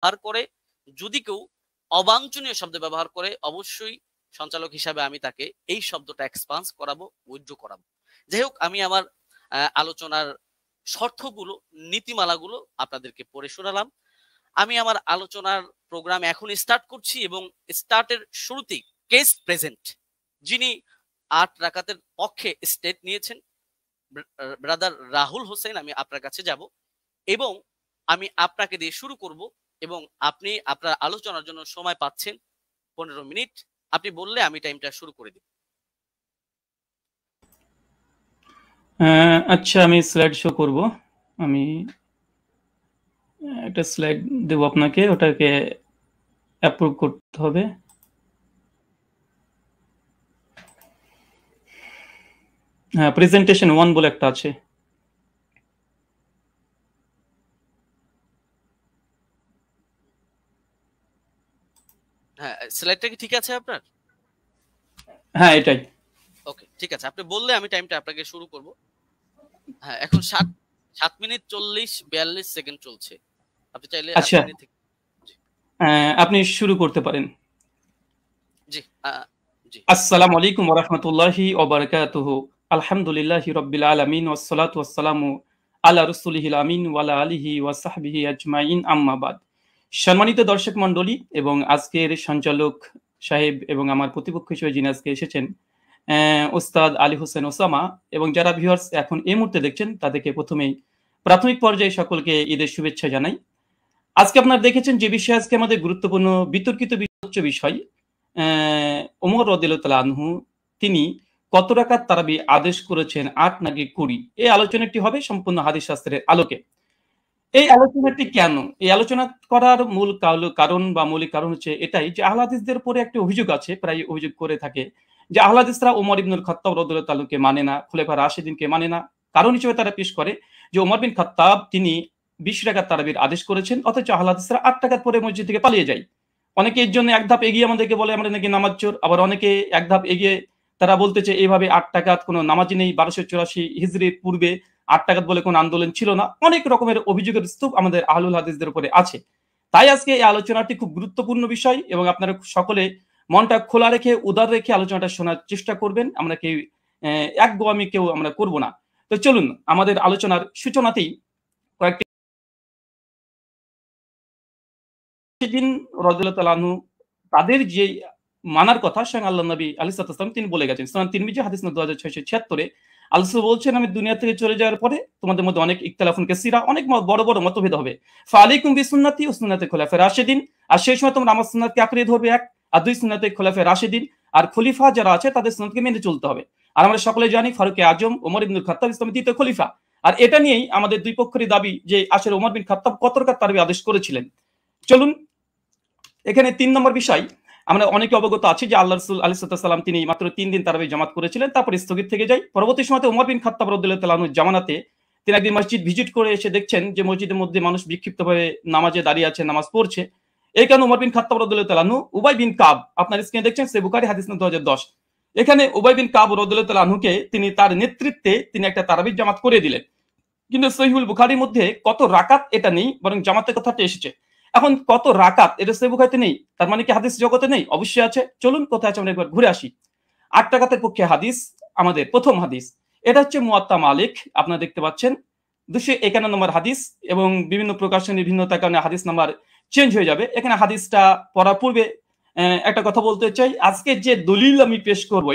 ব্যবহার করে যদি কেউ অবাঞ্ছনীয় শব্দ ব্যবহার করে অবশ্যই সঞ্চালক হিসাবে আমি তাকে এই শব্দটা এক্সপান্স করাবো, উইথড্র করাবো। যাই হোক, আমি আমার আলোচনার শর্তগুলো, নীতিমালাগুলো আপনাদেরকে পড়ে শোনালাম। আমি আমার আলোচনার প্রোগ্রাম এখন স্টার্ট করছি এবং স্টার্টের শুরুতেই কেস প্রেজেন্ট যিনি 8 রাকাতের পক্ষে স্টেট নিয়েছেন ব্রাদার রাহুল হোসেন, আমি আপনার কাছে যাব এবং আমি আপনাকে দিয়ে শুরু করব এবং আপনি আপনার আলোচনার জন্য সময় পাচ্ছেন 15 মিনিট। আপনি বললে আমি টাইমটা শুরু করে দিব। আচ্ছা, আমি স্লাইড শো করব। আমি একটা স্লাইড দেব আপনাকে, ওটাকে অ্যাপ্রুভ করতে হবে। হ্যাঁ, প্রেজেন্টেশন 1 বলে একটা আছে। হ্যাঁ, স্লাইডটা কি ঠিক আছে আপনার? হ্যাঁ, এটাই। ওকে, ঠিক আছে, আপনি বললে আমি টাইমটা আপনাকে শুরু করব। হ্যাঁ, এখন 7 মিনিট 42 সেকেন্ড চলছে। আপনি চাইলে আচ্ছা, আপনি শুরু করতে পারেন। জি জি। আসসালামু আলাইকুম ওয়া রাহমাতুল্লাহি ওয়া বারাকাতুহু। আলহামদুলিল্লাহি রাব্বিল আলামিন ওয়াস সালাতু ওয়াস সালামু আলা রাসূলিহিল আমিন ওয়া আলা আলিহি ওয়া সাহবিহি আজমাইন, আম্মা বাদ। সম্মানিত দর্শক মণ্ডলী এবং আজকের সঞ্চালক সাহেব এবং আমার প্রতিপক্ষ হিসেবে যিনি আজকে এসেছেন, ওস্তাদ আলী হোসেন ওসামা, এবং যারা ভিউয়ার্স এখন এই মুহূর্তে দেখছেন তাদেরকে প্রথমেই প্রাথমিক পর্যায়ে সকলকে ঈদের শুভেচ্ছা জানাই। আজকে আপনারা দেখেছেন যে বিষয়ে আজকে আমাদের গুরুত্বপূর্ণ বিতর্কিত বিষয়, ওমর রাদিয়াল্লাহু তাআলা আনহু তিনি কত রাকাত তারাবি আদেশ করেছেন, 8 নাকি 20? এই আলোচনাটি হবে সম্পূর্ণ হাদিস শাস্ত্রের আলোকে। এই আলোচনাটি কেন? এই আলোচনা করার মূল কারণ বা মৌলিক কারণ হচ্ছে এটাই যে আহলে হাদিসদের উপরে একটা অভিযোগ আছে, প্রায় অভিযোগ করে থাকে যে আহলে হাদিসরা ওমর ইবনুল খাত্তাব রাদিয়াল্লাহু তাআলাকে মানে না, খুলাফা রাশিদিনকে মানে না। কারণ হিসেবে তারা পেশ করে যে ওমর বিন খাত্তাব তিনি 20 রাকাত তারাবির আদেশ করেছেন, অথচ আহলে হাদিসরা 8 রাকাত পরে মসজিদ থেকে পালিয়ে যায়। অনেকে এর জন্য এক ধাপ এগিয়ে আমাদেরকে বলে আমরা নাকি নামাজ চোর, আবার অনেকে এক ধাপ এগিয়ে তারা বলতেছে এইভাবে 8 রাকাত কোনো নামাজই নেই, 1284 হিজরির পূর্বে 8 রাকাত বলে কোনো আন্দোলন ছিল না। অনেক রকমের অভিযোগের স্তূপ আমাদের আহলুল হাদিসদের উপরে আছে। তাই আজকে এই আলোচনাটি খুব গুরুত্বপূর্ণ বিষয় এবং আপনারা সকলে মনটা খোলা রেখে, উদার রেখে আলোচনাটা শোনার চেষ্টা করবেন। আমরা কেউ একগোয়ামি কেউ আমরা করব না। তো চলুন আমাদের আলোচনার সূচনাতেই কয়েকটি দিন রাদিয়াল্লাহু তাআলা আনহু তাদের যে মানার কথা স্বয়ং আল্লাহ নবী আলাইহিস সালাম তিনি বলে গেছেন। সুনান তিরমিজি হাদিস নম্বর 2676 আল্লাহ বলছেন, আমি দুনিয়া থেকে চলে যাওয়ার পরে তোমাদের মধ্যে অনেক ইখতিলাফুন কাসীরা, অনেক বড় বড় মতভেদ হবে। ফালাইকুম বিসুন্নতি ওয়া সুন্নাতি খুলাফায়ে রাশিদিন, আর সেই সময় তোমরা আমার সুন্নাতকে আঁকড়ে ধরবে, এক, আর দুই, সুন্নাতে খুলাফায়ে রাশিদিন, আর খলিফা যারা আছে তাদের সুন্নাতকে মেনে চলতে হবে। আর আমরা সকলে জানি ফারুকে আজম ওমর ইবনুল খাত্তাব ইসলামের দ্বিতীয় খলিফা। আর এটা নিয়েই আমাদের দুই পক্ষেরই দাবি যে আসলে ওমর বিন খাত্তাব কত রাকাত তারাবি আদেশ করেছিলেন। চলুন এখানে 3 নম্বর বিষয়, আমরা অনেকে অবগত আছি যে আল্লাহ রাসূল আলাইহিস সালাম তিনি মাত্র 3 দিন তারাবি জামাত করেছিলেন, তারপর স্থগিত থেকে যায়। পরবর্তী সময়ে ওমর বিন খাত্তাব রাদিয়াল্লাহু তাআলা আনহু জামানাতে তিনি একদিন মসজিদ ভিজিট করে এসে দেখছেন যে মসজিদের মধ্যে মানুষ বিক্ষিপ্তভাবে নামাজে দাঁড়িয়ে আছে, নামাজ পড়ছে। এই কারণে ওমর বিন খাত্তাব রাদিয়াল্লাহু তাআলা আনহু উবাই বিন কাব, আপনার স্ক্রিনে দেখছেন সহিহ বুখারী হাদিস নম্বর 2010, এখানে উবাই বিন কাব রাদিয়াল্লাহু তাআলা আনহুকে তিনি তার নেতৃত্বে তিনি একটা তারাবি জামাত করে দিলেন। কিন্তু সহিহুল বুখারীর মধ্যে কত রাকাত এটা নেই, বরং জামাতের কথাটা এসেছে। এখন কত রাকাত এটা সহিহ বুখারীতে নেই, তার মানে কি হাদিস জগতে নেই? অবশ্যই আছে। চলুন কোথায় আছে আমরা একবার ঘুরে আসি। 8 রাকাতের পক্ষে হাদিস, আমাদের প্রথম হাদিস, এটা হচ্ছে মুয়াত্তা মালিক, আপনারা দেখতে পাচ্ছেন 251 নম্বর হাদিস, এবং বিভিন্ন প্রকাশনের ভিন্নতার কারণে হাদিস নাম্বার চেঞ্জ হয়ে যাবে। এখানে হাদিসটা পড়ার পূর্বে একটা কথা বলতে চাই, আজকে যে দলিল আমি পেশ করব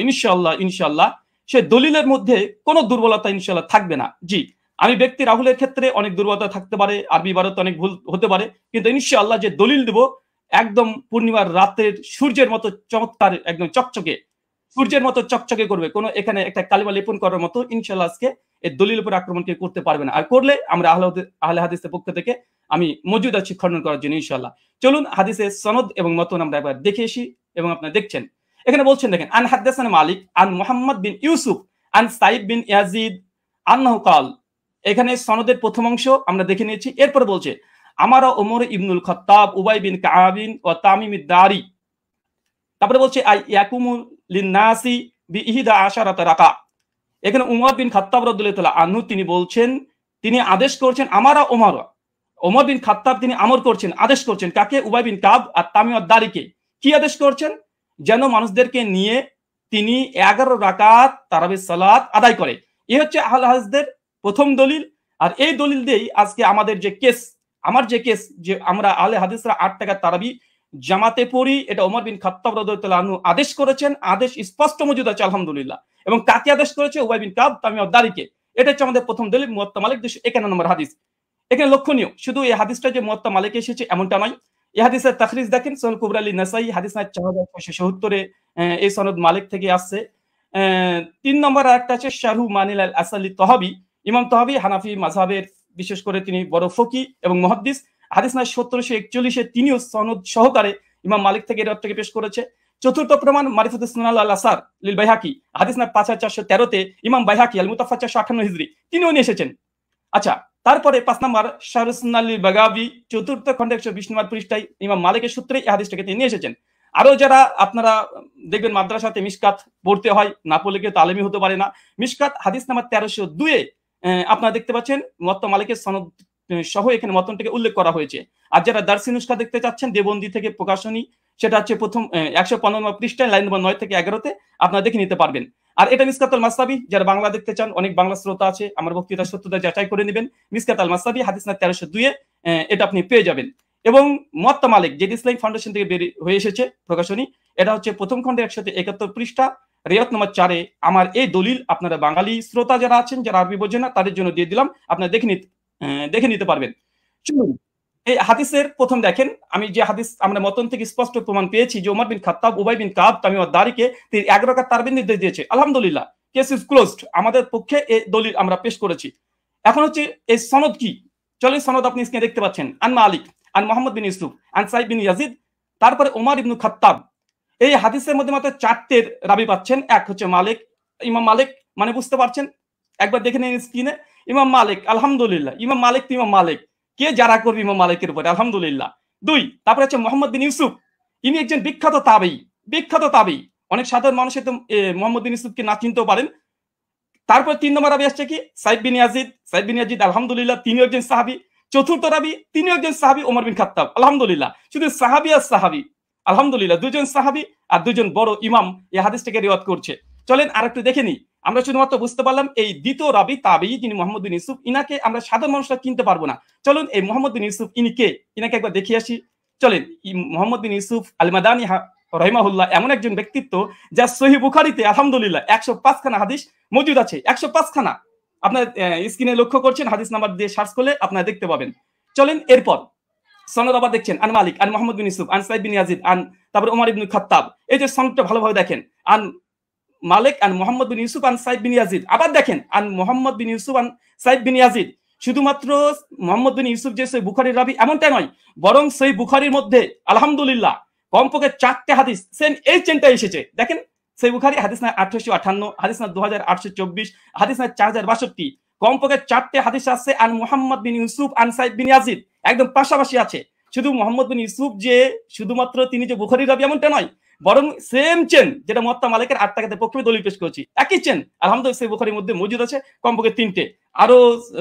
ইনশাআল্লাহ সে দলিলের মধ্যে কোনো দুর্বলতা ইনশাআল্লাহ থাকবে না। জি, আমি ব্যক্তি রাহুলের ক্ষেত্রে অনেক দুর্বলতা থাকতে পারে, আরবি ইবারত অনেক ভুল হতে পারে, কিন্তু ইনশাআল্লাহ যে দলিল দেব একদম পূর্ণিমার রাতের সূর্যের মতো চমৎকার, একদম চকচকে, সূর্যের মতো চকচকে করবে, কোনো এখানে একটা কালিমা লেপন করার মতো ইনশাআল্লাহ আজকে এই দলিল উপর আক্রমণ কেউ করতে পারবে না। আর করলে আমরা আহলে হাদিসের পক্ষ থেকে আমি মজুদ আছি খণ্ডন করার জন্য ইনশাআল্লাহ। চলুন হাদিসের সনদ এবং মতন আমরা একবার দেখে আসি। এবং আপনারা দেখছেন এখানে বলছেন, দেখেন, আন হাদাসানা মালিক আন মুহাম্মদ বিন ইউসুফ আন সাইদ বিন ইয়াজিদ আন্নাহু ক্বাল। এখানে সনদের প্রথম অংশ আমরা দেখে নিয়েছি। এরপরে বলছে আমারা ওমর ইবনুল খাত্তাব উবাই বিন কাবিন ও তামিম দারি, তারপরে বলছে আই ইয়াকুমু লিন্নাসি বিইহদা আশারাতা রাকা। এখানে উমর বিন খাত্তাব রাদিয়াল্লাহু তাআলা আনহু তিনি বলছেন, তিনি আদেশ করেছেন আমারা ওমর ওমর বিন খাত্তাব তিনি আমর করছেন, আদেশ করছেন কাকে? উবাই বিন কাব আর তামিম আদ-দারিকে। কি আদেশ করছেন? যেন মানুষদেরকে নিয়ে তিনি 11 রাকাত তারাবির সালাত আদায় করে। এই হচ্ছে আহলে হাদিসদের প্রথম দলিল। আর এই দলিল দিয়েই আজকে আমাদের যে কেস, আমার যে কেস যে আমরা আহলে হাদিসরা 8 টাকা তারাবি জামাতে পড়ি, এটা ওমর বিন খাত্তাব রাদিয়াল্লাহু আনহু আদেশ করেছেন। আদেশ স্পষ্ট মজুদ আছে আলহামদুলিল্লাহ। এবং কাকে আদেশ করেছে? উবাই বিন কাব, তামিম আদ-দারিকে। এটা হচ্ছে আমাদের প্রথম দলিল, মুওয়াত্তা মালিক 251 নম্বর হাদিস। এখানে লক্ষণীয় শুধু এই হাদিসটা যে মুওয়াত্তা মালিকে এসেছে এমনটা নয়। এই হাদিসের তাখরিজ দেখেন সুনান কুবরা লিন-নাসাই হাদিস নাম্বার 4677 এই সনদ মালিক থেকে আসছে। 3 নম্বর আরেকটা আছে শারহু মানিল আল আসালি তহাবি। ইমাম তহাবি হানাফি মাযহাবের বিশেষ করে তিনি বড় ফকি এবং মুহাদ্দিস। হাদিস নাম্বার 1741 এ তিনিও সনদ সহকারে ইমাম মালিক থেকে এর থেকে পেশ করেছে। চতুর্থ প্রমাণ মারিফাতুস সুনান আল আসার লিল বাইহাকি হাদিস নাম্বার 5413 তে ইমাম বাইহাকি আল মুতাফা 458 হিজরি তিনিও নিয়ে এসেছেন। আচ্ছা, তারপরে 5 নম্বর শারহুস সুনান লিল বাগাবি চতুর্থ খণ্ডে 120 নম্বর পৃষ্ঠায় ইমাম মালিকের সূত্রে এই হাদিসটাকে তিনি নিয়ে এসেছেন। আরো যারা আপনারা দেখবেন মাদ্রাসাতে মিশকাত পড়তে হয়, না পড়লে কেউ তালিমি হতে পারে না। মিশকাত হাদিস নাম্বার 1302 এ আপনারা দেখতে পাচ্ছেন মুওয়াত্তা মালিকের সনদ সহ এখানে মতনটাকে উল্লেখ করা হয়েছে। আর যারা দারসি নুসখা দেখতে চাচ্ছেন দেবন্দি থেকে প্রকাশনী, সেটা হচ্ছে প্রথম 115 নম্বর পৃষ্ঠায় লাইন নম্বর 9 থেকে 11 তে আপনারা দেখে নিতে পারবেন। আর এটা মিসকাতুল মাসনাবি, যারা বাংলা দেখতে চান, অনেক বাংলা শ্রোতা আছে, আমার বক্তৃতার সত্যতা যাচাই করে নেবেন। মিসকাতুল মাসনাবি হাদিস নাম্বার 1302 এ এটা আপনি পেয়ে যাবেন। এবং মুওয়াত্তা মালিক যেটি ইসলামিক ফাউন্ডেশন থেকে বের হয়ে এসেছে প্রকাশনী, এটা হচ্ছে প্রথম খণ্ডে 171 পৃষ্ঠা রিয়াত নম্বর 4 এ আমার এই দলিল আপনারা বাঙালি শ্রোতা যারা আছেন, যারা আরবি বোঝেন না, তাদের জন্য দিয়ে দিলাম, আপনারা দেখে নিতে পারবেন। চলুন এই হাদিসের প্রথম দেখেন, আমি যে হাদিস আমরা মতন থেকে স্পষ্ট প্রমাণ পেয়েছি যে ওমর বিন খাত্তাব উবাই বিন কাব তামিম আদ-দারিকে তিনি 11 রাকাত তারাবির নির্দেশ দিয়েছে। আলহামদুলিল্লাহ, কেস ইজ ক্লোজড। আমাদের পক্ষে এই দলিল আমরা পেশ করেছি। এখন হচ্ছে এই সনদ কি, চলেন সনদ আপনি স্ক্রিনে দেখতে পাচ্ছেন। আন মালিক আন মুহাম্মদ বিন ইউসুফ আন সাইদ বিন ইয়াজিদ, তারপরে ওমর ইবনে খাত্তাব। এই হাদিসের মধ্যে মাত্র 4টে রাবি পাচ্ছেন। এক হচ্ছে মালিক, ইমাম মালিক, মানে বুঝতে পারছেন, একবার দেখে নিন স্ক্রিনে। ইমাম মালিক, আলহামদুলিল্লাহ, ইমাম মালিক তো ইমাম মালিক, কে যারা করবে ইমাম মালিকের উপরে, আলহামদুলিল্লাহ। 2 তারপরে হচ্ছে মুহাম্মদ বিন ইউসুফ, ইনি একজন বিখ্যাত তাবেঈ। অনেক সাধারণ মানুষ তো মুহাম্মদ বিন ইউসুফকে না চিনতেও পারেন। তারপর 3 নম্বর রাবি আসছে কি? সাইদ বিন ইয়াজিদ, আলহামদুলিল্লাহ, তিনি একজন সাহাবী। চতুর্থ রাবি, তিনি একজন সাহাবী, ওমর বিন খাত্তাব, আলহামদুলিল্লাহ। শুধু সাহাবী আর সাহাবী, আলহামদুলিল্লাহ, দুজন সাহাবী আর দুজন বড় ইমাম এই হাদিসটাকে রিওয়ায়াত করছে। চলেন আরেকটু দেখে নিই। আমরা শুধুমাত্র বুঝতে পারলাম এই দ্বিতীয় রাবি তাবেঈ যিনি মুহাম্মদ বিন ইউসুফ, ইনাকে আমরা সাধারণ মানুষরা চিনতে পারবো না। চলুন এই মুহাম্মদ বিন ইউসুফ ইনি কে, ইনাকে একবার দেখিয়ে আসি। চলেন, মুহাম্মদ বিন ইউসুফ আল মাদানী রাহিমাহুল্লাহ এমন একজন ব্যক্তিত্ব যা সহিহ বুখারীতে আলহামদুলিল্লাহ 105 খানা হাদিস মজুদ আছে। 105 খানা আপনার স্ক্রিনে লক্ষ্য করছেন, হাদিস নাম্বার দিয়ে সার্চ করলে আপনারা দেখতে পাবেন। চলেন এরপর সনদ আবার দেখছেন। আন মালিক আন মুহাম্মদ বিন ইউসুফ আন সাইদ বিন ইয়াজিদ আন, তারপর ওমর ইবনে খাত্তাব। এই যে সনদটা ভালোভাবে দেখেন, আন মালিক আন মুহাম্মদ বিন ইউসুফ আন সাইদ বিন ইয়াজিদ। আবার দেখেন আন মুহাম্মদ বিন ইউসুফ আন সাইদ বিন ইয়াজিদ। শুধুমাত্র মুহাম্মদ বিন ইউসুফ যে সহিহ বুখারীর রাবি এমনটা নয়, বরং সহিহ বুখারীর মধ্যে আলহামদুলিল্লাহ কমপক্ষে 4টে হাদিস সেম এই চেনটা এসেছে। দেখেন সহিহ বুখারী হাদিস না 1858, হাদিস না 2824, হাদিস না 4062, কমপক্ষে 4টে হাদিস আছে আন মুহাম্মদ বিন ইউসুফ আন সাইদ বিন ইয়াজিদ, একদম পাশাপাশি আছে। শুধু মুহাম্মদ বিন ইউসুফ যে শুধুমাত্র তিনি যে বুখারীর রাবি এমনটা নয়, বরং সেম চেন যেটা মুওয়াত্তা মালিকের 8 টাকাতে পক্ষে দলিল পেশ করেছি, একই চেন আলহামদুলিল্লাহ সহিহ বুখারীর মধ্যে মজুদ আছে কমপক্ষে 3টে। আরো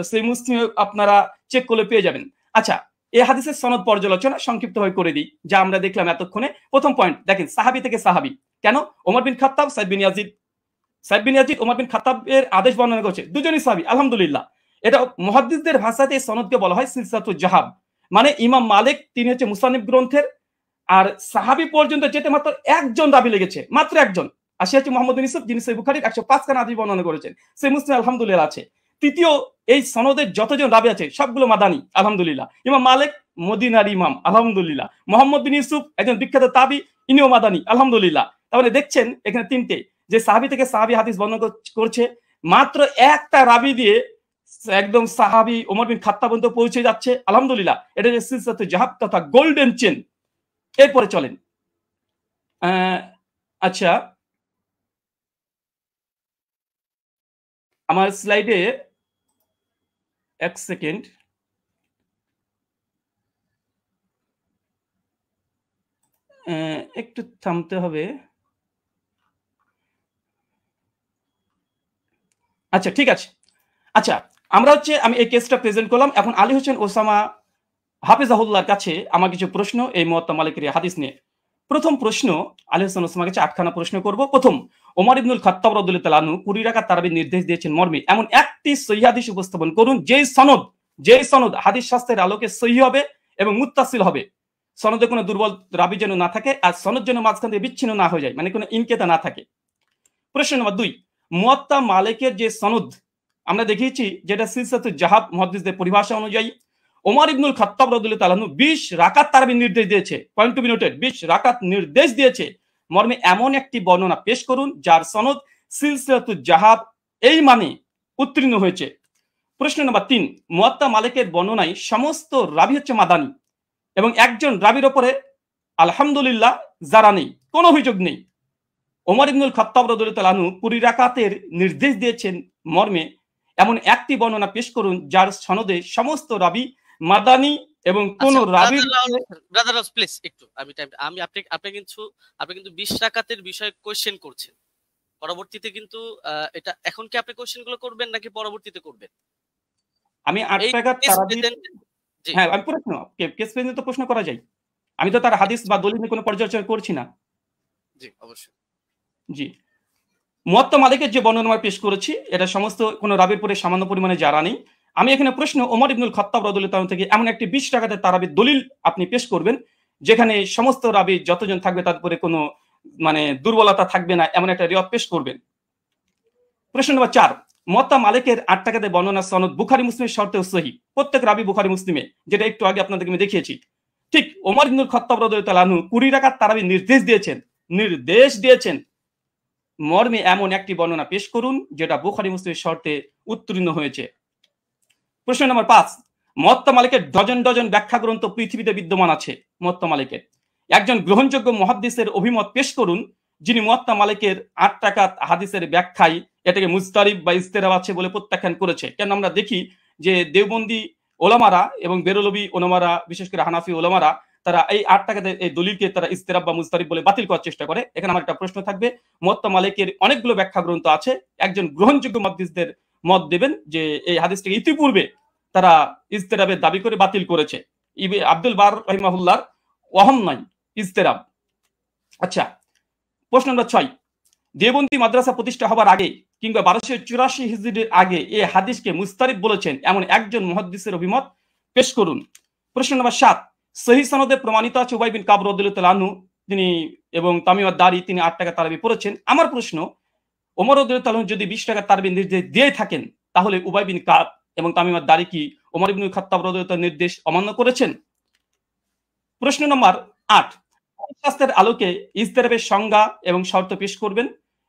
সহিহ মুসলিম আপনারা চেক করলে পেয়ে যাবেন। আচ্ছা, এই হাদিসের সনদ পর্যালোচনা সংক্ষিপ্তভাবে করে দিই, যা আমরা দেখলাম এতক্ষণে। প্রথম পয়েন্ট দেখেন, সাহাবী থেকে সাহাবী কেন? ওমর বিন খাত্তাব, সাইদ বিন ইয়াজিদ। ওমর বিন খাত্তাবের আদেশ বর্ণনা করছে, দুজনই সাহাবী, আলহামদুলিল্লাহ। এটা মুহাদ্দিসদের ভাষাতে এই সনদকে বলা হয় সিলসিলাতুল জাহাব। মানে ইমাম মালিক তিনি হচ্ছে মুসান্নিফ গ্রন্থের, আর সাহাবী পর্যন্ত যেতে মাত্র একজন রাবি লেগেছে, মাত্র একজন। আর সে হচ্ছে মুহাম্মদ বিন ইউসুফ, যিনি সহিহ বুখারীর 105 খানা হাদিস বর্ণনা করেছেন। সহিহ মুসলিম আলহামদুলিল্লাহ আছে। তৃতীয়, এই সনদের যতজন রাবি আছে সবগুলো মাদানী, আলহামদুলিল্লাহ। ইমাম মালিক মদিনার ইমাম, আলহামদুলিল্লাহ। মুহাম্মদ বিন ইউসুফ একজন বিখ্যাত তাবী, ইনিও মাদানী, আলহামদুলিল্লাহ। তাহলে দেখছেন এখানে 3টে যে সাহাবী থেকে সাহাবী হাদিস বর্ণনা করছে, মাত্র একটা রাবি দিয়ে একদম সাহাবী ওমর বিন খাত্তাব পর্যন্ত পৌঁছে যাচ্ছে, আলহামদুলিল্লাহ। এটা যে সিলসিলাতুল জাহাব তথা গোল্ডেন চেন। এরপরে চলেন, আচ্ছা আমার স্লাইডে 1 সেকেন্ড, একটু থামতে হবে। আচ্ছা ঠিক আছে। আচ্ছা, আমরা হচ্ছে আমি এই কেসটা প্রেজেন্ট করলাম। এখন আলী হোসেন ওসামা হাফিজাহুল্লাহর কাছে আমার কিছু প্রশ্ন এই মুয়াত্তা মালিকের এই হাদিস নিয়ে। প্রথম প্রশ্ন আলী হাসান ওসমানের কাছে 8খানা প্রশ্ন করব। প্রথম, ওমর ইবনুল খাত্তাব রাদিয়াল্লাহু তাআলা আনহু 20 রাকাত তারাবির নির্দেশ দিয়েছেন মর্মে এমন একটি সহিহ হাদিস উপস্থাপন করুন যেই সনদ হাদিস শাস্ত্রের আলোকে সহিহ হবে এবং মুত্তাসিল হবে। সনদে কোনো দুর্বল রাবি যেন না থাকে, আর সনদ যেন মাঝখান থেকে বিচ্ছিন্ন না হয়ে যায়, মানে কোনো ইনকেতা না থাকে। প্রশ্ন নম্বর 2, মুয়াত্তা মালিকের যে সনদ আমরা দেখিয়েছি, যেটা সিলসিলাতুল জাহাব মুহাদ্দিসদের পরিভাষা অনুযায়ী ওমর ইবনুল খাত্তাব রাদিয়াল্লাহু তাআলা আনহু 20 রাকাত তারাবির নির্দেশ দিয়েছে। পয়েন্ট টু বি নোটেড, 20 রাকাত নির্দেশ দিয়েছে মর্মে এমন একটি বর্ণনা পেশ করুন যার সনদ সিলসিলাতুল জাহাব এই মানে উত্তীর্ণ হয়েছে। প্রশ্ন নম্বর 3, মুয়াত্তা মালিকের বর্ণনায় সমস্ত রাবি হচ্ছে মাদানী এবং একজন রাবির ওপরে আলহামদুলিল্লাহ যারা নেই, কোনো অভিযোগ নেই। ওমর ইবনুল খাত্তাব রাদিয়াল্লাহু তাআলা আনহু 20 রাকাতের নির্দেশ দিয়েছেন মর্মে এমন একটি বর্ণনা পেশ করুন যার সনদে সমস্ত রাবি মাদানী এবং কোন রাবি। ব্রাদার প্লিজ একটু আমি আপনি কিন্তু 20 রাকাতের বিষয়ে কোশ্চেন করছেন, পরবর্তীতে কিন্তু এটা এখন কি আপনি কোশ্চেনগুলো করবেন নাকি পরবর্তীতে করবেন? আমি 8 রাকাত তারাবি, হ্যাঁ আমি প্রশ্ন কেস পর্যন্ত প্রশ্ন করা যায়, আমি তো তার হাদিস বা দলিল নিয়ে কোনো পর্যালোচনা করছি না। জি অবশ্যই। জি, মুয়াত্তা মালিকের যে বর্ণনা পেশ করেছি এটা সমস্ত কোন রাবির পরে সামান্য পরিমাণে জারা নেই। আমি এখানে প্রশ্ন, ওমর ইবনুল খাত্তাব রাদিয়াল্লাহু তাআলা থেকে এমন একটি 20 রাকাতের তারাবির দলিল আপনি পেশ করবেন যেখানে সমস্ত রাবি যতজন থাকবে তার উপরে কোনো মানে দুর্বলতা থাকবে না, এমন একটা রিওয়ায়াত পেশ করবেন। প্রশ্ন নম্বর 4, মুয়াত্তা মালিকের 8 রাকাতের বর্ণনা সনদ বুখারী মুসলিমের শর্তে সহিহ, প্রত্যেক রাবি বুখারী মুসলিমে, যেটা একটু আগে আপনাদেরকে আমি দেখিয়েছি। ঠিক ওমর ইবনুল খাত্তাব রাদিয়াল্লাহু তাআলা আনহু 20 রাকাত তারাবির নির্দেশ দিয়েছেন মর্মে এমন একটি বর্ণনা পেশ করুন যেটা বুখারী মুসলিমের শর্তে উত্তীর্ণ হয়েছে। প্রশ্ন নম্বর 5, মুয়াত্তা মালিকের ডজন ডজন ব্যাখ্যা গ্রন্থ পৃথিবীতে বিদ্যমান আছে। মুয়াত্তা মালিকের একজন গ্রহণযোগ্য মুহাদ্দিসের অভিমত পেশ করুন যিনি মুয়াত্তা মালিকের 8 রাকাত হাদিসের ব্যাখ্যায় এটাকে মুজতারিব বা ইজতিরাব আছে বলে প্রত্যাখ্যান করেছে। কেন আমরা দেখি যে দেওবন্দি ওলামারা এবং বেরলভী ওলামারা, বিশেষ করে হানাফি ওলামারা, তারা এই 8 রাকাতের এই দলিলকে তারা ইজতিরাব বা মুজতারিব বলে বাতিল করার চেষ্টা করে। এখানে আমার একটা প্রশ্ন থাকবে, মুয়াত্তা মালিকের অনেকগুলো ব্যাখ্যা গ্রন্থ আছে, একজন গ্রহণযোগ্য মুহাদ্দিসদের মত দেবেন যে এই হাদিসটাকে ইতিপূর্বে তারা ইজতিরাবের দাবি করে বাতিল করেছে। আব্দুল বার রাহিমাহুল্লাহর ওয়াহম নাই ইজতিরাব। আচ্ছা, প্রশ্ন নম্বর 6, দেওবন্দি মাদ্রাসা প্রতিষ্ঠা হবার আগে কিংবা 1284 হিজরির আগে এই হাদিসকে মুস্তারিব বলেছেন এমন একজন মুহাদ্দিসের অভিমত পেশ করুন। প্রশ্ন নম্বর 7, সহিহ সনদে প্রমাণিত আছে উবাই বিন কাব রাদিয়াল্লাহু তাআলা আনহু তিনি এবং তামিম আদ-দারি তিনি 8 রাকাত তারাবি পড়েছেন। আমার প্রশ্ন, ওমর রাদিয়াল্লাহু তাআলা যদি 20 রাকাত তারাবির নির্দেশ দিয়ে থাকেন তাহলে উবাই বিন কাব এবং তামিম আদ-দারি কি ওমর ইবনুল খাত্তাব রাদিয়াল্লাহু তাআলার নির্দেশ অমান্য করেছেন? প্রশ্ন নম্বর 8, শাস্ত্রের আলোকে ইজতিরাবের সংজ্ঞা এবং শর্ত পেশ করবেন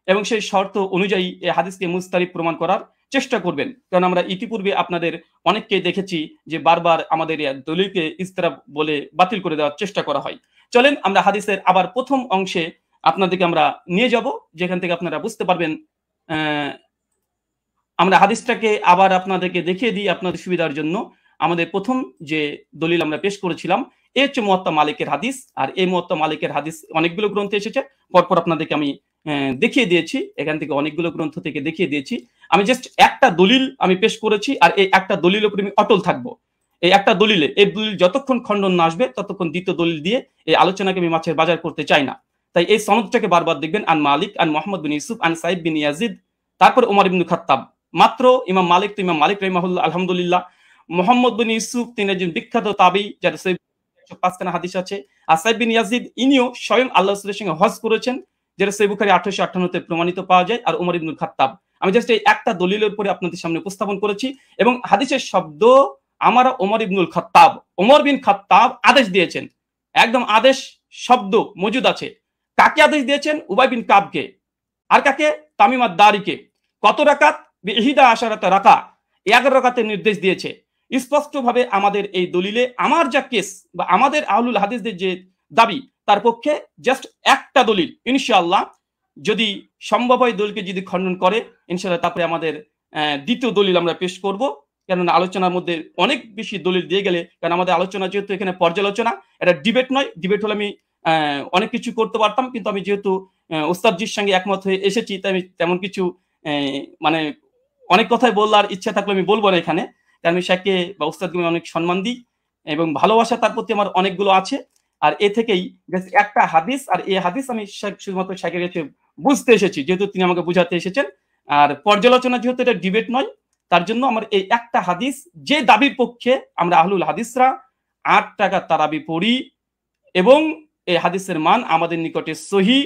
এবং সেই শর্ত অনুযায়ী এই হাদিসকে মুস্তারিব প্রমাণ করার চেষ্টা করবেন। কারণ আমরা ইতিপূর্বে আপনাদের অনেককে দেখেছি যে বারবার আমাদের এই দলিলকে ইজতিরাব বলে বাতিল করে দেওয়ার চেষ্টা করা হয়। চলেন আমরা হাদিসের আবার প্রথম অংশে আপনাদেরকে আমরা নিয়ে যাব, যেখান থেকে আপনারা বুঝতে পারবেন। আমরা হাদিসটাকে আবার আপনাদেরকে দেখিয়ে দিই আপনাদের সুবিধার জন্য। আমাদের প্রথম যে দলিল আমরা পেশ করেছিলাম এ হচ্ছে মুয়াত্তা মালিকের হাদিস, আর এই মুয়াত্তা মালিকের হাদিস অনেকগুলো গ্রন্থে এসেছে, পরপর আপনাদেরকে আমি দেখিয়ে দিয়েছি, এখান থেকে অনেকগুলো গ্রন্থ থেকে দেখিয়ে দিয়েছি। আমি জাস্ট একটা দলিল আমি পেশ করেছি, আর এই একটা দলিলের উপরে আমি অটল থাকবো। এই একটা দলিলে, এই দলিল যতক্ষণ খণ্ডন না আসবে ততক্ষণ দ্বিতীয় দলিল দিয়ে এই আলোচনাকে আমি মাছের বাজার করতে চাই না। তাই এই সনদটাকে বারবার দেখবেন, আন মালিক আন মুহাম্মদ বিন ইউসুফ আন সাইদ বিন ইয়াজিদ, তারপর ওমর ইবনুল খাত্তাব। মাত্র ইমাম মালিক রাহিমাহুল্লাহ আলহামদুলিল্লাহ, মুহাম্মদ বিন ইউসুফ তিনি একজন বিখ্যাত তাবি, যার 105খানা হাদিস আছে। আর সাইদ বিন ইয়াজিদ ইনিও স্বয়ং আল্লাহ রাসূলের সঙ্গে হজ করেছেন, যেটা সহিহ বুখারী 858-তে প্রমাণিত পাওয়া যায়। আর ওমর ইবনুল খাত্তাব, আমি জাস্ট এই একটা দলিলের উপরে আপনাদের সামনে উপস্থাপন করেছি এবং হাদিসের শব্দ আমার ওমর ইবনুল খাত্তাব, ওমর বিন খাত্তাব আদেশ দিয়েছেন, একদম আদেশ শব্দ মজুদ আছে। কাকে আদেশ দিয়েছেন? উবাই বিন কাবকে। আর কাকে? তামিম আদ-দারিকে। কত রাকাত? বিহিদা আশারাতা রাকা, 11 রাকাতের নির্দেশ দিয়েছে। স্পষ্টভাবে আমাদের এই দলিলে আমার যা কেস বা আমাদের আহলুল হাদিসদের যে দাবি তার পক্ষে জাস্ট একটা দলিল, ইনশাআল্লাহ যদি সম্ভব হয় দলিলকে যদি খণ্ডন করে ইনশাআল্লাহ তারপরে আমাদের দ্বিতীয় দলিল আমরা পেশ করব। কেননা আলোচনার মধ্যে অনেক বেশি দলিল দিয়ে গেলে, কারণ আমাদের আলোচনা যেহেতু এখানে পর্যালোচনা, এটা ডিবেট নয়। ডিবেট হলে আমি অনেক কিছু করতে পারতাম, কিন্তু আমি যেহেতু ওস্তাদজির সঙ্গে একমত হয়ে এসেছি তাই আমি তেমন কিছু মানে অনেক কথাই বলার ইচ্ছা থাকলে আমি বলবো না এখানে, কারণ আমি শেখকে বা ওস্তাদকে আমি অনেক সম্মান দিই এবং ভালোবাসা তার প্রতি আমার অনেকগুলো আছে। আর এ থেকেই একটা হাদিস, আর এই হাদিস আমি শুধুমাত্র শাইখের কাছে বুঝতে এসেছি, যেহেতু তিনি আমাকে বুঝাতে এসেছেন। আর পর্যালোচনা যেহেতু এটা ডিবেট নয়, তার জন্য আমার এই একটা হাদিস, যে দাবির পক্ষে আমরা আহলুল হাদিসরা 8 টাকা তারাবি পড়ি এবং এই হাদিসের মান আমাদের নিকটে সহি,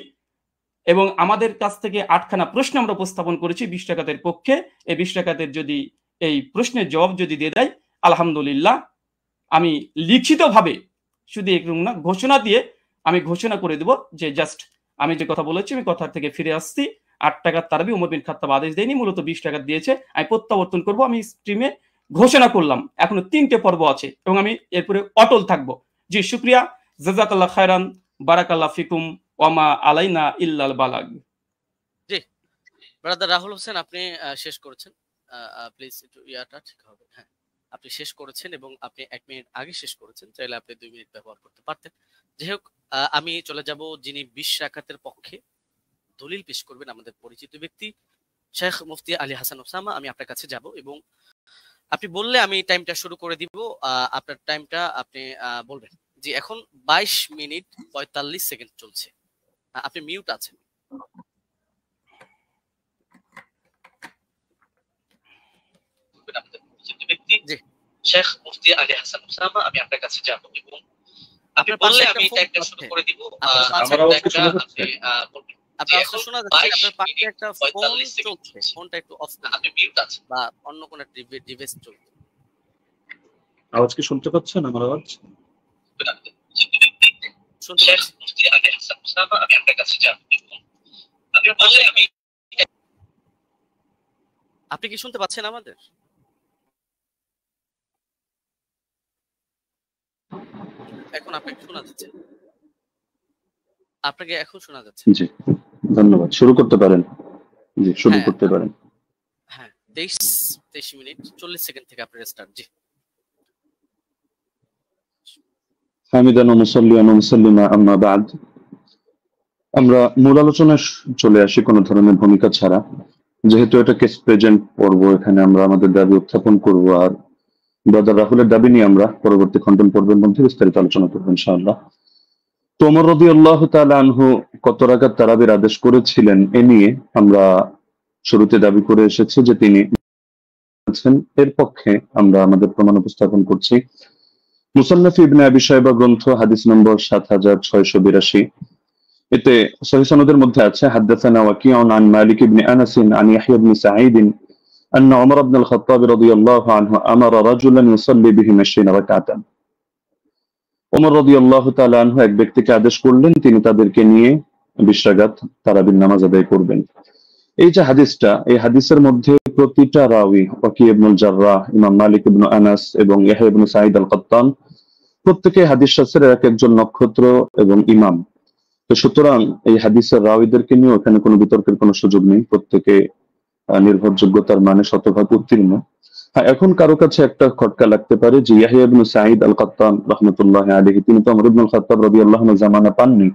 এবং আমাদের কাছ থেকে 8খানা প্রশ্ন আমরা উপস্থাপন করেছি 20 টাকাতের পক্ষে। এই 20 টাকাতের যদি এই প্রশ্নের জবাব যদি দিয়ে দেয়, আলহামদুলিল্লাহ, আমি লিখিতভাবে শুধু এরকম না, ঘোষণা দিয়ে আমি ঘোষণা করে দেব যে জাস্ট আমি যে কথা বলেছি আমি কথা থেকে ফিরে আসছি। 8 টাকার তারাবি ওমর বিন খাত্তাব আদেশ দেয়নি, মূলত 20 টাকা দিয়েছে, আমি প্রত্যাবর্তন করব। আমি স্ট্রিমে ঘোষণা করলাম, এখনো 3টে পর্ব আছে এবং আমি এরপরে অটল থাকবো। জি, শুকরিয়া, জাযাকাল্লাহ খায়রান, বারাকাল্লাহ ফিকুম, ওয়ামা আলাইনা ইল্লাল বালাগ। জি ব্রাদার রাহুল হোসেন, আপনি শেষ করেছেন, প্লিজ একটু ইয়াটা ঠিক হবে। হ্যাঁ, আপনি শেষ করেছেন এবং আপনি 1 মিনিট আগে শেষ করেছেন, চাইলে আপনি 2 মিনিট ব্যবহার করতে পারতেন। যাই হোক, আমি চলে যাব যিনি 20 রাকাতের পক্ষে দলিল পেশ করবেন, আমাদের পরিচিত ব্যক্তি শেখ মুফতি আলী হাসান ওসামা। আমি আপনার কাছে যাব এবং আপনি বললে আমি টাইমটা শুরু করে দিব। আপনার টাইমটা আপনি বলবেন। জি, এখন 22 মিনিট 45 সেকেন্ড চলছে। আপনি মিউট আছেন। জি, শেখ মুফতি আলী হাসান ওসামা, আমি আপনার কাছে যাব এবং আপনি বললে আমি টাইমটা শুরু করে দিব। আমার আওয়াজ কি শোনা যাচ্ছে? আপনার আওয়াজ শোনা যাচ্ছে, আপনার পাশে একটা ফোন চলছে, ফোনটা একটু অফ করুন, আপনি মিউট আছেন বা অন্য কোন ডিভাইস চলছে। আওয়াজ কি শুনতে পাচ্ছেন? আমার আওয়াজ শুনতে পাচ্ছি। মুফতি আলী হাসান ওসামা, আমি আপনার কাছে যাব এবং আপনি বললে আমি, আপনি কি শুনতে পাচ্ছেন আমাদের? এখন আপনাকে শোনা যাচ্ছে, আপনাকে এখন শোনা যাচ্ছে। জি, ধন্যবাদ। শুরু করতে পারেন। জি, শুরু করতে পারেন। হ্যাঁ, 23 মিনিট 40 সেকেন্ড থেকে আপনার স্টার্ট। জি, হামিদান ওয়া মুসাল্লিয়ান ওয়া মুসাল্লিমা, আম্মা বা'দ। আমরা মূল আলোচনায় চলে আসি কোনো ধরনের ভূমিকা ছাড়া, যেহেতু এটা কেস প্রেজেন্ট পর্ব। এখানে আমরা আমাদের দাবি উত্থাপন করব, আর ব্রাদার রাহুলের দাবি নিয়ে আমরা পরবর্তী খণ্ডন পর্বের মধ্যে বিস্তারিত আলোচনা করবো ইনশাআল্লাহ। তো ওমর রাদিয়াল্লাহু তাআলা আনহু কত রাকাত তারাবির আদেশ করেছিলেন এ নিয়ে আমরা শুরুতে দাবি করে এসেছি যে তিনি এর পক্ষে আমরা আমাদের প্রমাণ উপস্থাপন করছি। মুসান্নাফ ইবনে আবি শাইবা গ্রন্থ, হাদিস নম্বর 7682। এতে সহিহ সনদের মধ্যে আছে হাদাসানা ওয়াকিউন আন মালিক ইবনে আনাস আন ইয়াহইয়া ইবনে সাঈদ أن عمر بن الخطاب رضي الله عنه أمر رجلا يصلي بهم 20 ركعة। ওমর রাদিয়াল্লাহু তাআলা আনহু এক ব্যক্তিকে আদেশ করলেন তিনি তাদেরকে নিয়ে 20 রাকাত তারাবির নামাজ আদায় করবেন। এই যে হাদিসটা, এই হাদিসের মধ্যে প্রতিটা রাওয়ী, ওয়াকি ইবনুল জাররাহ, ইমাম মালিক ইবনে আনাস এবং ইয়াহইয়া ইবনে সাঈদ আল কাত্তান, প্রত্যেকে হাদিস শাস্ত্রের এক একজন নক্ষত্র এবং ইমাম। তো সুতরাং এই হাদিসের রাওয়ীদেরকে নিয়ে এখানে কোনো বিতর্কের কোনো সুযোগ নেই, প্রত্যেকে নির্ভরযোগ্যতার মানে শতভাগ উত্তীর্ণ। হ্যাঁ, এখন কারো কাছে একটা খটকা লাগতে পারে যে ইয়াহইয়া ইবনে সাঈদ আল কাত্তান রাহমাতুল্লাহি আলাইহি তিনি তো ওমর ইবনুল খাত্তাব রাদিয়াল্লাহু আনহু জামানা পাননি,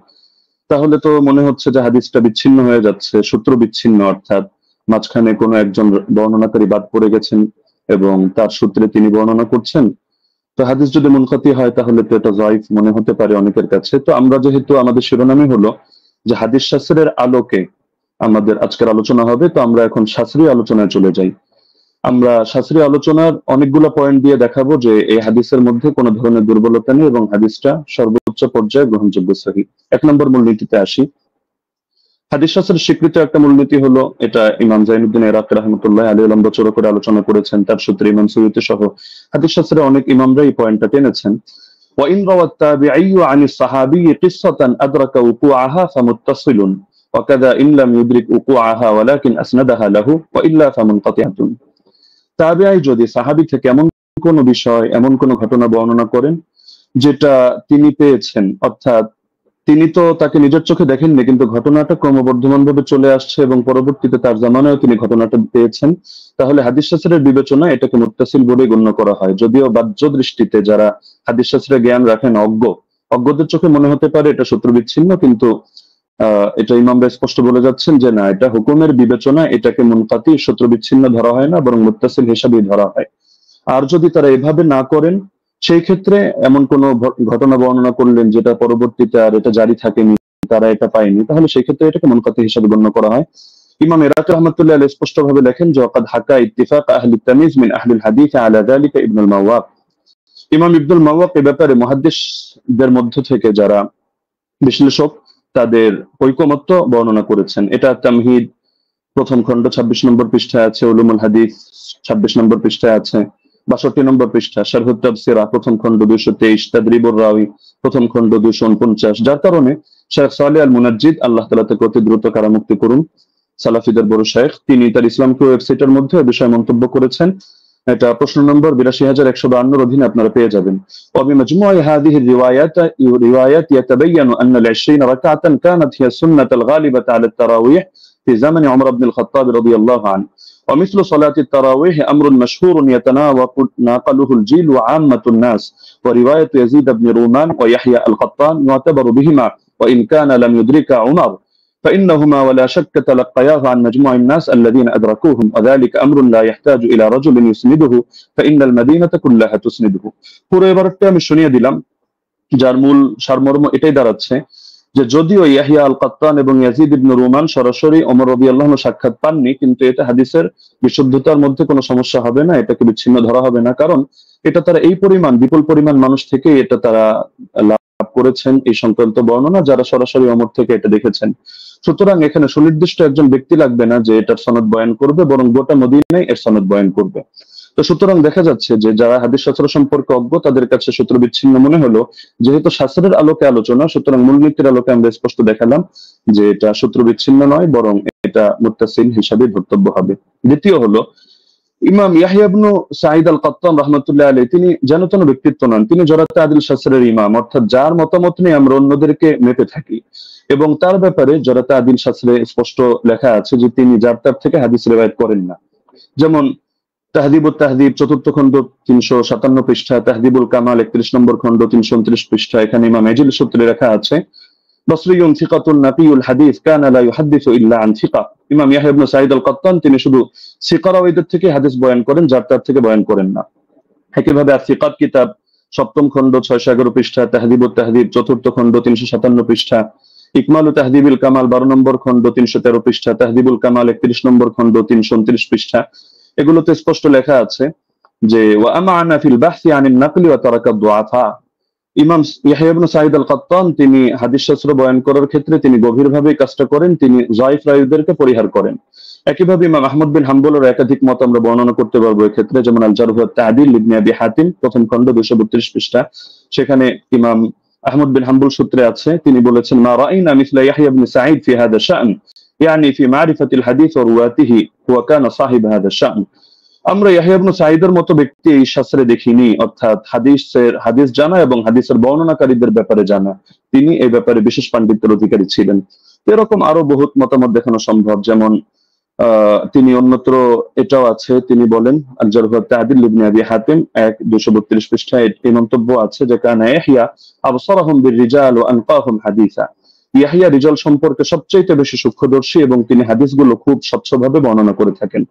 তাহলে তো মনে হচ্ছে যে হাদিসটা বিচ্ছিন্ন হয়ে যাচ্ছে, সূত্র বিচ্ছিন্ন, অর্থাৎ মাঝখানে কোনো একজন বর্ণনাকারী বাদ পড়ে গেছেন এবং তার সূত্রে তিনি বর্ণনা করছেন। তো হাদিস যদি মুনকাতি হয় তাহলে তো এটা যায়িফ মনে হতে পারে অনেকের কাছে। তো আমরা যেহেতু আমাদের শিরোনামই হলো যে হাদিস শাস্ত্রের আলোকে আমাদের আজকের আলোচনা হবে, তো আমরা এখন শাস্ত্রীয় আলোচনায় চলে যাই। আমরা শাস্ত্রীয় আলোচনার অনেকগুলো পয়েন্ট দিয়ে দেখাবো যে এই হাদিসের মধ্যে কোনো ধরনের দুর্বলতা নেই এবং হাদিসটা সর্বোচ্চ পর্যায়ে গ্রহণযোগ্য সহিহ। 1 নম্বর মূলনীতিতে আসি। হাদিস শাস্ত্রের স্বীকৃত একটা মূলনীতি হলো, এটা ইমাম জাইনুদ্দিন ইরাকি রাহমাতুল্লাহি আলাইহি লম্বা চড়া করে আলোচনা করেছেন, তার সূত্রে ইমাম সুয়ুতি সহ হাদিস শাস্ত্রের অনেক ইমামরা এই পয়েন্টটা টেনেছেন। ওয়া ইন রাওয়াত তাবিঈয়্যু আনিস সাহাবী কিসসাতান আদরাকা উকুআহা ফামুত্তাসিলুন ওয়া কাযা ইন লাম ইউদরিক উকুআহা ওয়ালাকিন আসনাদাহা লাহু ওয়া ইল্লা ফামুনকাতিআতুন। তাবিঈ যদি সাহাবী থেকে এমন কোন বিষয়, এমন কোন ঘটনা বর্ণনা করেন যেটা তিনি পেয়েছেন, অর্থাৎ তিনি তো তাকে নিজের চোখে দেখেননি কিন্তু ঘটনাটা ক্রমবর্ধমান ভাবে চলে আসছে এবং পরবর্তীতে তার জামানায় তিনি ঘটনাটা পেয়েছেন, তাহলে হাদিস শাস্ত্রের বিবেচনা এটাকে মুত্তাসিল বলে গণ্য করা হয়। যদিও বাহ্য দৃষ্টিতে যারা হাদিস শাস্ত্রের জ্ঞান রাখেন, অজ্ঞদের চোখে মনে হতে পারে এটা সূত্র বিচ্ছিন্ন, কিন্তু এটা ইমামরা স্পষ্ট বলে যাচ্ছেন যে না, এটা হুকুমের বিবেচনা, এটাকে মুনকাতি সূত্র বিচ্ছিন্ন ধরা হয় না, বরং মুত্তাসিল হিসাবেই ধরা হয়। আর যদি তারা এভাবে না করেন সেই ক্ষেত্রে এমন কোনো ঘটনা বর্ণনা করলেন যেটা পরবর্তীতে আর এটা জারি থাকেনি, তারা এটা পায়নি, তাহলে সেই ক্ষেত্রে এটাকে মুনকাতি হিসেবে গণ্য করা হয়। ইমাম ইরাকি রাহমাতুল্লাহ আলাইহি স্পষ্টভাবে লেখেন যে ওয়াকাদ হাকা ইত্তিফাক আহলি তামিজ মিন আহলিল হাদিস আলা যালিকা ইবনুল মাওয়াক। ইমাম ইবনুল মাওয়াক এই ব্যাপারে মুহাদ্দিসদের মধ্য থেকে যারা বিশ্লেষক তাদের ঐকমত্য বর্ণনা করেছেন। এটা তামহিদ প্রথম খণ্ড 26 নম্বর পৃষ্ঠায় আছে, উলুমুল হাদিস 26 নম্বর পৃষ্ঠায় আছে, 62 নম্বর পৃষ্ঠা, শারহুত তাফসিরা প্রথম খণ্ড 223, তাদরিবুর রাওয়ী প্রথম খণ্ড 249। যার কারণে শেখ সালেহ আল মুনাজ্জিদ, আল্লাহ তাআলা তাকে অতি দ্রুত কারামুক্তি করুন, সালাফিদের বড় শেখ, তিনি তার ইসলামকে ওয়েবসাইটের মধ্যে এই বিষয়ে মন্তব্য করেছেন। এটা প্রশ্ন নম্বর 82152 অধীনে আপনারা পেয়ে যাবেন। وبمجموع هذه الروايات يتبين أن ال20 ركعة كانت هي السنة الغالبة على التراويح في زمن عمر بن الخطاب رضي الله عنه، ومثل صلاة التراويح أمر مشهور يتناقله الجيل وعامة الناس، ورواية يزيد بن رومان ويحيى القطان يعتبر بهما وإن كان لم يدرك عمر، فإنهما ولا شك تلقياه عن مجموع الناس الذين أدركوهم، وذلك أمر لا يحتاج إلى رجل يسنده فإن المدينة كلها تسنده। পুরো এবারটা আমি শুনিয়ে দিলাম, যার মূল সারমর্ম এটাই দাঁড়াচ্ছে যে যদিও ইয়াহিয়া আল কাত্তান এবং ইয়াজিদ ইবনে রুমান সরাসরি ওমর রাদিয়াল্লাহু আনহু সাক্ষাৎ পাননি, কিন্তু এটা হাদিসের বিশুদ্ধতার মধ্যে কোনো সমস্যা হবে না, এটাকে বিচ্ছিন্ন ধরা হবে না, কারণ এটা তারা এই পরিমাণ বিপুল পরিমাণ মানুষ থেকে এটা তারা লাভ করেছেন এই সংক্রান্ত বর্ণনা, যারা সরাসরি ওমর থেকে এটা দেখেছেন। সুতরাং এখানে সুনির্দিষ্ট একজন ব্যক্তি লাগবে না যে এটার সনদ বয়ান করবে, বরং গোটা মদিনায় এর সনদ বয়ান করবে। তো সুতরাং দেখা যাচ্ছে যে যারা হাদিস শাস্ত্র সম্পর্কে অজ্ঞ তাদের কাছে সূত্র বিচ্ছিন্ন মনে হলো, যেহেতু শাস্ত্রের আলোকে আলোচনা, সুতরাং মূলনীতির আলোকে আমরা স্পষ্ট দেখালাম যে এটা সূত্র বিচ্ছিন্ন নয়, বরং এটা মুত্তাসিল হিসাবে ধর্তব্য হবে। দ্বিতীয় হলো ইমাম ইয়াহইয়া ইবনে সাঈদ আল কাত্তান রাহমাতুল্লাহ আলাইহি, তিনি যেন তেন ব্যক্তিত্ব নন, তিনি জরাতে আদিল শাস্ত্রের ইমাম, অর্থাৎ যার মতামত নিয়ে আমরা অন্যদেরকে মেপে থাকি, এবং তার ব্যাপারে জরাতে আদিল শাস্ত্রে স্পষ্ট লেখা আছে যে তিনি যার তার থেকে হাদিস রিওয়ায়াত করেন না। যেমন তাহদিবুত তাহদিব চতুর্থ খণ্ড 357 পৃষ্ঠা, তাহদিবুল কামাল 31 নম্বর খণ্ড 329 পৃষ্ঠা, এখানে ইমাম এজিল সূত্রে লেখা আছে বসরিয়ুন সিকাতুন নাবিয়ুল হাদিস কানা লা ইউহাদ্দিসু ইল্লা আন সিকা। ইমাম ইয়াহইয়া ইবনে সাঈদ আল কাত্তান তিনি শুধু সিকারাওয়ীদের থেকে হাদিস বয়ান করেন, যার তার থেকে বয়ান করেন না। একইভাবে আর-সিকাত কিতাব সপ্তম খণ্ড 611 পৃষ্ঠা, তাহদিবুত তাহদিব চতুর্থ খণ্ড 357 পৃষ্ঠা, ইকমালু তাহদিবুল কামাল 12 নম্বর খণ্ড 313 পৃষ্ঠা, তাহদিবুল কামাল 31 নম্বর খণ্ড 329 পৃষ্ঠা, এগুলোতে স্পষ্ট লেখা আছে যে ওয়া আমানা ফিল বাহসি আনিন নাকলি ওয়া তারাকা দুআফা। ইমাম ইয়াহইয়া ইবনে সাঈদ আল কাত্তান তিনি হাদিস শাস্ত্র বয়ান করার ক্ষেত্রে তিনি গভীরভাবে কাজটা করেন, তিনি যায়িফ রাওয়ীদেরকে পরিহার করেন। একইভাবে ইমাম আহমদ বিন হাম্বলের একাধিক মত আমরা বর্ণনা করতে পারবো এক্ষেত্রে, যেমন আল জারহ ওয়াত তা'দীল ইবনে আবি হাতিম প্রথম খণ্ড 232 পৃষ্ঠা, সেখানে ইমাম আহমদ বিন হাম্বল সূত্রে আছে, তিনি বলেছেন মা রাআইনা মিসলা ইয়াহইয়া ইবনে সাঈদ ফি হাদা শা'n, يعني في معرفة الحديث ورواته هو كان صاحب هذا الشأن। আমরা ইয়াহইয়া ইবনে সাঈদের মতো ব্যক্তি এই শাস্ত্রে দেখিনি, অর্থাৎ হাদিস জানা এবং হাদিসের বর্ণনাকারীদের ব্যাপারে জানা, তিনি এই ব্যাপারে বিশেষ পাণ্ডিত্যের অধিকারী ছিলেন। এরকম আরো বহুত মতামত দেখানো সম্ভব, যেমন তিনি অন্যত্র এটাও আছে, তিনি বলেন আল জারহ ওয়াত তা'দীল ইবনে আবি হাতিম 232 পৃষ্ঠায় এই মন্তব্য আছে যে কানা ইয়াহইয়া আবসারাহুম বির-রিজাল ওয়া আনকাহুম হাদিসা। ইয়াহইয়া রিজাল সম্পর্কে সবচেয়ে বেশি সূক্ষ্মদর্শী এবং তিনি হাদিসগুলো খুব স্বচ্ছভাবে বর্ণনা করে থাকেন।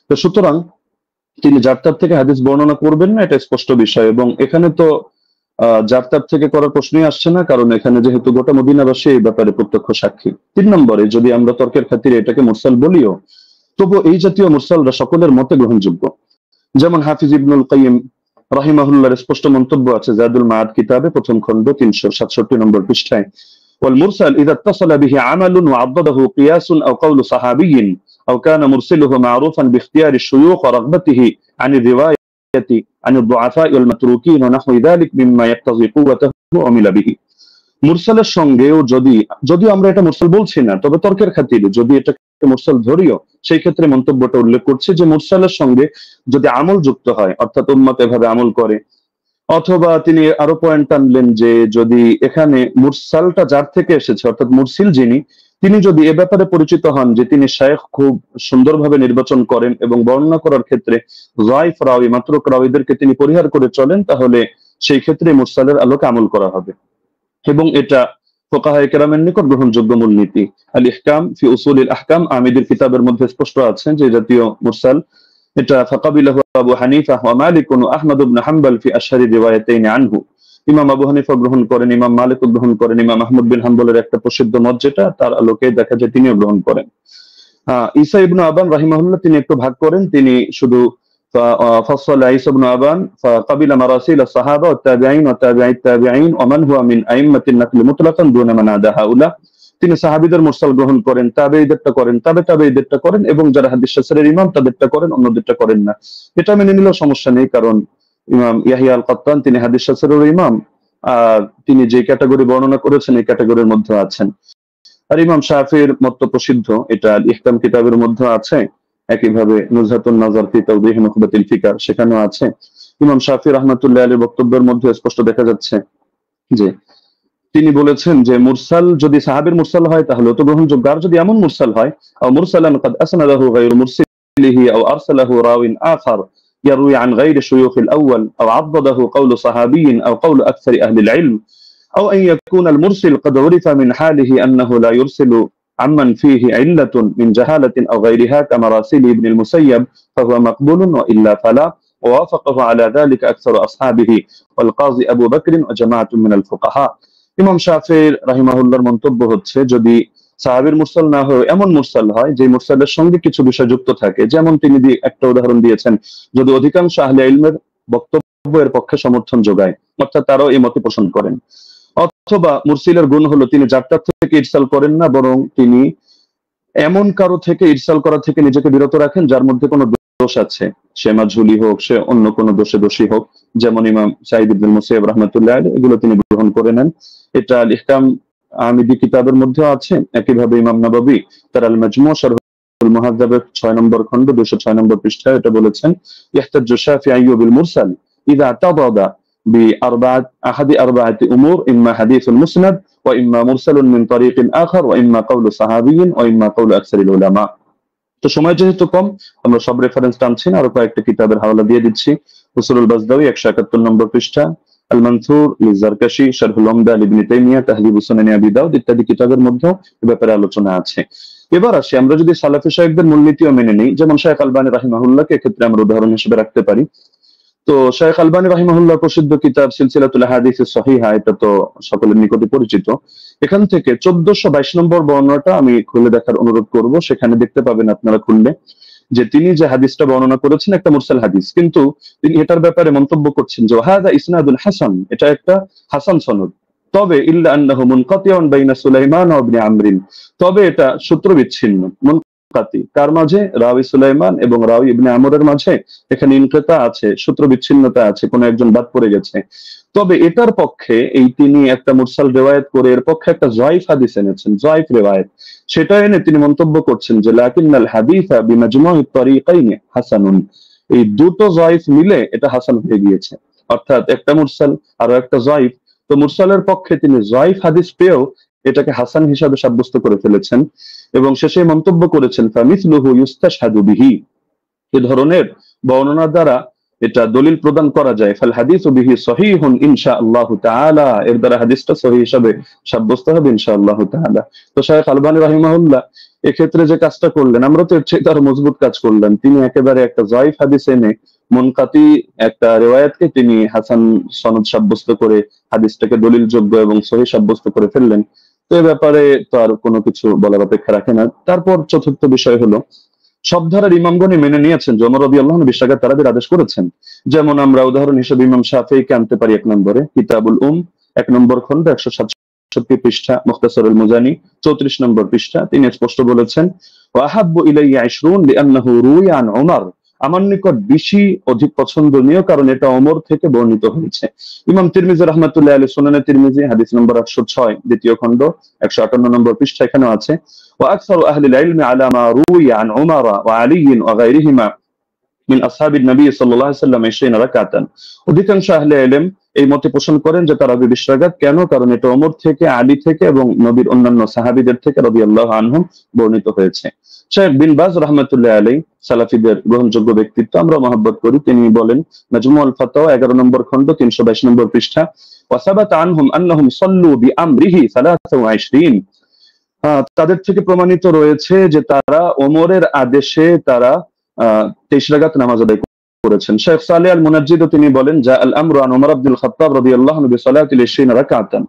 তো সুতরাং তিনি যার তার থেকে হাদিস বর্ণনা করবেন না, এটা স্পষ্ট বিষয়, এবং এখানে তো যার তার থেকে করার প্রশ্নই আসছে না, কারণ এখানে যেহেতু গোটা মদিনাবাসী এই ব্যাপারে প্রত্যক্ষ সাক্ষী। 3 নম্বরে যদি আমরা তর্কের খাতিরে এটাকে মুরসাল বলিও, তবু এই জাতীয় মুরসালরা সকলের মতে গ্রহণযোগ্য। যেমন হাফিজ ইবনুল কাইয়িম রাহিমাহুল্লাহর স্পষ্ট মন্তব্য আছে জাদুল মাআদ কিতাবে প্রথম খণ্ড 367 নম্বর পৃষ্ঠায়, والمرسل إذا اتصل به عمل وعضده قياس أو قول صحابي أو كان مرسله معروفا باختيار الشيوخ ورغبته عن الرواية عن الضعفاء والمتروكين ونحو ذلك مما يقتضي قوته وعمل به। মুরসালের সঙ্গেও যদি আমরা এটা মুরসাল বলছি না, তবে তর্কের খাতিরে যদি এটাকে মুরসাল ধরিও, সেই ক্ষেত্রে মন্তব্যটা উল্লেখ করছে যে মুরসালের সঙ্গে যদি আমল যুক্ত হয়, অর্থাৎ উম্মত এভাবে আমল করে, অথবা তিনি আরো পয়েন্ট আনলেন যে যদি এখানে মুরসালটা যার থেকে এসেছে, অর্থাৎ মুরসিল যিনি, তিনি যদি এ ব্যাপারে পরিচিত হন যে তিনি শায়খ খুব সুন্দরভাবে নির্বাচন করেন এবং বর্ণনা করার ক্ষেত্রে যায়িফ রাওয়ী মাতরুক রাওয়ীদেরকে তিনি পরিহার করে চলেন, তাহলে সেই ক্ষেত্রে মুরসালের আলোকে আমল করা হবে, এবং এটা ফুকাহায়ে কেরামের নিকট গ্রহণযোগ্য মূলনীতি। আল ইহকাম ফি উসুলিল আহকাম আমিদের কিতাবের মধ্যে স্পষ্ট আছে যে জাতীয় মুরসাল এটা ফাকাবিলাহু আবু হানিফা ওয়া মালিক ওয়া আহমদ ইবনে হাম্বল ফি আশহারি রিওয়ায়াতাইন আনহু। ইমাম আবু হানিফা গ্রহণ করেন, ইমাম মালিক গ্রহণ করেন, ইমাম আহমদ বিন হাম্বলের একটা প্রসিদ্ধ মত যেটা তার আলোকে দেখা যায় তিনিও গ্রহণ করেন। ঈসা ইবনে আবান রাহিমাহুল্লাহ তিনি একটু ভাগ করেন, তিনি শুধু فصل عيسى بن أبان فقبل مراسيل الصحابة والتابعين وتابعي التابعين ومن هو من أئمة النقل مطلقا دون من عدا هؤلاء। তিনি সাহাবীদের মুরসাল গ্রহণ করেন, তাবেঈদেরটা করেন, তাবেঈদেরটা করেন, এবং যারা হাদিস শাস্ত্রের ইমাম তাদেরটা করেন, অন্যদেরটা করেন না। এটা মেনে নিলেও সমস্যা নেই, কারণ ইমাম ইয়াহিয়া আল কাত্তান তিনি হাদিস শাস্ত্রের ইমাম, তিনি যে ক্যাটাগরি বর্ণনা করেছেন এই ক্যাটাগরির মধ্যে আছেন। আর ইমাম শাফির মত প্রসিদ্ধ, এটা ইহকাম কিতাবের মধ্যে আছে, একইভাবে নুজহাতুন নাজার ফি তাওদীহ নুখবাতিল ফিকার সেখানেও আছে। ইমাম শাফি রাহমাতুল্লাহ আলাইহির বক্তব্যের মধ্যে স্পষ্ট দেখা যাচ্ছে যে তিনি বলেছেন যে মুরসাল যদি সাহাবীর মুরসাল হয় তাহলে তো গ্রহণযোগ্য, আর যদি এমন মুরসাল হয় আও মুরসালান قد اسنده غير مرسله او ارسله راو اخر يروي عن غير شيوخ الاول او عضده قول صحابي او قول اكثر اهل العلم او ان يكون المرسل قد عرف من حاله انه لا يرسل عمن فيه علة من جهالة أو غيرها كمراسيل ابن المسيب فهو مقبول وإلا فلا، ووافقه على ذلك أكثر أصحابه والقاضي أبو بكر وجماعة من الفقهاء। ইমাম শাফিঈ রাহিমাহুল্লাহর মন্তব্য হচ্ছে যদি সাহাবীর মুরসাল না হয় এমন মুরসাল হয় যে মুরসালের সঙ্গে কিছু বিষয় যুক্ত থাকে, যেমন তিনি একটা উদাহরণ দিয়েছেন, যদি অধিকাংশ আহলে ইলমের বক্তব্যের পক্ষে সমর্থন যোগায়, অর্থাৎ তারাও এই মতে পোষণ করেন। অথবা মুরসিলের গুণ হলো তিনি যাত্রা থেকে ইরসাল করেন না, বরং তিনি এমন কারো থেকে ইরসাল করা থেকে নিজেকে বিরত রাখেন যার মধ্যে কোনো দোষ আছে, সে মাঝহুলি হোক, সে অন্য কোনো দোষে দোষী হোক, যেমন ইমাম সাঈদ ইবনে মুসাইয়্যিব রাহমাতুল্লাহ আলাইহি, এগুলো তিনি গ্রহণ করে নেন। এটা আল ইহকাম আমিদি কিতাবের মধ্যে আছে। একইভাবে ইমাম নববী তার আল মাজমু' শারহুল মুহাদ্দাবের 6 নম্বর খণ্ড 206 নম্বর পৃষ্ঠায় এটা বলেছেন, ইহতাজ্জু শাফিঈ বিল মুরসাল ইযা তাদাদা بأربعة أحد أربعة أمور إما حديث مسند وإما مرسل من طريق آخر وإما قول صحابي وإما قول أكثر العلماء। তো সময় যেহেতু কম আমরা সব রেফারেন্স টানছি না, আরো কয়েকটা কিতাবের হাওলা দিয়ে দিচ্ছি। উসুলুল বাজদাওয়ী 171 নম্বর পৃষ্ঠা, আল মানসুর লিজারকাশি, শারহুল উমদা ইবনে তাইমিয়া, তাহযীবুস সুনান আবি দাউদ ইত্যাদি কিতাবের মধ্যে এ ব্যাপারে আলোচনা আছে। এবার আসি আমরা যদি সালাফি শায়খদের মূলনীতিও মেনে নিই, যেমন শায়খ আলবানী রাহিমাহুল্লাহকে ক্ষেত্রে আমরা উদাহরণ হিসেবে রাখতে পারি। তো শায়খ আলবানী রাহিমাহুল্লাহ প্রসিদ্ধ কিতাব সিলসিলাতুল আহাদিস সহিহা, এটা তো সকলের নিকটে পরিচিত। এখান থেকে 1422 নম্বর বর্ণনাটা আমি খুলে দেখার অনুরোধ করব, সেখানে দেখতে পাবেন আপনারা খুললে যে তিনি যে হাদিসটা বর্ণনা করেছেন একটা মুরসাল হাদিস, কিন্তু তিনি এটার ব্যাপারে মন্তব্য করছেন যে হাযা ইসনাদুল হাসান, এটা একটা হাসান সনদ, তবে ইল্লা আন্নাহু মুনকাতিউন বাইনা সুলাইমান ওয়া ইবনে আমরিন, তবে এটা সূত্র বিচ্ছিন্ন। কার মাঝে? রাওয়ী সুলাইমান এবং রাওয়ী ইবনে আমরের মাঝে এখানে ইনকিতা আছে, সূত্র বিচ্ছিন্নতা আছে, কোন একজন বাদ পড়ে গেছে। তবে এটার পক্ষে এই তিনি একটা মুরসাল রিওয়ায়াত করে এর পক্ষে একটা যায়িফ হাদিস এনেছেন, যায়িফ রিওয়ায়াত, সেটা এনে তিনি মন্তব্য করছেন যে লাকিনাল হাদিসা বিমাজমু'ত তারিকাইন হাসানুন, এই দুটো যায়িফ মিলে এটা হাসান হয়ে গিয়েছে, অর্থাৎ একটা মুরসাল আর একটা যায়িফ। তো মুরসালের পক্ষে তিনি যায়িফ হাদিস পেয়েও এটাকে হাসান হিসাবে সাব্যস্ত করে ফেলেছেন এবং শেষে মন্তব্য করেছেন ফামিসলুহু ইউস্তাশহাদু বিহি, এই ধরনের বর্ণনা দ্বারা এটা দলিল প্রদান করা যায়। ফাল হাদিসু বিহি সহিহুন ইনশাআল্লাহু তাআলা, এর দ্বারা হাদিসটা সহিহ হিসাবে সাব্যস্ত হবে ইনশাআল্লাহু তাআলা। তো শায়খ আলবানী রাহিমাহুল্লাহ এক্ষেত্রে যে কাজটা করলেন, আমরা তো এর চেয়ে আরো মজবুত কাজ করলেন, তিনি একেবারে একটা যায়িফ হাদিস এনে মুনকাতি একটা রিওয়ায়াতকে তিনি হাসান সনদ সাব্যস্ত করে হাদিসটাকে দলিলযোগ্য এবং সহিহ সাব্যস্ত করে ফেললেন। তো এই ব্যাপারে তো আর কোনো কিছু বলার অপেক্ষা রাখে না। তারপর চতুর্থ বিষয় হলো সব ধারার ইমামগণই মেনে নিয়েছেন যে ওমর রাদিয়াল্লাহু আনহু বিশ্বাসঘাত তারাবির আদেশ করেছেন। যেমন আমরা উদাহরণ হিসেবে ইমাম শাফিঈকে আনতে পারি 1 নম্বরে কিতাবুল 1 নম্বর খন্ড 167 পৃষ্ঠা, মুখতাসারুল মুজানি 34 নম্বর পৃষ্ঠা, তিনি স্পষ্ট বলেছেন ওয়া আহাব্বু ইলাইয়া 20 লিআন্নাহু রুইয়া আন উমর, আমার নিকট বেশি অধিক পছন্দনীয় কারণ এটা ওমর থেকে বর্ণিত হয়েছে। ইমাম তিরমিজি রাহমাতুল্লাহি আলাইহি সুনানে তিরমিজি হাদিস নম্বর 806 দ্বিতীয় খণ্ড 158 নম্বর পৃষ্ঠা, এখানেও আছে ওয়া আকসারু আহলিল ইলমি আলা মা রুইয়া আন উমর ওয়া আলী ওয়া গায়রিহিমা মিন আসহাবিন নবী সাল্লাল্লাহু আলাইহি ওয়াসাল্লাম 20 রাকাতান, অধিকাংশ আহলে ইলম এই মতে পোষণ করেন যে তারাবি 20 রাকাত। কেন? কারণ এটা ওমর থেকে, আলী থেকে এবং নবীর অন্যান্য সাহাবীদের থেকে রাদিয়াল্লাহু আনহুম বর্ণিত হয়েছে। শাইখ বিন বাজ রাহমাতুল্লাহি আলাইহি সালাফিদের গ্রহণযোগ্য ব্যক্তিত্ব, আমরা মহব্বত করি, তিনি বলেন মাজমুউল ফাতাওয়া 11 নম্বর খণ্ড 322 নম্বর পৃষ্ঠা ওয়া সাবাতা আনহুম আন্নাহুম সাল্লু বিআমরিহি 23, তাদের থেকে প্রমাণিত রয়েছে যে তারা ওমরের আদেশে তারা 23 রাকাত নামাজ আদায় করেছেন। শেখ সালেহ আল মুনাজ্জিদ তিনি বলেন, যা আল আমরু আন উমর ইবনুল খাত্তাব রাদিয়াল্লাহু আনহু বিসালাতিল 20 রাকাতান,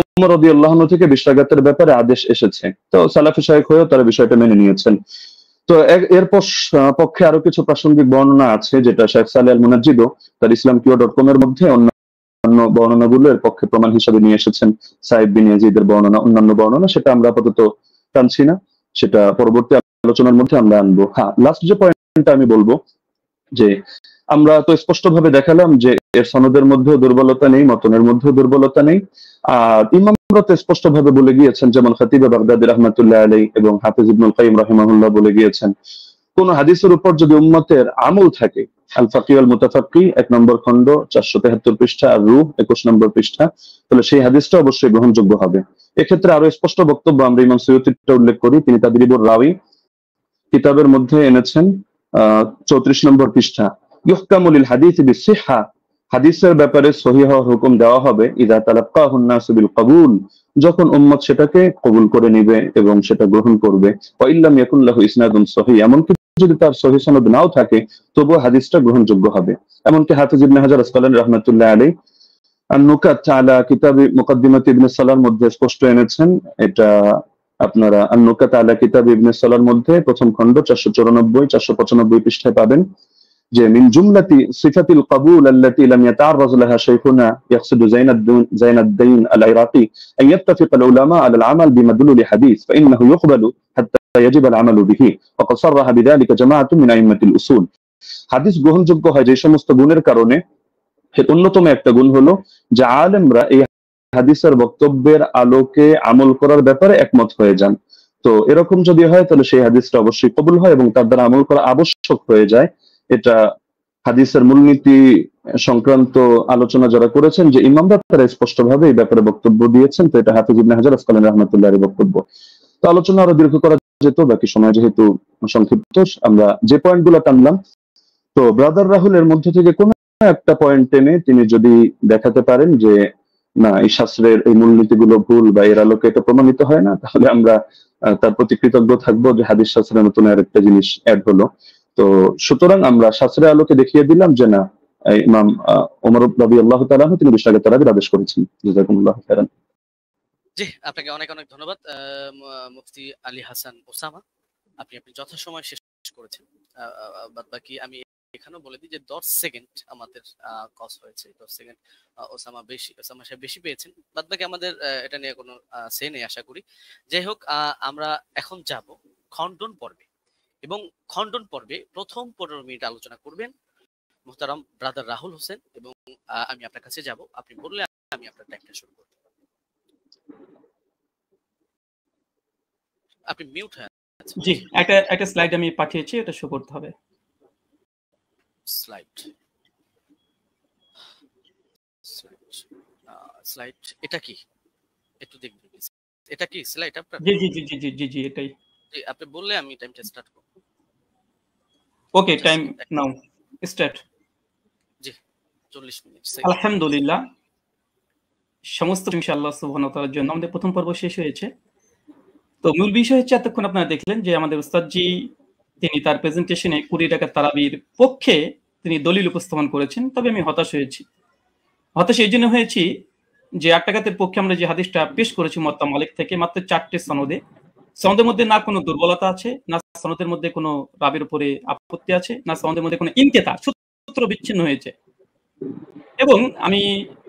উমর রাদিয়াল্লাহু আনহু থেকে 20 রাকাতের ব্যাপারে আদেশ এসেছে। তো সালাফি শায়খ হয়েও তারা বিষয়টা মেনে নিয়েছেন। তো এর পক্ষে আরো কিছু প্রাসঙ্গিক বর্ণনা আছে, যেটা শেখ সালেহ আল মুনাজ্জিদ তার islamq.com এর মধ্যে অন্যান্য বর্ণনাগুলো এর পক্ষে প্রমাণ হিসেবে নিয়ে এসেছেন। সাইদ বিন ইয়াজিদের বর্ণনা, অন্যান্য বর্ণনা, সেটা আমরা আপাতত টানছি না, সেটা পরবর্তী আলোচনার মধ্যে আমরা আনবো। হ্যাঁ, লাস্ট যে পয়েন্টটা আমি বলবো, যে আমরা তো স্পষ্টভাবে দেখালাম যে এর সনদের মধ্যেও দুর্বলতা নেই, মতনের মধ্যেও দুর্বলতা নেই। আর ইমামরা তো স্পষ্টভাবে বলে গিয়েছেন, যেমন খতিব বাগদাদি রাহমাতুল্লাহ আলাইহি এবং হাফিজ ইবনুল কাইয়িম রাহিমাহুল্লাহ বলে গিয়েছেন, কোন হাদিসের উপর যদি উম্মতের আমল থাকে, আল ফাকি ওয়াল মুতাফাক্কি 1 নম্বর খণ্ড 473 পৃষ্ঠা, আর রূহ 21 নম্বর পৃষ্ঠা, তাহলে সেই হাদিসটা অবশ্যই গ্রহণযোগ্য হবে। এক্ষেত্রে আরো স্পষ্ট বক্তব্য আমরা ইমাম সুয়ুতিটা উল্লেখ করি, তিনি তাদরিবুর রাওয়ী কিতাবের মধ্যে এনেছেন 34 নম্বর পৃষ্ঠা, ইহকামু লিল হাদিস বিসিহহা, হাদিসের ব্যাপারে সহিহ হওয়ার হুকুম দেওয়া হবে ইযা তালাক্কাহুন নাসু বিল কবুল, যখন উম্মত সেটাকে কবুল করে নিবে এবং সেটা গ্রহণ করবে। ওয়া ইল্লাম ইয়াকুন লাহু ইসনাদুন সহিহ, এমনকি যদি তার সহিহ সনদ নাও থাকে তবুও হাদিসটা গ্রহণযোগ্য হবে। এমনকি হাফিজ ইবনে হাজার আসকালানী রাহমাতুল্লাহ আলাইহি আন-নুকাত আলা কিতাবি মুকদ্দিমাত ইবনে সালাহর মধ্যে স্পষ্ট এনেছেন। এটা আপনারা আন-নুকাত আলা কিতাবি ইবনে সালাহর মধ্যে প্রথম খণ্ড 494 495 পৃষ্ঠায় পাবেন, যে মিন জুমলাতি সিফাতিল কবুল আল্লাতী লাম ইয়াতাআররাজ লাহা শাইখুনা ইয়াকসিদু জাইনাদ্দিন আল-ইরাকি আন ইয়াত্তাফিক আল-উলামা আলা আল-আমাল বিমাদলুল হাদিস ফাইন্নাহু ইউকবালু হাত্তা ইয়াজিব আল-আমালু বিহি ওয়া ক্বাদ সাররাহা বিযালিকা জামাআতুন মিন আইম্মাতিল উসুল। হাদিস গ্রহণযোগ্য হয় যে সমস্ত গুণের কারণে, এর অন্যতম একটা গুণ হলো যে আলেমরা এই হাদিসের বক্তব্যের আলোকে আমল করার ব্যাপারে একমত হয়ে যান। তো এরকম যদি হয় তাহলে সেই হাদিসটা অবশ্যই কবুল হয় এবং তার দ্বারা আমল করা আবশ্যক হয়ে যায়। এটা হাদিসের মূলনীতি সংক্রান্ত আলোচনা যারা করেছেন, যে ইমামরা, তারা স্পষ্টভাবে এই ব্যাপারে বক্তব্য দিয়েছেন। তো এটা হাফিজ ইবনে হাজার আসকালানী রাহমাতুল্লাহির বক্তব্য। তো আলোচনা আরো দীর্ঘ করা যেত, বাকি সময় যেহেতু সংক্ষিপ্ত, আমরা যে পয়েন্টগুলো টানলাম, তো ব্রাদার রাহুলের মধ্যে থেকে কোন একটা পয়েন্ট টেনে তিনি যদি দেখাতে পারেন যে না, এই শাস্ত্রের এই মূলনীতিগুলো ভুল বা এর আলোকে এটা প্রমাণিত হয় না, তাহলে আমরা তার প্রতি কৃতজ্ঞ থাকবো যে হাদিস শাস্ত্রের নতুন আরেকটা জিনিস অ্যাড হলো। তো সুতরাং আমরা শাস্ত্রের আলোকে দেখিয়ে দিলাম যে না, ইমাম ওমর রাদিয়াল্লাহু তাআলা আনহু তিনি 20 রাকাত তারাবির আদেশ করেছেন। জাযাকুমুল্লাহু খাইরান। জি, আপনাকে অনেক অনেক ধন্যবাদ মুফতি আলী হাসান ওসামা, আপনি যথাসময় শেষ করেছেন। বাদ বাকি আমি এখানেও বলে দিই যে 10 সেকেন্ড আমাদের কস হয়েছে, 10 সেকেন্ড ওসামা সাহেব বেশি পেয়েছেন। বাদ বাকি আমাদের এটা নিয়ে কোনো সে নেই আশা করি। যাই হোক, আমরা এখন যাব খণ্ডন পর্বে, এবং খণ্ডন পর্বে প্রথম 15 মিনিট আলোচনা করবেন মুহতারাম ব্রাদার রাহুল হোসেন, এবং আমি আপনার কাছে যাব, আপনি বললে আমি আপনার টাইমটা শুরু করব। আপনি মিউট হয়ে আছেন। জি, একটা স্লাইড আমি পাঠিয়েছি, এটা শো করতে হবে। স্লাইড এটা কি একটু দেখবেন, এটা কি স্লাইড আপনার? জি জি জি জি জি জি জি এটাই। জি, আপনি বললে আমি টাইমটা স্টার্ট করব। ওকে, টাইম নাও স্টার্ট। জি, 40 মিনিট। আলহামদুলিল্লাহ, সমস্ত ইনশাআল্লাহ সুবহানাহু ওয়া তাআলার জন্য আমাদের প্রথম পর্ব শেষ হয়েছে। তো মূল বিষয় হচ্ছে, এতক্ষণ আপনারা দেখলেন যে আমাদের উস্তাদজি তিনি তার প্রেজেন্টেশনে 20 রাকাত তারাবির পক্ষে তিনি দলিল উপস্থাপন করেছেন। তবে আমি হতাশ হয়েছি। হতাশ এই জন্য হয়েছি যে 8 রাকাতের পক্ষে আমরা যে হাদিসটা পেশ করেছি মুওয়াত্তা মালিক থেকে, মাত্র 4টে সনদের মধ্যে না কোনো দুর্বলতা আছে, না সনদের মধ্যে কোনো রাবির উপরে আপত্তি আছে, না সনদের মধ্যে কোনো ইনকিতা, সূত্র বিচ্ছিন্ন হয়েছে। এবং আমি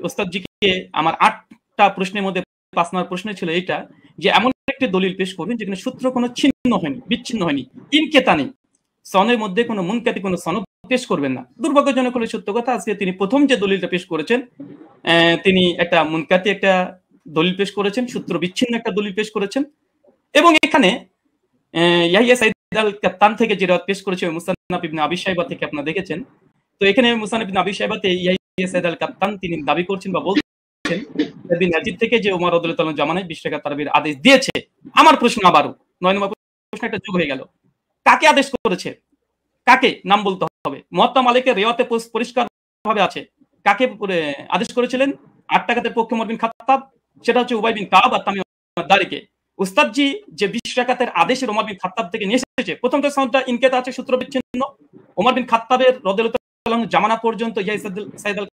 ওস্তাদজিকে আমার 8টা প্রশ্নের মধ্যে 5 নম্বর প্রশ্ন ছিল এইটা, যে এমন একটা দলিল পেশ করবেন যেখানে সূত্র কোনো ছিন্ন হয়নি, বিচ্ছিন্ন হয়নি, ইনকিতা নেই, সনের মধ্যে কোনো মুনকাতি কোনো সনদ পেশ করবেন না। দুর্ভাগ্যজনক হলে সত্য কথা, আজকে তিনি প্রথম যে দলিলটা পেশ করেছেন, তিনি একটা মুনকাতি একটা দলিল পেশ করেছেন, সূত্র বিচ্ছিন্ন একটা দলিল পেশ করেছেন। এবং এখানে ইয়াহইয়া সাইদ আল কাত্তান থেকে যে রাত পেশ করেছে মুসান্নাফ ইবনে আবি শাইবা থেকে আপনারা দেখেছেন। তো এখানে মুসান্নাফ ইবনে আবি শাইবাতে ইয়াহইয়া সাইদ আল কাত্তান তিনি দাবি করছেন বা বলছেন ইবনে নাজিদ থেকে যে ওমর রাদিয়াল্লাহু তাআলা জামানায় 20 রাকাত তারাবির আদেশ দিয়েছে। আমার প্রশ্ন আবারও 9 নম্বর প্রশ্ন একটা যোগ হয়ে গেল, কাকে আদেশ করেছে, কাকে নাম বলতে হবে। মুওয়াত্তা মালিকের রিওয়ায়াতে পরিষ্কার ভাবে আছে কাকে আদেশ করেছিলেন। 8 রাকাতের পক্ষে ওমর বিন খাত্তাব, সেটা হচ্ছে উবাই বিন কাব আর তামিম আদ-দারিকে। উস্তাদজি যে 20 রাকাতের আদেশের ওমর বিন খাত্তাব থেকে নিয়ে এসেছে, প্রথম তো সনদটা ইনকেতা আছে, সূত্র বিচ্ছিন্ন। ওমর বিন খাত্তাবের রাদিয়াল্লাহু তাআলা জামানা পর্যন্ত ইয়া সাইদ আল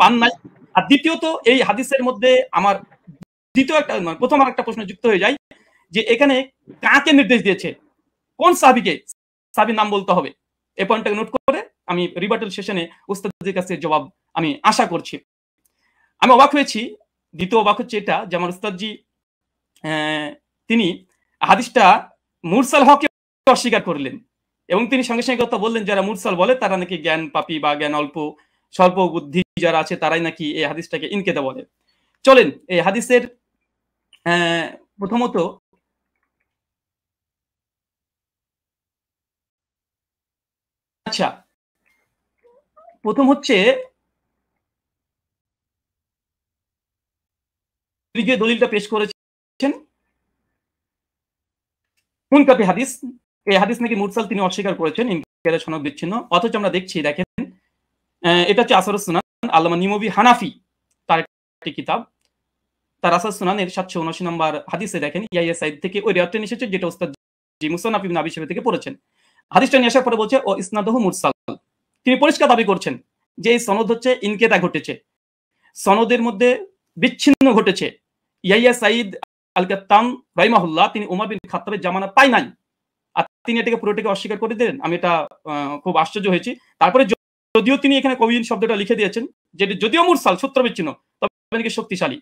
পান নাই। আর দ্বিতীয়ত এই হাদিসের মধ্যে আমার দ্বিতীয় একটা প্রথম আর একটা প্রশ্ন যুক্ত হয়ে যায় যে এখানে কাকে নির্দেশ দিয়েছে, কোন সাহাবীকে, সাহাবীর নাম বলতে হবে। এই পয়েন্টটাকে নোট করে আমি রিবাটাল সেশনে উস্তাদের কাছে জবাব আমি আশা করছি। আমি অবাক হয়েছি, দ্বিতীয় অবাক হচ্ছে এটা যে আমার উস্তাদজি তিনি হাদিসটা মুরসাল হকে অস্বীকার করলেন এবং তিনি সঙ্গে সঙ্গে কথা বললেন যারা মুরসাল বলে তারা নাকি জ্ঞান পাপী বা জ্ঞান অল্প স্বল্প বুদ্ধি যারা আছে তারাই নাকি এই হাদিসটাকে ইনকেতা বলে। চলেন এই হাদিসের প্রথমত আচ্ছা প্রথম হচ্ছে যে দলিলটা পেশ করেছেন মুনকাতি হাদিস, এই হাদিস নাকি মুরসাল তিনি অস্বীকার করেছেন, ইনকারের সনদ বিচ্ছিন্ন। অথচ আমরা দেখছি দেখেন এটা হচ্ছে আসরুস সুনান, আল্লামা নিমবি হানাফি তার একটি কিতাব, তার আসরুস সুনানের 779 নম্বর হাদিসে দেখেন ইয়াইয়া সাইদ থেকে ওই রিওয়ায়াতটা নিয়ে এসেছে যেটা উস্তাদ জি মুসান্নাফ ইবনে আবি শাইবা থেকে পড়েছেন। হাদিসটা নিয়ে আসার পরে বলছে ও ইসনাদুহু মুরসাল, তিনি পরিষ্কার দাবি করছেন যে এই সনদ হচ্ছে ইনকেতা ঘটেছে, সনদের মধ্যে বিচ্ছিন্ন ঘটেছে। ইয়াইয়া সাইদ আল কাত্তাম রাহিমাহুল্লাহ তিনি উমর বিন খাত্তাবের জামানা পাই নাই, আর তিনি এটাকে পুরোটাকে অস্বীকার করে দিলেন। আমি এটা খুব আশ্চর্য হয়েছি। তারপরে যদিও তিনি এখানে কবিন শব্দটা লিখে দিয়েছেন যেটি যদিও মুরসাল সূত্র বিচ্ছিন্ন তবে নাকি শক্তিশালী।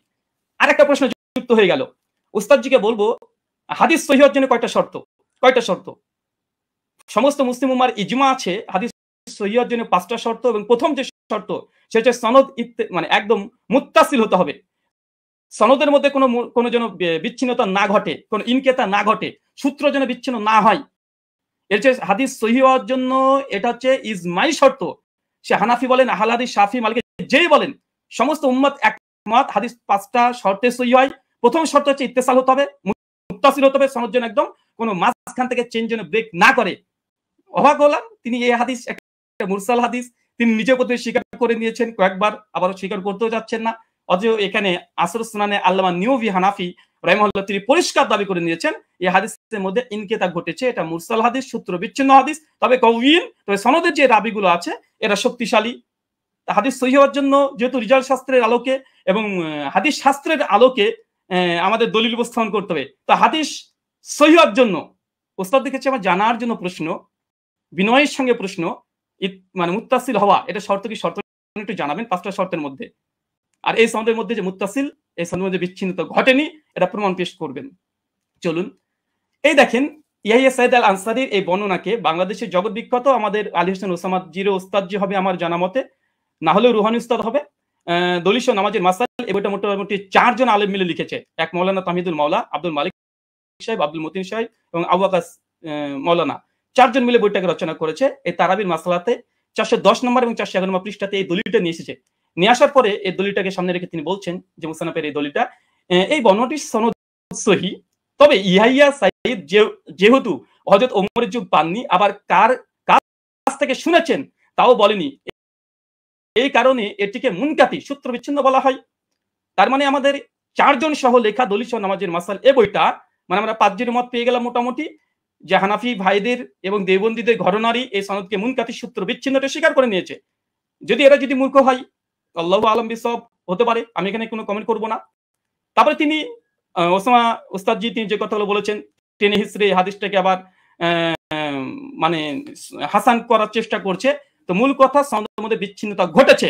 আর একটা প্রশ্ন যুক্ত হয়ে গেল, উস্তাদজিকে বলবো হাদিস সহিহ হওয়ার জন্য কয়টা শর্ত? সমস্ত মুসলিম উম্মার ইজমা আছে হাদিস সহিহ হওয়ার জন্য 5টা শর্ত, এবং প্রথম যে শর্ত সেটা হচ্ছে সনদ মানে একদম মুত্তাসিল হতে হবে, সনদের মধ্যে কোনো যেন বিচ্ছিন্নতা না ঘটে, কোনো ইনকেতা না ঘটে, সূত্র যেন বিচ্ছিন্ন না হয়। এর যে হাদিস সহিহ হওয়ার জন্য এটা হচ্ছে ইজমাই শর্ত। সে হানাফি বলেন, আহলে হাদিস, শাফি, মালিকি যেই বলেন সমস্ত উম্মত একমত হাদিস 5টা শর্তে সহিহ হয়। প্রথম শর্ত হচ্ছে ইত্তেসাল হতে হবে, মুত্তাসিল হতে হবে, সনদ যেন একদম কোনো মাঝখান থেকে চেঞ্জ যেন ব্রেক না করে। অবাক হলাম তিনি এই হাদিস একটা মুরসাল হাদিস তিনি নিজে প্রতি স্বীকার করে নিয়েছেন কয়েকবার, আবারও স্বীকার করতেও যাচ্ছেন না। অথচ এখানে আসরুস সুনানে আল্লামা নিউভি হানাফি রাহিমাহুল্লাহ তিনি পরিষ্কার দাবি করে নিয়েছেন এই হাদিসের মধ্যে ইনকেতা ঘটেছে, এটা মুরসাল হাদিস, সূত্র বিচ্ছিন্ন হাদিস, তবে কওয়িন, তবে সনদের যে রাবিগুলো আছে এরা শক্তিশালী। হাদিস সহিহ হওয়ার জন্য যেহেতু রিজাল শাস্ত্রের আলোকে এবং হাদিস শাস্ত্রের আলোকে আমাদের দলিল উপস্থাপন করতে হবে। তো হাদিস সহিহ হওয়ার জন্য ওস্তাদ দেখেছে আমার জানার জন্য প্রশ্ন, বিনয়ের সঙ্গে প্রশ্ন, মানে মুত্তাসিল হওয়া এটা শর্ত কি? শর্ত একটু জানাবেন 5টা শর্তের মধ্যে। আর এই সনদের মধ্যে যে মুত্তাসিল, এই সনদের মধ্যে বিচ্ছিন্নতা ঘটেনি, এটা প্রমাণ পেশ করবেন। চলুন এই দেখেন ইয়াহিয়া সাইদ আল আনসারীর এই বর্ণনাকে বাংলাদেশের জগৎ বিখ্যাত আমাদের আলী হোসেন ওসামা জিরো ওস্তাদজি হবে আমার জানা মতে, না হলেও রুহানি উস্তাদ হবে। দলিল নামাজের মাসাইল এই বইটা মোটামুটি 4 জন আলেম মিলে লিখেছে, এক মৌলানা তামিদুল মাওলা, আব্দুল মালিক সাহেব, আব্দুল মতিন সাহেব এবং আবু আকাস মৌলানা, 4 জন মিলে বইটাকে রচনা করেছে। এই তারাবির মাসলাতে 410 নম্বর এবং 411 নম্বর পৃষ্ঠাতে এই দলিলটা নিয়ে এসেছে। নিয়ে আসার পরে এই দলিলটাকে সামনে রেখে তিনি বলছেন যে মুসান্নাফের এই দলিলটা এই বর্ণনাটির সনদ সহিহ, তবে ইয়াহিয়া সাইদ যেহেতু হযরত ওমরের যুগ পাননি, আবার কার কাছ থেকে শুনেছেন তাও বলেনি, এই কারণে এটিকে মুনকাতি সূত্র বিচ্ছিন্ন বলা হয়। তার মানে আমাদের 4 জন সহ লেখা দলিল নামাজের মাসাল এই বইটা মানে আমরা 5 জনের মত পেয়ে গেলাম মোটামুটি, যে হানাফি ভাইদের এবং দেওবন্দীদের ঘরনারই এই সনদকে মুনকাতি সূত্র বিচ্ছিন্নটা স্বীকার করে নিয়েছে। যদি এরা যদি মূর্খ হয় আল্লাহু আলম বিসওয়াব হতে পারে, আমি এখানে কোনো কমেন্ট করব না। তারপরে তিনি ওসামা ওস্তাদজি তিনি যে কথাগুলো বলেছেন টেনে হিসড়ে হাদিসটাকে আবার মানে হাসান করার চেষ্টা করছে। তো মূল কথা সনদের মধ্যে বিচ্ছিন্নতা ঘটেছে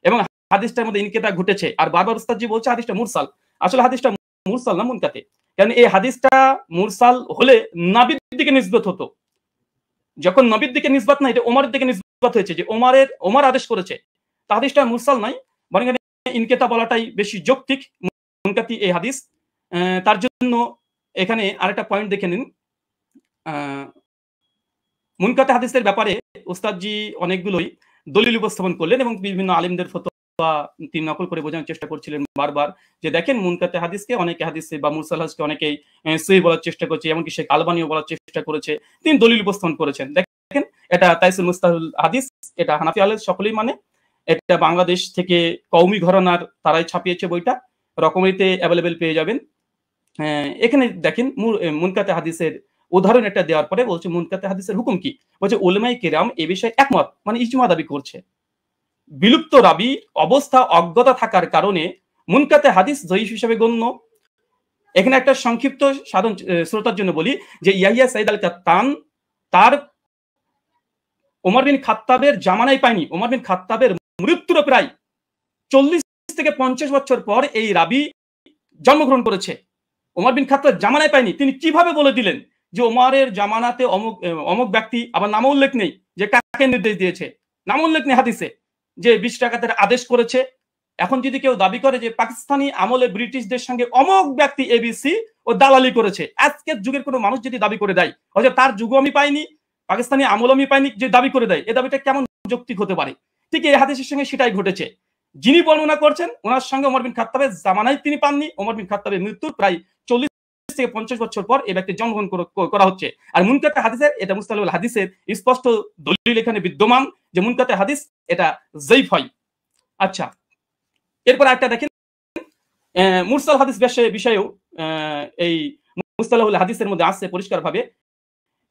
এবং হাদিসটার মধ্যে ইনকেতা ঘটেছে। আর বারবার ওস্তাদজি বলছে হাদিসটা মুরসাল, আসলে হাদিসটা মুরসাল না মুনকাতি, কারণ এই হাদিসটা মুরসাল হলে নবীর দিকে নিসবত হতো, যখন নবীর দিকে নিসবত না এটা ওমরের দিকে নিসবত হয়েছে যে ওমর আদেশ করেছে, তা হাদিসটা মুরসাল নাই, বরং ইনকেতা বলাটাই বেশি যৌক্তিক, মুনকাতি এই হাদিস। তার জন্য এখানে আরেকটা পয়েন্ট দেখে নিন, মুনকাতি হাদিসের ব্যাপারে ওস্তাদজি অনেকগুলোই দলিল উপস্থাপন করলেন এবং বিভিন্ন আলেমদের ফতোয়া তিনি নকল করে বোঝানোর চেষ্টা করছিলেন বারবার, যে দেখেন মুনকাতি হাদিসকে অনেকে হাদিসে বা মুরসাল হাদিসকে অনেকেই সহিহ বলার চেষ্টা করছে, এমনকি শেখ আলবানিও বলার চেষ্টা করেছে, তিনি দলিল উপস্থাপন করেছেন। দেখেন এটা তাইসুল মুস্তাহুল হাদিস, এটা হানাফি আলেম সকলেই মানে, এটা বাংলাদেশ থেকে কওমি ঘরানার তারাই ছাপিয়েছে বইটা, রকমারিতে অ্যাভেলেবেল পেয়ে যাবেন। এখানে দেখেন মুনকাতে হাদিসের উদাহরণ একটা দেওয়ার পরে বলছে মুনকাতে হাদিসের হুকুম কি, বলছে উলামায়ে কেরাম এ বিষয়ে একমত, মানে ইজমা দাবি করছে। বিলুপ্ত রাবি অবস্থা অজ্ঞতা থাকার কারণে মুনকাতে হাদিস জয়ীফ হিসেবে গণ্য। এখানে একটা সংক্ষিপ্ত সাধারণ শ্রোতার জন্য বলি যে ইয়াহিয়া সাইদ আল কাত্তান তার ওমর বিন খাত্তাবের জামানায় পায়নি। ওমর বিন খাত্তাবের মৃত্যুর প্রায় 40 থেকে 50 বছর পর এই রাবি জন্মগ্রহণ করেছে। ওমর বিন খাত্তাব জামানায় পায়নি। তিনি কিভাবে বলে দিলেন যে ওমরের জামানাতে অমুক অমুক ব্যক্তি, আবার নাম উল্লেখ নেই যে কাকে নির্দেশ দিয়েছে, নাম উল্লেখ নেই হাদিসে যে 20 ডাকাতের আদেশ করেছে। এখন যদি কেউ দাবি করে যে পাকিস্তানি আমলে ব্রিটিশদের সঙ্গে অমুক ব্যক্তি এবিসি ও দালালি করেছে, আজকের যুগের কোনো মানুষ যদি দাবি করে দেয় হয়তো তার যুগও আমি পাইনি, পাকিস্তানি আমল আমি পাইনি, যে দাবি করে দেয়, এ দাবিটা কেমন যৌক্তিক হতে পারে? ঠিক এই হাদিসের সঙ্গে সেটাই ঘটেছে। যিনি বর্ণনা করছেন ওনার সঙ্গে ওমর বিন খাত্তাবের জামানায় তিনি পাননি। ওমর বিন খাত্তাবের মৃত্যুর প্রায় 40 থেকে 50 বছর পর এই ব্যক্তি জন্মগ্রহণ করা হচ্ছে। আর মুনকাতে হাদিসের, এটা মুস্তালাহুল হাদিসের স্পষ্ট দলিল এখানে বিদ্যমান যে মুনকাতে হাদিস এটা যায়ীফ হয়। আচ্ছা, এরপর একটা দেখেন মুরসাল হাদিস বিষয়েও এই মুস্তালাহুল হাদিসের মধ্যে আছে পরিষ্কারভাবে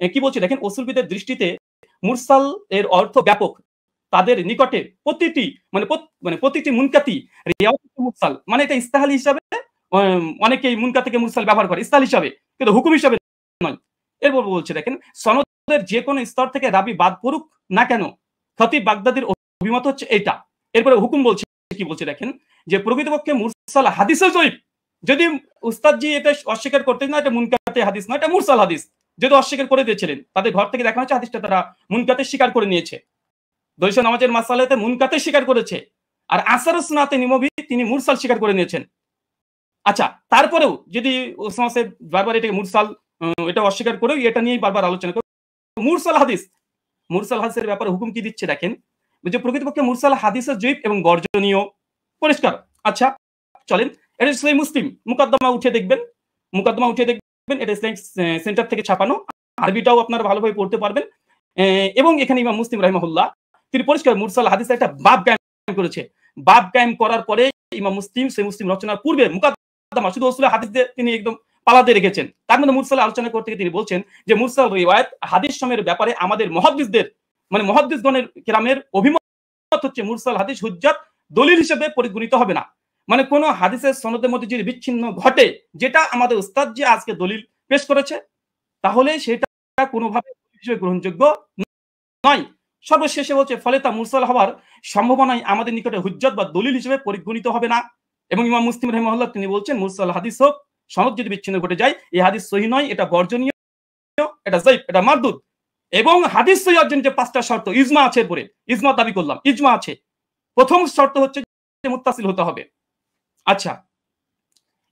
কি বলছে দেখেন, উসুলবিদের দৃষ্টিতে মুরসাল এর অর্থ ব্যাপক। তাদের নিকটে প্রতিটি মুনকাতি মুরসাল, মানে এটা ইস্তাহালি হিসাবে অনেকেই মুনকাতিকে মুরসাল ব্যবহার করে ইস্তাহাল হিসাবে, কিন্তু হুকুম হিসাবে নয়। এরপর বলছে দেখেন, সনদের যে কোনো স্তর থেকে রাবি বাদ পড়ুক না কেন, খতিব বাগদাদির অভিমত হচ্ছে এটা। এরপরে হুকুম বলছে, কি বলছে দেখেন, যে প্রকৃতপক্ষে মুরসাল হাদিসের জয়ীফ। যদি উস্তাদজি এটা অস্বীকার করতেন না এটা মুনকাতে হাদিস না, এটা মুরসাল হাদিস, যদি অস্বীকার করে দিয়েছিলেন, তাদের ঘর থেকে দেখানো হচ্ছে হাদিসটা তারা মুনকাতে স্বীকার করে নিয়েছে। দৈশ নামাজের মাসালাতে মুনকাতে স্বীকার করেছে, আর আসারুস সুন্নাতে নিমবি তিনি মুরসাল স্বীকার করে নিয়েছেন। আচ্ছা, তারপরেও যদি ওসমান সাহেব বারবার এটাকে মুরসাল এটা অস্বীকার করেও এটা নিয়েই বারবার আলোচনা করে মুরসাল হাদিসের ব্যাপারে হুকুম কি দিচ্ছে দেখেন, যে প্রকৃতপক্ষে মুরসাল হাদিসের জয়ীফ এবং বর্জনীয়, পরিষ্কার। আচ্ছা চলেন, এটা সহিহ মুসলিম মুকদ্দমা উঠে দেখবেন, এটা ইসলামিক সেন্টার থেকে ছাপানো, আরবিটাও আপনারা ভালোভাবে পড়তে পারবেন। এবং এখানে ইমাম মুসলিম রাহিমাহুল্লাহ তিনি পরিষ্কার মুরসাল হাদিসের একটা বাব কায়েম করেছে। বাব কায়েম করার পরে ইমাম মুসলিম সহিহ মুসলিম রচনার পূর্বে মুকদ্দমা শুধু উসুল হাদিস দিয়ে তিনি একদম পালাতে রেখেছেন। তার মধ্যে মুরসাল আলোচনা করতে গিয়ে তিনি বলছেন যে মুরসাল রিওয়ায়াত হাদিস সময়ের ব্যাপারে আমাদের মুহাদ্দিসদের মুহাদ্দিসগণের কেরামের অভিমত হচ্ছে মুরসাল হাদিস হুজ্জাত দলিল হিসেবে পরিগণিত হবে না। মানে কোন হাদিসের সনদের মধ্যে যদি বিচ্ছিন্ন ঘটে, যেটা আমাদের উস্তাদ যে আজকে দলিল পেশ করেছে, তাহলে সেটা কোনোভাবে হিসেবে গ্রহণযোগ্য নয়। সর্বশেষে বলছে ফলে তা মুরসাল হওয়ার সম্ভাবনায় আমাদের নিকটে হুজ্জত বা দলিল হিসেবে পরিগণিত হবে না। এবং ইমাম মুসলিম রাহিমাহুল্লাহ তিনি বলছেন মুরসাল হাদিস হোক, সনদ যদি বিচ্ছিন্ন ঘটে যায়, এই হাদিস সহিহ নয়, এটা বর্জনীয়, এটা যায়ীফ, এটা মারদুদ। এবং হাদিস সহিহ অর্জনের যে 5টা শর্ত, ইজমা আছে, এরপরে ইজমা দাবি করলাম, ইজমা আছে। প্রথম শর্ত হচ্ছে যে মুত্তাসিল হতে হবে। আচ্ছা,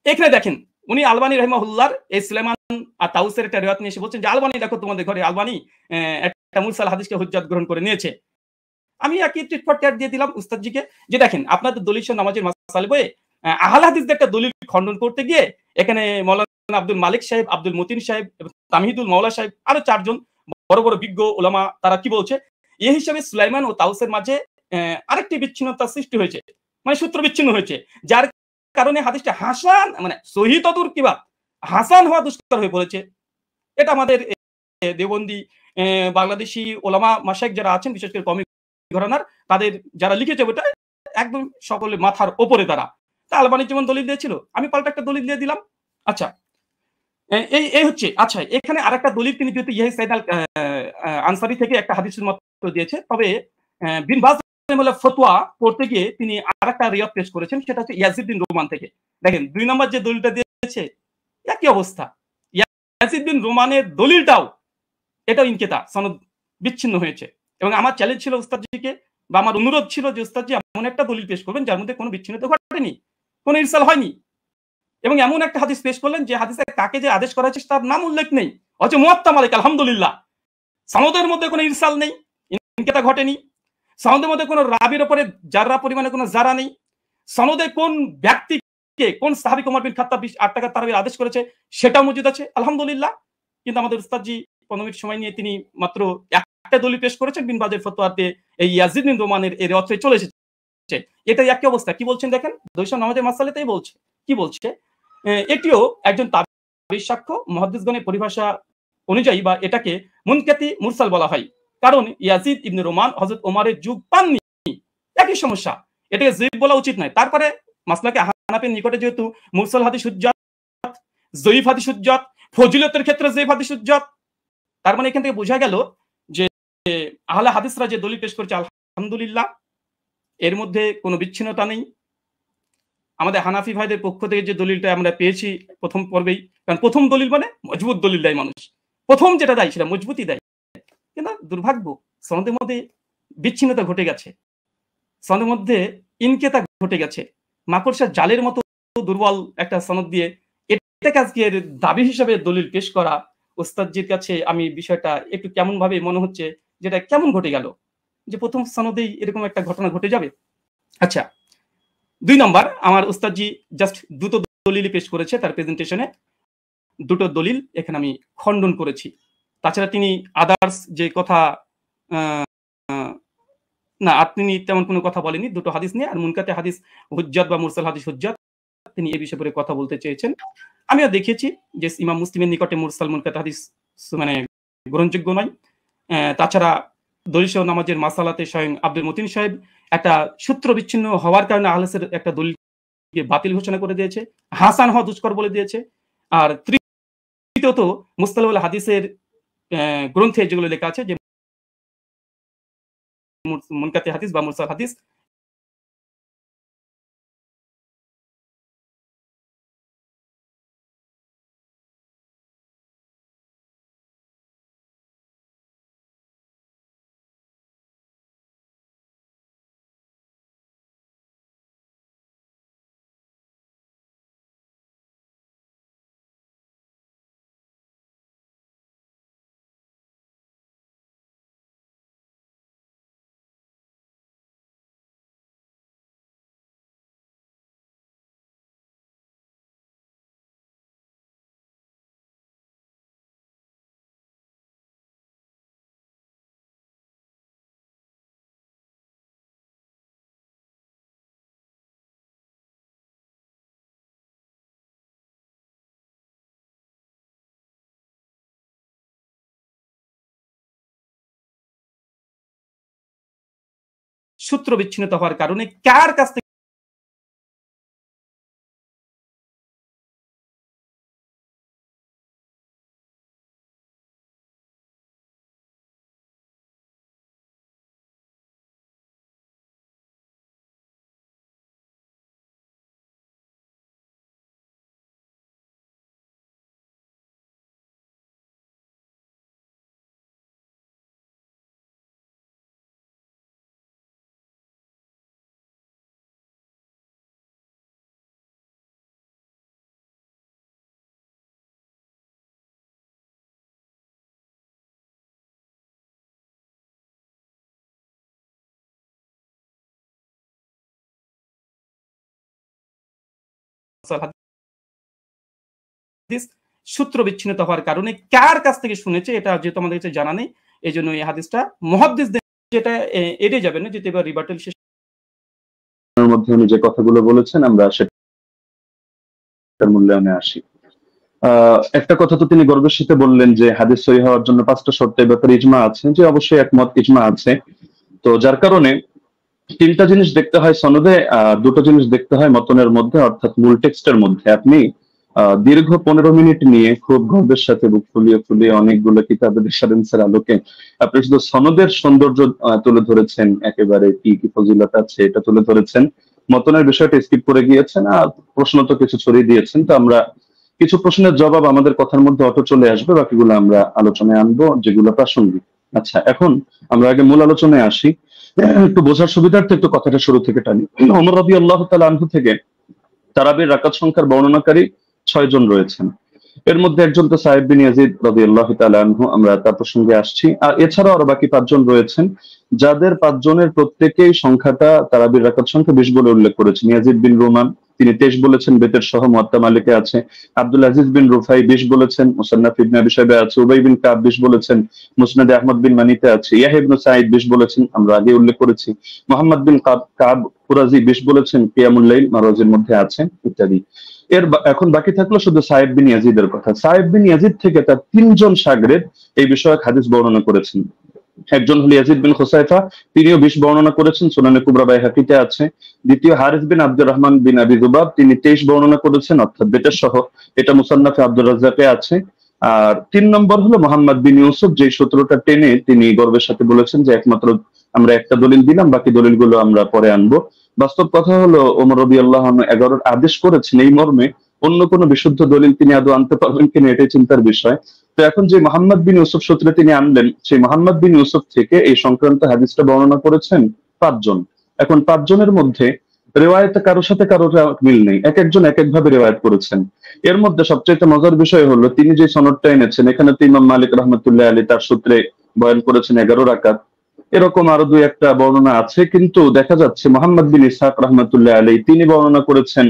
এখানে দেখেন উনি আলবানী রাহিমাহুল্লাহর এই সুলাইমান আর তাউসের একটা রিওয়ায়াত নিয়ে এসে বলছেন যে আলবানী দেখো তোমাদের ঘরে আলবানী একটা মুরসাল হাদিসকে হুজ্জাত গ্রহণ করে নিয়েছে। আমি একই টিট ফর ট্যাট দিয়ে দিলাম উস্তাদজিকে যে দেখেন আপনাদের দলিল নামাজের মাসালে বইয়ে আহলে হাদিসদের একটা দলিল খণ্ডন করতে গিয়ে এখানে মাওলানা আব্দুল মালিক সাহেব, আব্দুল মতিন সাহেব, তামহিদুল মাওলা সাহেব, আরো 4 জন বড় বড় বিজ্ঞ ওলামা, তারা কি বলছে, এই হিসাবে সুলাইমান ও তাউসের মাঝে আরেকটি বিচ্ছিন্নতার সৃষ্টি হয়েছে, মানে সূত্র বিচ্ছিন্ন হয়েছে, যার কারণে হাদিসটা হাসান, মানে সহিহ তদুর কিবা হাসান হওয়া দুষ্কর হয়ে পড়েছে। এটা আমাদের দেওবন্দি বাংলাদেশি ওলামা মাশায়েখ যারা আছেন, বিশেষ করে কমি ঘরানার, তাদের যারা লিখেছে ওটা একদম সকলে মাথার ওপরে তারা। তা আলবানী যেমন দলিল দিয়েছিল, আমি পাল্টা একটা দলিল দিয়ে দিলাম। আচ্ছা, এই হচ্ছে। আচ্ছা, এখানে আরেকটা দলিল তিনি যেহেতু ইয়াহিয়া সাইদ আল আনসারী থেকে একটা হাদিসের মত দিয়েছে, তবে বিন বাজ ফতোয়া পড়তে গিয়ে তিনি আরেকটা রিওয়ায়াত পেশ করেছেন, সেটা হচ্ছে ইয়াজিদ বিন রোমান থেকে। দেখেন 2 নম্বর যে দলিলটা দিয়েছে একই অবস্থা, ইয়াজিদ বিন রোমানের দলিলটাও এটাও ইনকিতা, সনদ বিচ্ছিন্ন হয়েছে। এবং আমার চ্যালেঞ্জ ছিল উস্তাদজিকে, বা আমার অনুরোধ ছিল যে উস্তাদজি এমন একটা দলিল পেশ করবেন যার মধ্যে কোনো বিচ্ছিন্নতা ঘটেনি, কোনো ইরসাল হয়নি, এবং এমন একটা হাদিস পেশ করলেন যে হাদিসে কাকে যে আদেশ করা হয়েছে তার নাম উল্লেখ নেই, অথচ মুয়াত্তা মালিক আলহামদুলিল্লাহ সনদের মধ্যে কোনো ইরসাল নেই, ইনকিতা ঘটেনি, সনদের মধ্যে কোনো রাবির উপরে জাররা পরিমাণে কোনো জারা নেই, সনদে কোন ব্যক্তিকে কোন সাহাবী ওমর বিন খাত্তাব 8 টাকা তারাবির আদেশ করেছে সেটাও মজুদ আছে আলহামদুলিল্লাহ। কিন্তু আমাদের উস্তাদজি 15 মিনিট সময় নিয়ে তিনি মাত্র একটা দলিল পেশ করেছেন, বিন বাজের ফতোয়াতে এই ইয়াজিদ বিন রোমানের এর অর্থে চলে এসেছে। এটাই একই অবস্থা। কি বলছেন দেখেন, 200 নামাজের মাসালাতেই বলছে, কি বলছে, এটিও একজন তাবিঈ সাক্ষ্য। মুহাদ্দিসগণের পরিভাষা অনুযায়ী বা এটাকে মুনকাতি মুরসাল বলা হয়, কারণ ইয়াজিদ ইবনে রোমান হযরত ওমরের যুগ পাননি। একই সমস্যা, এটাকে যঈফ বলা উচিত নয়। তারপরে মাসলাকে হানাফির নিকটে যেহেতু মুরসাল হাদিস হুজ্জাত, যঈফ হাদিস হুজ্জাত, ফজিলতের ক্ষেত্রে যঈফ হাদিস হুজ্জাত, তার মানে এখান থেকে বোঝা গেল যে আহলে হাদিসরা যে দলিল পেশ করেছে আলহামদুলিল্লাহ, এর মধ্যে কোনো বিচ্ছিন্নতা নেই। আমাদের হানাফি ভাইদের পক্ষ থেকে যে দলিলটা আমরা পেয়েছি প্রথম পর্বেই, কারণ প্রথম দলিল মানে মজবুত দলিল দেয় মানুষ, প্রথম যেটা দেয় সেটা মজবুতই দেয়। কিন্তু দুর্ভাগ্য, সনদের মধ্যে বিচ্ছিন্নতা ঘটে গেছে, সনদের মধ্যে ইনকেতা ঘটে গেছে, মাকড়সার জালের মতো দুর্বল একটা সনদ দিয়ে এটাকে আজকে দাবি হিসাবে দলিল পেশ করা, ওস্তাদজির কাছে আমি বিষয়টা একটু কেমন ভাবে মনে হচ্ছে, যেটা কেমন ঘটে গেল যে প্রথম সনদেই এরকম একটা ঘটনা ঘটে যাবে। আচ্ছা, 2 নম্বর, আমার ওস্তাদজি জাস্ট দুটো দলিল পেশ করেছে তার প্রেজেন্টেশনে, দুটো দলিল এখানে আমি খণ্ডন করেছি। তাছাড়া তিনি আদার্স যে কথা না, তিনি তেমন কোনো কথা বলেনি, দুটো হাদিস নিয়ে। আর মুনকাতে হাদিস হুজ্জাত বা মুরসাল হাদিস হুজ্জাত, তিনি এই বিষয়ে কথা বলতে চেয়েছেন। আমিও দেখেছি যে ইমাম মুসলিমের নিকটে মুরসাল মুনকাতে হাদিস মানে গ্রহণযোগ্য নয়। তাছাড়া দলিল নামাজের মাসালাতে স্বয়ং আব্দুল মতিন সাহেব একটা সূত্র বিচ্ছিন্ন হওয়ার কারণে আহলেসের একটা দলিলকে বাতিল ঘোষণা করে দিয়েছে, হাসান হওয়া দুষ্কর বলে দিয়েছে। আর তৃতীয়ত মুস্তালাহুল হাদিসের গ্রন্থে যেগুলো লেখা আছে যে মুনকাতে হাদিস বা মুরসাল হাদিস সূত্র বিচ্ছিন্নতা হওয়ার কারণে কার কাছ থেকে সূত্র বিচ্ছিন্নতা হওয়ার কারণে কার কাছ থেকে শুনেছে এটা যেহেতু আমাদের কাছে জানা নেই, এই জন্য এই হাদিসটা মুহাদ্দিসদের যেটা এড়িয়ে যাবে না, যেটা এবার রিবার্টাল শেষ মধ্যে উনি যে কথাগুলো বলেছেন আমরা সেটার মূল্যায়নে আসি। একটা কথা তো তিনি গর্বের সাথে বললেন যে হাদিস সহিহ হওয়ার জন্য 5টা শর্তের ব্যাপারে ইজমা আছে, যে অবশ্যই একমত, ইজমা আছে। তো যার কারণে 3টা জিনিস দেখতে হয় সনদে, 2টো জিনিস দেখতে হয় মতনের মধ্যে, অর্থাৎ মূল টেক্সটের মধ্যে। আপনি দীর্ঘ 15 মিনিট নিয়ে খুব গর্বের সাথে বুক ফুলিয়ে ফুলিয়ে অনেকগুলো কিতাবের রেফারেন্সের আলোকে আপনি শুধু সনদের সৌন্দর্য তুলে ধরেছেন, একেবারে কি কি ফজিলত আছে এটা তুলে ধরেছেন, মতনের বিষয়টা স্কিপ করে গিয়েছেন, আর প্রশ্ন তো কিছু ছড়িয়ে দিয়েছেন। তো আমরা কিছু প্রশ্নের জবাব আমাদের কথার মধ্যে অটো চলে আসবে, বাকিগুলো আমরা আলোচনায় আনবো যেগুলো প্রাসঙ্গিক। আচ্ছা, এখন আমরা আগে মূল আলোচনায় আসি। একটু বোঝার সুবিধার্থে একটু কথাটা শুরু থেকে টানি। ওমর রাদিয়াল্লাহু তাআলা আনহু থেকে তারাবির রাকাত সংখ্যার বর্ণনাকারী 6 জন রয়েছেন। এর মধ্যে একজন তো সাহেব বিন ইয়াজিদ রাদিয়াল্লাহু তাআলা আনহু, আমরা তার প্রসঙ্গে আসছি। আর এছাড়াও আরো বাকি 5 জন রয়েছেন, যাদের 5 জনের প্রত্যেকেই সংখ্যাটা তারাবির রাকাত সংখ্যা 20 বলে উল্লেখ করেছেন। ইয়াজিদ বিন রোমান তিনি 23 বলেছেন, বেতের সহ মুয়াত্তা মালিকে আছে। আব্দুল আজিজ বিন রুফাই 20 বলেছেন, মুসান্নাফ ইবনে আবি শাইবা আছে। উবাই বিন কাব 20 বলেছেন, মুসনাদে আহমদ বিন মানিতে আছে। ইয়াহইয়া ইবনে সাঈদ 20 বলেছেন, আমরা আগে উল্লেখ করেছি। মুহাম্মদ বিন কাব কুরাজি 20 বলেছেন, কিয়ামুল লাইল মারওয়াজির মধ্যে আছে, ইত্যাদি। এখন বাকি থাকলো শুধু সাহেব বিন ইয়াজিদের কথা। সাহেব বিন ইয়াজিদ থেকে তার 3 জন শাগরেদ এই বিষয়ক হাদিস বর্ণনা করেছেন। একজন হল ইয়াজিদ বিন খুসাইফা, তিনিও 20 বর্ণনা করেছেন, সুনানে কুবরা বাইহাকিতে আছে। দ্বিতীয় হারিস বিন আব্দুর রহমান বিন আবি যুবাব, তিনি 23 বর্ণনা করেছেন, অর্থাৎ বেটা সহ, এটা মুসান্নাফে আব্দুর রাজ্জাকে আছে। আর 3 নম্বর হলো মোহাম্মদ বিন ইউসুফ, যে সূত্রটা টেনে তিনি গর্বের সাথে বলেছেন যে একমাত্র আমরা একটা দলিল দিলাম, বাকি দলিলগুলো আমরা পরে আনবো। বাস্তব কথা হলো ওমর রাদিয়াল্লাহু আনহু 11 আদেশ করেছেন এই মর্মে, অন্য কোনো বিশুদ্ধ দলিল তিনি আদৌ আনতে পারবেন কিনা এটাই চিন্তার বিষয়। তো এখন যে মোহাম্মদ বিন ইউসুফ সূত্রে তিনি আনলেন, সেই মোহাম্মদ বিন ইউসুফ থেকে এই সংক্রান্ত হাদিসটা বর্ণনা করেছেন 5 জন। এখন 5 জনের মধ্যে রেওয়ায়েতে কারোর সাথে কারোর মিল নেই, এক একজন এক একভাবে রেওয়ায়েত করেছেন। এর মধ্যে সবচেয়ে মজার বিষয় হলো তিনি যে সনদটা এনেছেন, এখানে তো ইমাম মালিক রাহমাতুল্লাহ আলাইহি তার সূত্রে বয়ান করেছেন 11 রাকাত, এরকম আরো 2-1টা বর্ণনা আছে, কিন্তু দেখা যাচ্ছে মোহাম্মদ বিন ইসহাক রাহমাতুল্লাহ আলাইহি তিনি বর্ণনা করেছেন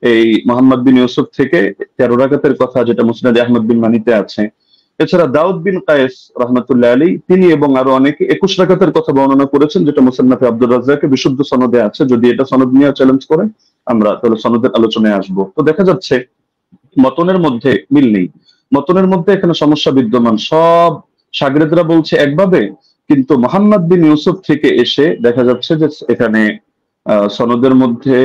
এই মোহাম্মদ বিন ইউসুফ থেকে 13 রাকাতের কথা, যেটা মুসনাদে আহমদ বিন মানিতে আছে। এছাড়া দাউদ বিন কায়েস রাহমাতুল্লাহ আলাইহি তিনি এবং আরো অনেকে 21 রাকাতের কথা বর্ণনা করেছেন, যেটা মুসান্নাফে আব্দুর রাজ্জাকে বিশুদ্ধ সনদে আছে। যদি এটা সনদ নিয়ে চ্যালেঞ্জ করেন আমরা তাহলে সনদের আলোচনায় আসবো। তো দেখা যাচ্ছে মতনের মধ্যে মিল নেই, মতনের মধ্যে এখানে সমস্যা বিদ্যমান। সব শাগরেদরা বলছে একভাবে, কিন্তু মোহাম্মদ বিন ইউসুফ থেকে এসে দেখা যাচ্ছে যে এখানে সনদের মধ্যে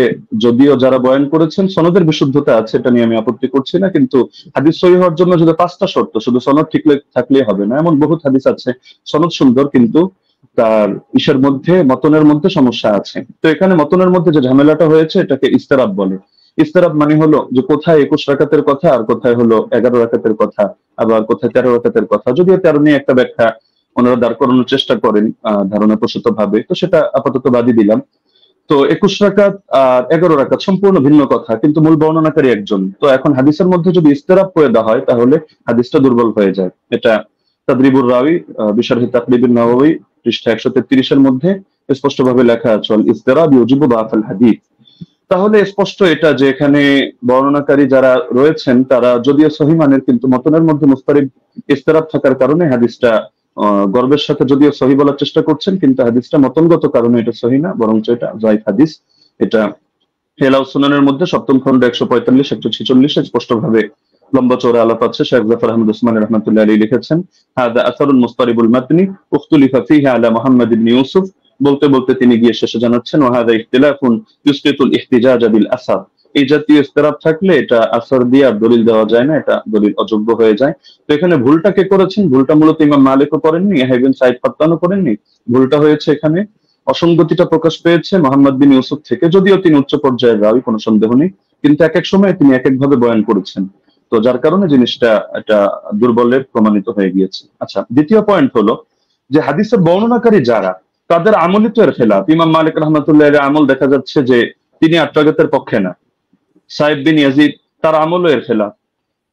যদিও যারা বয়ান করেছেন সনদের বিশুদ্ধতা আছে, এটা নিয়ে আমি আপত্তি করছি না, কিন্তু হাদিস সহিহ হওয়ার জন্য যদি 5টা শর্ত, শুধু সনদ ঠিক থাকলেই হবে না। এমন বহুত হাদিস আছে সনদ সুন্দর, কিন্তু তার ইসের মধ্যে, মতনের মধ্যে সমস্যা আছে। তো এখানে মতনের মধ্যে যে ঝামেলাটা হয়েছে এটাকে ইস্তেরাব বলে। ইস্তেরাব মানে হলো যে কোথায় 21 রাকাতের কথা আর কোথায় হলো 11 রাকাতের কথা, আবার কোথায় 13 রাকাতের কথা। যদিও 13 নিয়ে একটা ব্যাখ্যা ওনারা দাঁড় করানোর চেষ্টা করেন ধারণা প্রসূত ভাবে, তো সেটা আপাতত বাদই দিলাম। তো 21 রাকাত আর 11 রাকাত সম্পূর্ণ ভিন্ন কথা, কিন্তু মূল বর্ণনাকারী একজন। তো এখন হাদিসের মধ্যে যদি ইস্তেরাব করে দেওয়া হয় তাহলে হাদিসটা দুর্বল হয়ে যায়। এটা তাদরিবুর রাওয়ি বিশরহি তাকরিবুন নাওয়াবি পৃষ্ঠা 133 এর মধ্যে স্পষ্টভাবে লেখা আছে, ইস্তেরাব ইউজিবু বাফাল হাদিস। তাহলে স্পষ্ট এটা যে এখানে বর্ণনাকারী যারা রয়েছেন তারা যদিও সহিহ মানের, কিন্তু মতনের মধ্যে মুস্তারিব ইস্তেরাব থাকার কারণে হাদিসটা গর্বের সাথে যদিও সহিহ বলার চেষ্টা করছেন, কিন্তু হাদিসটা মতনগত কারণে এটা সহিহ না, বরঞ্চ এটা যায়িফ হাদিস। এটা হেলাউ সুনানের মধ্যে 7ম খণ্ড 145 146 স্পষ্টভাবে লম্বা চওড়া আলাপ আছে। শেখ জাফর আহমদ উসমানী রাহমাতুল্লাহ আলাইহি লিখেছেন, হাদা আসারুন মুস্তারিবুল মাতনি উখতুলিফা ফীহি আলা মুহাম্মদ ইবনে ইউসুফ। বলতে বলতে তিনি গিয়ে শেষে জানাচ্ছেন, ওয়াহাদা ইখতিলাফুন ইউসকিতুল ইহতিজাজ বিল আসার। এই জাতীয় ইস্তেরাব থাকলে এটা আসর দিয়ে আর দলিল দেওয়া যায় না, এটা দলিল অযোগ্য হয়ে যায়। তো এখানে ভুলটা কে করেছেন? ভুলটা মূলত ইমাম মালিকও করেননি, ইয়াহইয়া ইবনে সাঈদ কাত্তানও করেননি। ভুলটা হয়েছে এখানে, অসঙ্গতিটা প্রকাশ পেয়েছে মোহাম্মদ বিন ইউসুফ থেকে। যদিও তিনি উচ্চ পর্যায়ের রাবী, কোনো সন্দেহ নেই, কিন্তু এক এক সময় তিনি এক একভাবে বয়ান করেছেন, তো যার কারণে জিনিসটা এটা দুর্বলের প্রমাণিত হয়ে গিয়েছে। আচ্ছা, দ্বিতীয় পয়েন্ট হলো যে হাদিসের বর্ণনাকারী যারা, তাদের আমলই তো এর খেলাফ। ইমাম মালিক রাহমাতুল্লাহ আলাইহি আমল দেখা যাচ্ছে যে তিনি 8 রাকাতের পক্ষে না। সাহেব বিন ইয়াজিদ তার আমলও এর খেলাফ।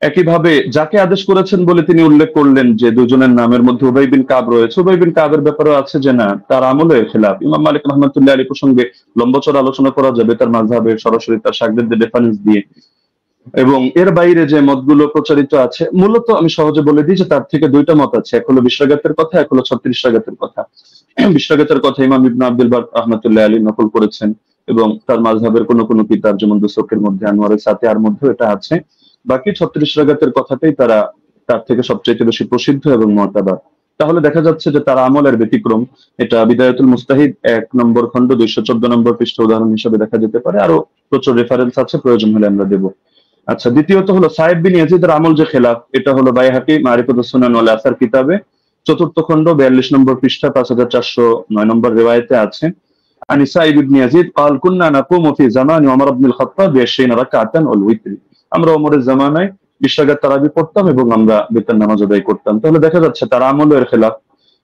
একইভাবে যাকে আদেশ করেছেন বলে তিনি উল্লেখ করলেন যে দুজনের নামের মধ্যে উবাই বিন কাব রয়েছে, উবাই বিন কাবের ব্যাপারেও আছে যে না, তার আমলও এর খেলাফ। ইমাম মালিক রাহমাতুল্লাহ আলাইহি প্রসঙ্গে লম্বচড় আলোচনা করা যাবে তার মাযহাবের সরাসরি তার শাগরেদদের রেফারেন্স দিয়ে, এবং এর বাইরে যে মতগুলো প্রচারিত আছে মূলত আমি সহজে বলে দিই যে তার থেকে 2টা মত আছে। এক হলো 20 রাকাতের কথা, এক হলো 36 রাকাতের কথা। 20 রাকাতের কথা ইমাম ইবনে আব্দুল বার রাহমাতুল্লাহ আলাইহি নকল করেছেন, এবং তার মাযহাবের কোন কোন কিতাব যেমন দুসুকের মধ্যে, আনোয়ারের সাথিয়ার মধ্যে এটা আছে। বাকি 36 রাকাতের কথাটাই তার থেকে সবচেয়ে বেশি প্রসিদ্ধ এবং মুতাবার। তাহলে দেখা যাচ্ছে যে তার আমলের ব্যতিক্রম। এটা বিদায়াতুল মুস্তাহিদ 1 নম্বর খণ্ড 214 নম্বর পৃষ্ঠা উদাহরণ হিসেবে দেখা যেতে পারে, আরো প্রচুর রেফারেন্স আছে, প্রয়োজন হলে আমরা দেব। আচ্ছা, দ্বিতীয়ত হলো সাহেব বিন ইয়াজিদের আমল যে খেলাফ, এটা হলো বাইহাকি মারিফাতুস সুনান ওয়াল আসার কিতাবে 4th খণ্ড 42 নম্বর পৃষ্ঠা 5409 নম্বর রিওয়ায়াতে আছে। আনি সাইদ ইবনে ইয়াজিদ قال كنا نقوم في زمان عمر بن الخطاب ب20 ركعه والوتر। আমরা ওমরের জামানায় 20 রাকাত তারাবি পড়তাম এবং আমরা বিতর নামাজ আদায় করতাম। তাহলে দেখা যাচ্ছে তার আমলও এর খেলাফ।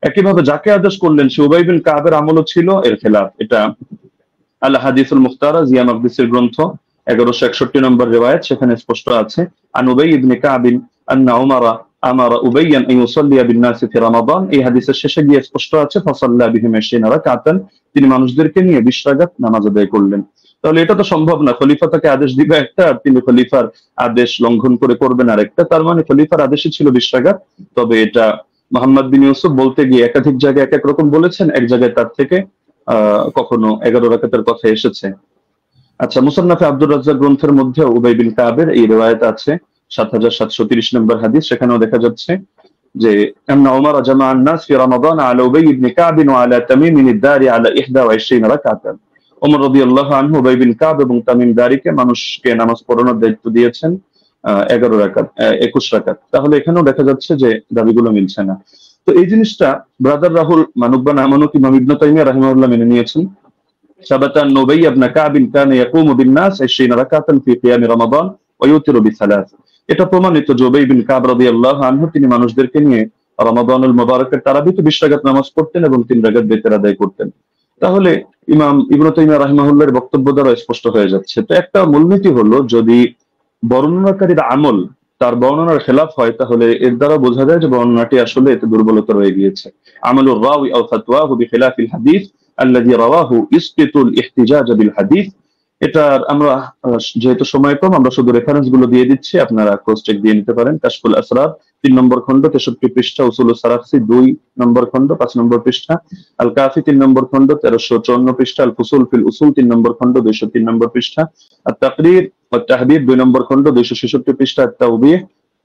একইভাবে যাকে আদেশ করলেন সে উবাই বিন কাবের আমলও ছিল এর খেলাফ। এটা আল হাদিসুল মুখতারা জিয়া মাকদিসের গ্রন্থ 1161 নম্বর রিওয়ায়াত, সেখানে স্পষ্ট আছে, আন উবাই ইবনে কাব আন্না উমারা আমারা উবাইয়ান আন ইউসাল্লিয়া বিন নাস ফি রমাদান। এই হাদিসের শেষে গিয়ে স্পষ্ট আছে ফাসাল্লা বিহিম 20 রাকাতান, তিনি মানুষদেরকে নিয়ে 20 রাকাত নামাজ আদায় করলেন। তাহলে এটা তো সম্ভব না, খলিফা তাকে আদেশ দিবে একটা আর তিনি খলিফার আদেশ লঙ্ঘন করে করবেন আরেকটা। তার মানে খলিফার আদেশই ছিল 20 রাকাত। তবে এটা মোহাম্মদ বিন ইউসুফ বলতে গিয়ে একাধিক জায়গায় এক এক রকম বলেছেন, এক জায়গায় তার থেকে কখনো 11 রাকাতের কথা এসেছে। আচ্ছা, মুসান্নাফে আব্দুর রাজ্জাক গ্রন্থের মধ্যে উবাই বিন কাবের এই রিওয়ায়াত আছে 7730 নম্বর হাদিস। সেখানেও দেখা যাচ্ছে যে আন্না উমর জামা আন-নাস ফি রমাদান আলা উবাই ইবনে কাব ওয়া আলা তামিম আদ-দারি আলা 21 রাকাতান। ওমর রাদিয়াল্লাহু আনহু উবাই বিন কাব এবং তামিম দারিকে মানুষকে নামাজ পড়ানোর দায়িত্ব দিয়েছেন 11 রাকাত 21 রাকাত। তাহলে এখানেও দেখা যাচ্ছে যে দাবিগুলো মিলছে না। তো এই জিনিসটা ব্রাদার রাহুল মানুক বা না মানুক ইমাম ইবনে তাইমিয়া রাহিমাহুল্লাহ মেনে নিয়েছেন। ثبت أن أبي بن كعب كان يقوم بالناس 20 ركعة في قيام رمضان ويوتر بثلاث। এটা প্রমাণিত যে উবাই বিন কাব রাদিয়াল্লাহু আনহু তিনি মানুষদেরকে নিয়ে রমাদানুল মুবারকের তারাবিতে 20 রাকাত নামাজ পড়তেন এবং 3 রাকাত বেতের আদায় করতেন। তাহলে ইমাম ইবনে তাইমিয়া রাহিমাহুল্লাহর বক্তব্য দ্বারা স্পষ্ট হয়ে যাচ্ছে। তো একটা মূলনীতি হলো, যদি বর্ণনাকারীর আমল তার বর্ণনার খেলাফ হয় তাহলে এর দ্বারা বোঝা যায় যে বর্ণনাটি আসলে এতে দুর্বলতা রয়ে গিয়েছে। আমলুর রাওয়ি আও ফাতওয়াহু বিখিলাফিল হাদিস আল্লাযী রাওয়াহু ইসকিতুল ইহতিজাজ বিল হাদিস। এটা আমরা যেহেতু সময় কম আমরা শুধু রেফারেন্স গুলো দিয়ে দিচ্ছি, আপনারা ক্রস চেক দিয়ে নিতে পারেন। কাশফুল আসরার 3 নম্বর খণ্ড 63 পৃষ্ঠা, উসুলুস সারাখসি 2 নম্বর খণ্ড 5 নম্বর পৃষ্ঠা, আল কাফি 3 নম্বর খণ্ড 1354 পৃষ্ঠা, আল ফুসুল ফিল উসুল 3 নম্বর খণ্ড 203 নম্বর পৃষ্ঠা, আত তাকরীর ওয়াত তাহবিব 2 নম্বর খণ্ড 266 পৃষ্ঠা, আত তাওবীহ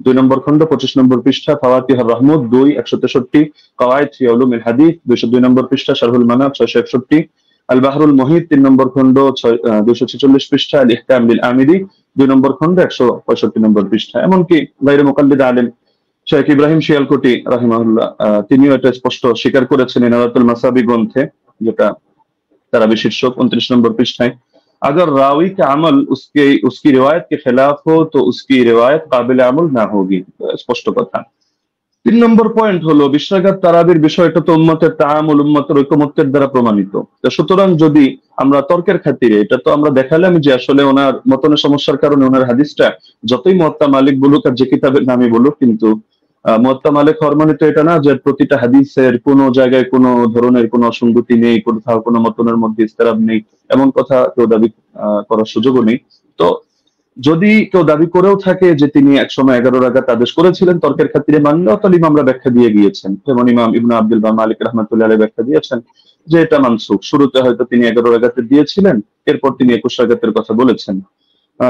2 নম্বর খণ্ড 25 নম্বর পৃষ্ঠা, ফাওয়াতিহুর রাহমুদ 2 163, কাওয়াইদ ফি উলুমিল হাদিস 202 নম্বর পৃষ্ঠা, শারহুল মানাব 661, আল বাহরুল মুহিত 3 নম্বর খণ্ড 246 পৃষ্ঠা, আল ইহকাম বিল আমিদি 2 নম্বর খণ্ড 165 নম্বর পৃষ্ঠা। এমনকি গায়রে মুকাল্লিদ আলেম শেখ ইব্রাহিম শিয়ালকোটি রাহিমাহুল্লাহ তিনিও এটা স্পষ্ট স্বীকার করেছেন ইনারাতুল মাসাবি গ্রন্থে, যেটা তারাবি শীর্ষক 29 নম্বর পৃষ্ঠায়। अगर रावी का अमल उसकी रिवायत के खिलाफ हो तो उसकी रिवायत काबिल अमल ना होगी। स्पष्ट কথা। 3 নম্বর পয়েন্ট হলো 20 রাকাত তারাবির বিষয়টা তো উম্মতের তাআমুল উম্মতের ঐকমত্যের দ্বারা প্রমাণিত। তো সুতরাং যদি আমরা তর্কের খাতিরে এটা তো আমরা দেখালাম যে আসলে ওনার মতনের সমস্যার কারণে ওনার হাদিসটা যতই মুয়াত্তা মালিক বলুক আর যে কিতাবের নামে বলুক, কিন্তু মুয়াত্তা মালিক হওয়ার মানে তো এটা না যে প্রতিটা হাদিসের কোনো জায়গায় কোনো ধরনের কোনো অসঙ্গতি নেই, কোথাও কোনো মতনের মধ্যে ইস্তেরাব নেই, এমন কথা কেউ দাবি করার সুযোগও নেই। তো যদি কেউ দাবি করেও থাকে যে তিনি একসময় 11 রাকাত আদেশ করেছিলেন তর্কের খাতিরে মানলেও তাহলে আমরা ব্যাখ্যা দিয়ে গিয়েছেন, যেমন ইমাম ইবনে আব্দুল বার মালিক রাহমাতুল্লাহ আলাইহি ব্যাখ্যা দিয়েছেন যে এটা মানসুখ। শুরুতে হয়তো তিনি 11 রাকাতে দিয়েছিলেন, এরপর তিনি 21 রাকাতের কথা বলেছেন।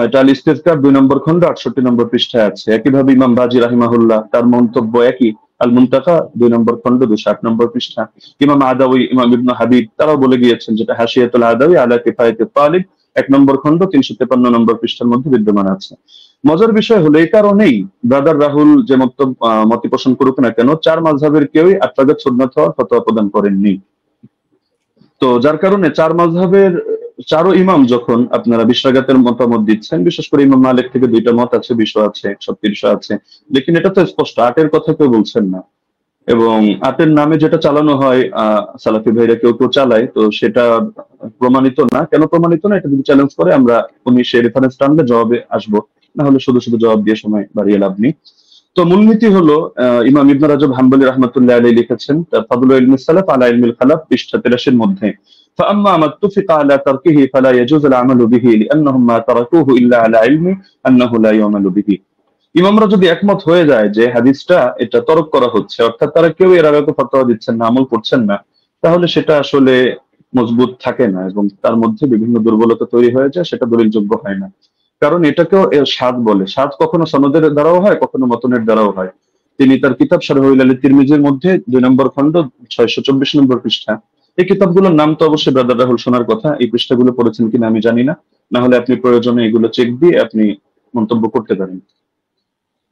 এটা আল ইস্তিযকার 2 নম্বর খণ্ড 68 নম্বর পৃষ্ঠায় আছে। একইভাবে ইমাম বাজি রাহিমাহুল্লাহ তার মন্তব্য একই, আল মুনতাকা 2 নম্বর খণ্ড 208 নম্বর পৃষ্ঠা। ইমাম আদাউই, ইমাম ইবনে হাবিব তারাও বলে গিয়েছেন, যেটা হাশিয়াতুল আদাউই আলা কিফায়াতুত তালিব 1 নম্বর খণ্ড 353 নম্বর পৃষ্ঠার মধ্যে বিদ্যমান আছে। মজার বিষয় হলো এই কারণেই ব্রাদার রাহুল যে মত পোষণ করুক না কেন, 4 মাযহাবের কেউই 8 রাকাত সুন্নাত হওয়ার ফতোয়া প্রদান করেননি। তো যার কারণে 4 মাযহাবের 4 ইমাম যখন আপনারা 20 রাকাতের মতামত দিচ্ছেন, বিশেষ করে ইমাম মালিক থেকে 2টা মত আছে, 20 আছে, 130 আছে, লেকিন এটা তো স্পষ্ট 8 এর কথা কেউ বলছেন না। এবং 8 এর নামে যেটা চালানো হয় সালাফি ভাইরা কেউ চালায়, তো সেটা প্রমাণিত না। কেন প্রমাণিত না এটা যদি চ্যালেঞ্জ করে আমরা উনি সেই রেফারেন্স টানলে জবাবে আসবো, না হলে শুধু শুধু জবাব দিয়ে সময় বাড়িয়ে লাভ নেই। তো মূলনীতি হলো ইমাম ইবনে রাজব হাম্বলি রাহমাতুল্লাহ আলাইহি লিখেছেন তার ফাদলুল ইলমি সালাফ আলা ইলমিল খালাফ পৃষ্ঠা 83 এর মধ্যে, فأما ما اتفق على تركه فلا يجوز العمل به لأنهم ما تركوه إلا على علم أنه لا يعمل به। ইমামরা যদি একমত হয়ে যায় যে হাদিসটা এটা তরক করা হচ্ছে, অর্থাৎ তারা কেউ এর আগে ফতোয়া দিচ্ছেন না, আমল করছেন না, তাহলে সেটা আসলে মজবুত থাকে না এবং তার মধ্যে বিভিন্ন দুর্বলতা তৈরি হয়ে যায়, সেটা দলিলযোগ্য হয় না। কারণ এটাকেও শাদ বলে। শাদ কখনো সনদের দ্বারাও হয়, কখনো মতনের দ্বারাও হয়। তিনি তার কিতাব শারহুল আলী তিরমিজির মধ্যে 2 নম্বর খণ্ড 624 নম্বর পৃষ্ঠা, এই কিতাবগুলোর নাম তো অবশ্যই ব্রাদার রাহুল শোনার কথা, এই পৃষ্ঠাগুলো পড়েছেন কিনা আমি জানি না, না হলে আপনি প্রয়োজনে এগুলো চেক দিয়ে আপনি মন্তব্য করতে পারেন।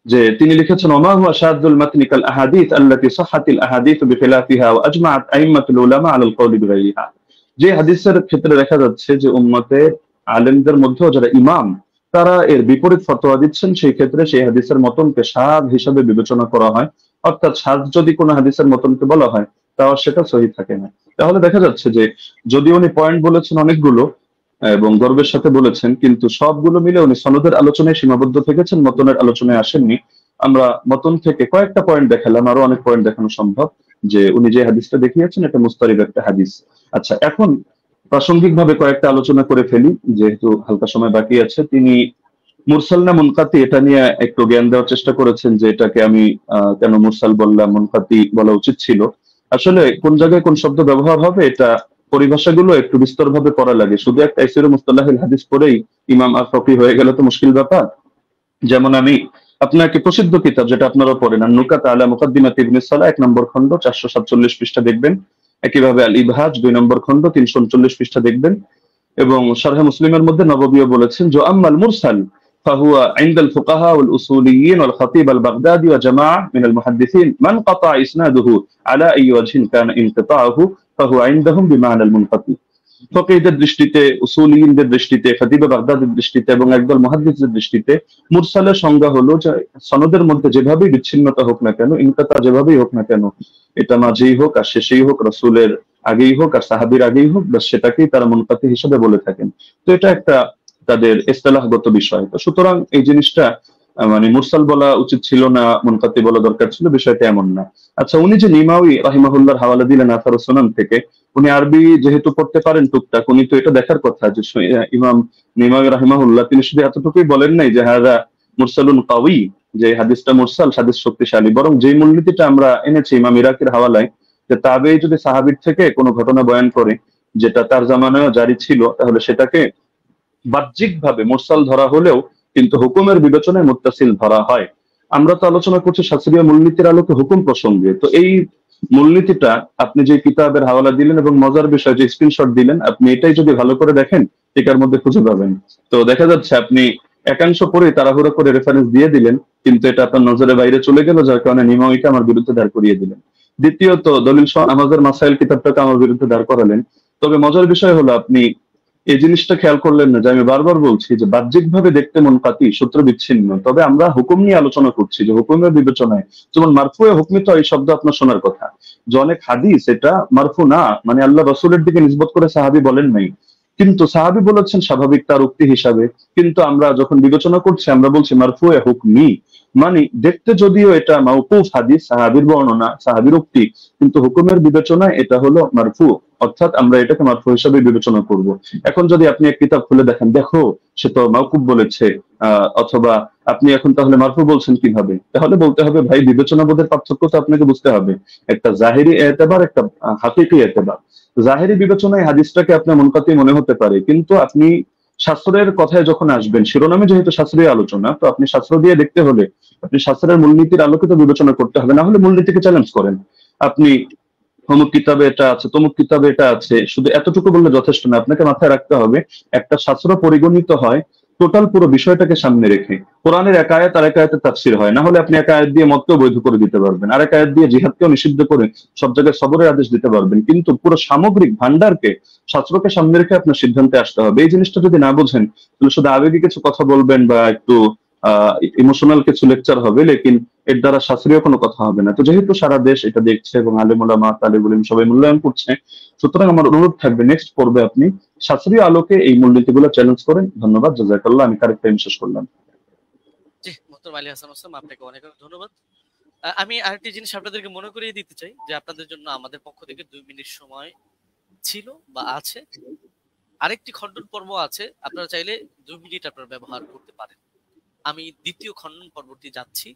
যে তিনি লিখেছেন ওমা হুয়া শাদুল মাতনি কাল আহাদিস আল্লাতী সাহাহাতিল আহাদিস বিখিলাফিহা ওয়া আজমাআত আইম্মাতুল উলামা আলাল কওলি বিগাইরিহা। যে হাদিসের ক্ষেত্রে দেখা যাচ্ছে যে উম্মতের আলেমদের মধ্যে যারা ইমাম তারা এর বিপরীত ফতোয়া দিচ্ছেন, সেই ক্ষেত্রে সেই হাদিসের মতনকে শাদ হিসাবে বিবেচনা করা হয়। অর্থাৎ শাদ যদি কোনো হাদিসের মতনকে বলা হয় তাও সেটা সহিহ থাকে না। তাহলে দেখা যাচ্ছে যে যদি উনি পয়েন্ট বলেছেন অনেকগুলো এবং গর্বের সাথে বলেছেন, কিন্তু সবগুলো মিলে উনি সনদের আলোচনায় সীমাবদ্ধ থেকেছেন, মতনের আলোচনায় আসেননি। আমরা মতন থেকে কয়েকটা পয়েন্ট দেখালাম, আরো অনেক পয়েন্ট দেখানো সম্ভব, যে উনি যে হাদিসটা দেখিয়েছেন এটা মুস্তারিব একটা হাদিস। আচ্ছা, এখন প্রাসঙ্গিকভাবে কয়েকটা আলোচনা করে ফেলি যেহেতু হালকা সময় বাকি আছে। তিনি মুরসাল না মুনকাতি এটা নিয়ে একটু জ্ঞান দেওয়ার চেষ্টা করেছেন, যে এটাকে আমি কেন মুরসাল বললাম, মুনকাতি বলা উচিত ছিল। আসলে কোন জায়গায় কোন শব্দ ব্যবহার হবে এটা পরিভাষাগুলো একটু বিস্তরভাবে পড়া লাগে। শুধু একটা তাইসির মুস্তালাহিল হাদিস পড়েই ইমাম আর ফকি হয়ে গেল তো মুশকিল ব্যাপার। যেমন আমি আপনাকে প্রসিদ্ধ কিতাব যেটা আপনারা পড়েন, নুকাত আলা মুকাদ্দিমাত ইবনে সালাহ 1 নম্বর খণ্ড 447 পৃষ্ঠা দেখবেন। একইভাবে আল ইবহাজ 2 নম্বর খণ্ড 339 পৃষ্ঠা দেখবেন। এবং শারহ মুসলিমের মধ্যে নববীও বলেছেন যে আম্মাল মুরসাল ফাহুয়া ইনদাল ফুকাহা ওয়াল উসুলিয়িন ওয়াল খতিব আল বাগদাদি ওয়া জামাআহ মিনাল মুহাদ্দিসিন মান কাতা ইসনাদুহু আলা আই ওয়াজহিন কানা ইনকিতাউহু ফাহুয়া ইনদাহুম বিমানাল মুনকাতি। ফকিহদের দৃষ্টিতে, উসুলিয়িনদের দৃষ্টিতে, খতিবে বাগদাদের দৃষ্টিতে এবং একদল মুহাদ্দিসদের দৃষ্টিতে মুরসালের সংজ্ঞা হলো যে সনদের মধ্যে যেভাবেই বিচ্ছিন্নতা হোক না কেন, ইনকিতা যেভাবেই হোক না কেন, এটা মাঝেই হোক আর শেষেই হোক, রাসূলের আগেই হোক আর সাহাবীর আগেই হোক, বাস সেটাকেই তারা মুনকাতি হিসেবে বলে থাকেন। তো এটা একটা তাদের ইসতিলাহগত বিষয়। তো সুতরাং এই জিনিসটা মানে মুরসাল বলা উচিত ছিল না, মুনকাতি বলা দরকার ছিল, বিষয়টা এমন না। আচ্ছা, উনি যে নিমাউই রাহিমাহুল্লাহর হাওয়ালা দিলেন আথার সুনান থেকে, উনি আরবি যেহেতু পড়তে পারেন টুকটাক, উনি তো এটা দেখার কথা যে ইমাম নিমাউই রাহিমাহুল্লাহ তিনি শুধু এতটুকুই বলেন নাই যে হাযা মুরসালুন কাওয়ী, যে হাদিসটা মুরসাল, হাদিস শক্তিশালী, বরং যেই মূলনীতিটা আমরা এনেছি ইমাম ইরাকির হাওয়ালায়, যে তাবেঈ যদি সাহাবীর থেকে কোনো ঘটনা বয়ান করে যেটা তার জামানায় জারি ছিল, তাহলে সেটাকে বাহ্যিকভাবে মুরসাল ধরা হলেও কিন্তু হুকুমের বিবেচনায় মুত্তাসিল ধরা হয়। আমরা তো আলোচনা করছি শাস্ত্রীয় মূলনীতির আলোকে হুকুম প্রসঙ্গে। তো এই মূলনীতিটা আপনি যে কিতাবের হাওয়ালা দিলেন এবং মজার বিষয় যে স্ক্রিনশট দিলেন, আপনি এটাই যদি ভালো করে দেখেন টিকার মধ্যে খুঁজে পাবেন। তো দেখা যাচ্ছে আপনি একাংশ পরে তাড়াহুড়ো করে রেফারেন্স দিয়ে দিলেন, কিন্তু এটা আপনার নজরের বাইরে চলে গেল, যার কারণে নিমাউইকে আমার বিরুদ্ধে দাঁড় করিয়ে দিলেন। দ্বিতীয়ত দলিল সহ আমাদের মাসাইল কিতাবটাকে আমার বিরুদ্ধে দাঁড় করালেন। তবে মজার বিষয় হলো আপনি এই জিনিসটা খেয়াল করলেন না যে আমি বারবার বলছি যে বাহ্যিকভাবে দেখতে মুনকাতি, সূত্র বিচ্ছিন্ন, তবে আমরা হুকুম নিয়ে আলোচনা করছি যে হুকুমের বিবেচনায়, যেমন মারফুয়ে হুকমি তো এই শব্দ আপনার শোনার কথা, যে অনেক হাদিস এটা মারফু না, মানে আল্লাহ রাসূলের দিকে নিসবত করে সাহাবী বলেন নাই, কিন্তু সাহাবী বলেছেন স্বাভাবিক তার উক্তি হিসাবে, কিন্তু আমরা যখন বিবেচনা করছি আমরা বলছি মারফুয়ে হুকমি, মানে দেখতে যদিও এটা মাওকুফ হাদিস, সাহাবীর বর্ণনা, সাহাবীর উক্তি, কিন্তু হুকুমের বিবেচনায় এটা হলো মারফু, অর্থাৎ আমরা এটাকে মারফু হিসাবে বিবেচনা করব। এখন যদি আপনি এক কিতাব খুলে দেখেন, দেখো সে তো মাওকুফ বলেছে, অথবা আপনি এখন তাহলে মারফু বলছেন কিভাবে, তাহলে বলতে হবে ভাই বিবেচনাবোধের পার্থক্য তো আপনাকে বুঝতে হবে, একটা জাহিরি এতেবার, একটা হাকিকি এতেবার। জাহিরি বিবেচনায় হাদিসটাকে আপনার মুনকাতি মনে হতে পারে, কিন্তু আপনি শাস্ত্রের কথায় যখন আসবেন, শিরোনামে যেহেতু শাস্ত্রীয় আলোচনা, তো আপনি শাস্ত্র দিয়ে দেখতে হলে আপনি শাস্ত্রের মূলনীতির আলোকিত বিবেচনা করতে হবে, না হলে মূলনীতিকে চ্যালেঞ্জ করেন। আপনি অমুক কিতাবে এটা আছে, তমুক কিতাবে এটা আছে, শুধু এতটুকু বললে যথেষ্ট না, আপনাকে মাথায় রাখতে হবে একটা শাস্ত্র পরিগণিত হয় টোটাল পুরো বিষয়টাকে সামনে রেখে। কোরআনের এক আয়াত আর এক আয়াতের তাফসীর হয়, না হলে আপনি এক আয়াত দিয়ে মতকেও বৈধ করে দিতে পারবেন, আর এক আয়াত দিয়ে জিহাদকেও নিষিদ্ধ করে সব জায়গায় সবরের আদেশ দিতে পারবেন, কিন্তু পুরো সামগ্রিক ভান্ডারকে, শাস্ত্রকে সামনে রেখে আপনার সিদ্ধান্তে আসতে হবে। এই জিনিসটা যদি না বোঝেন তাহলে শুধু আবেগী কিছু কথা বলবেন বা একটু ইমোশনাল কিছু লেকচার হবে, লেকিন এর দ্বারা শাস্ত্রীয় কোনো কথা হবে না। তো যেহেতু সারা দেশ এটা দেখছে এবং আলেম ওলামা, তালিবুল ইলম সবাই মূল্যায়ন করছে, সুতরাং আমার অনুরোধ থাকবে নেক্সট পর্বে আপনি শাস্ত্রীয় আলোকে এই মূলনীতিগুলো চ্যালেঞ্জ করেন। ধন্যবাদ, জাযাকাল্লাহ। আমি কারেক্ট টাইম শেষ করলাম। জি, মোহতারাম আলী হাসান ওসমান, আপনাকে অনেক অনেক ধন্যবাদ। আমি আরেকটি জিনিস আপনাদেরকে মনে করিয়ে দিতে চাই যে আপনাদের জন্য আমাদের পক্ষ থেকে 2 মিনিট সময় ছিল বা আছে। আরেকটি খণ্ডন পর্ব আছে, আপনারা চাইলে 2 মিনিট আপনারা ব্যবহার করতে পারেন। আমি দ্বিতীয় খণ্ডন পর্বটি যাচ্ছি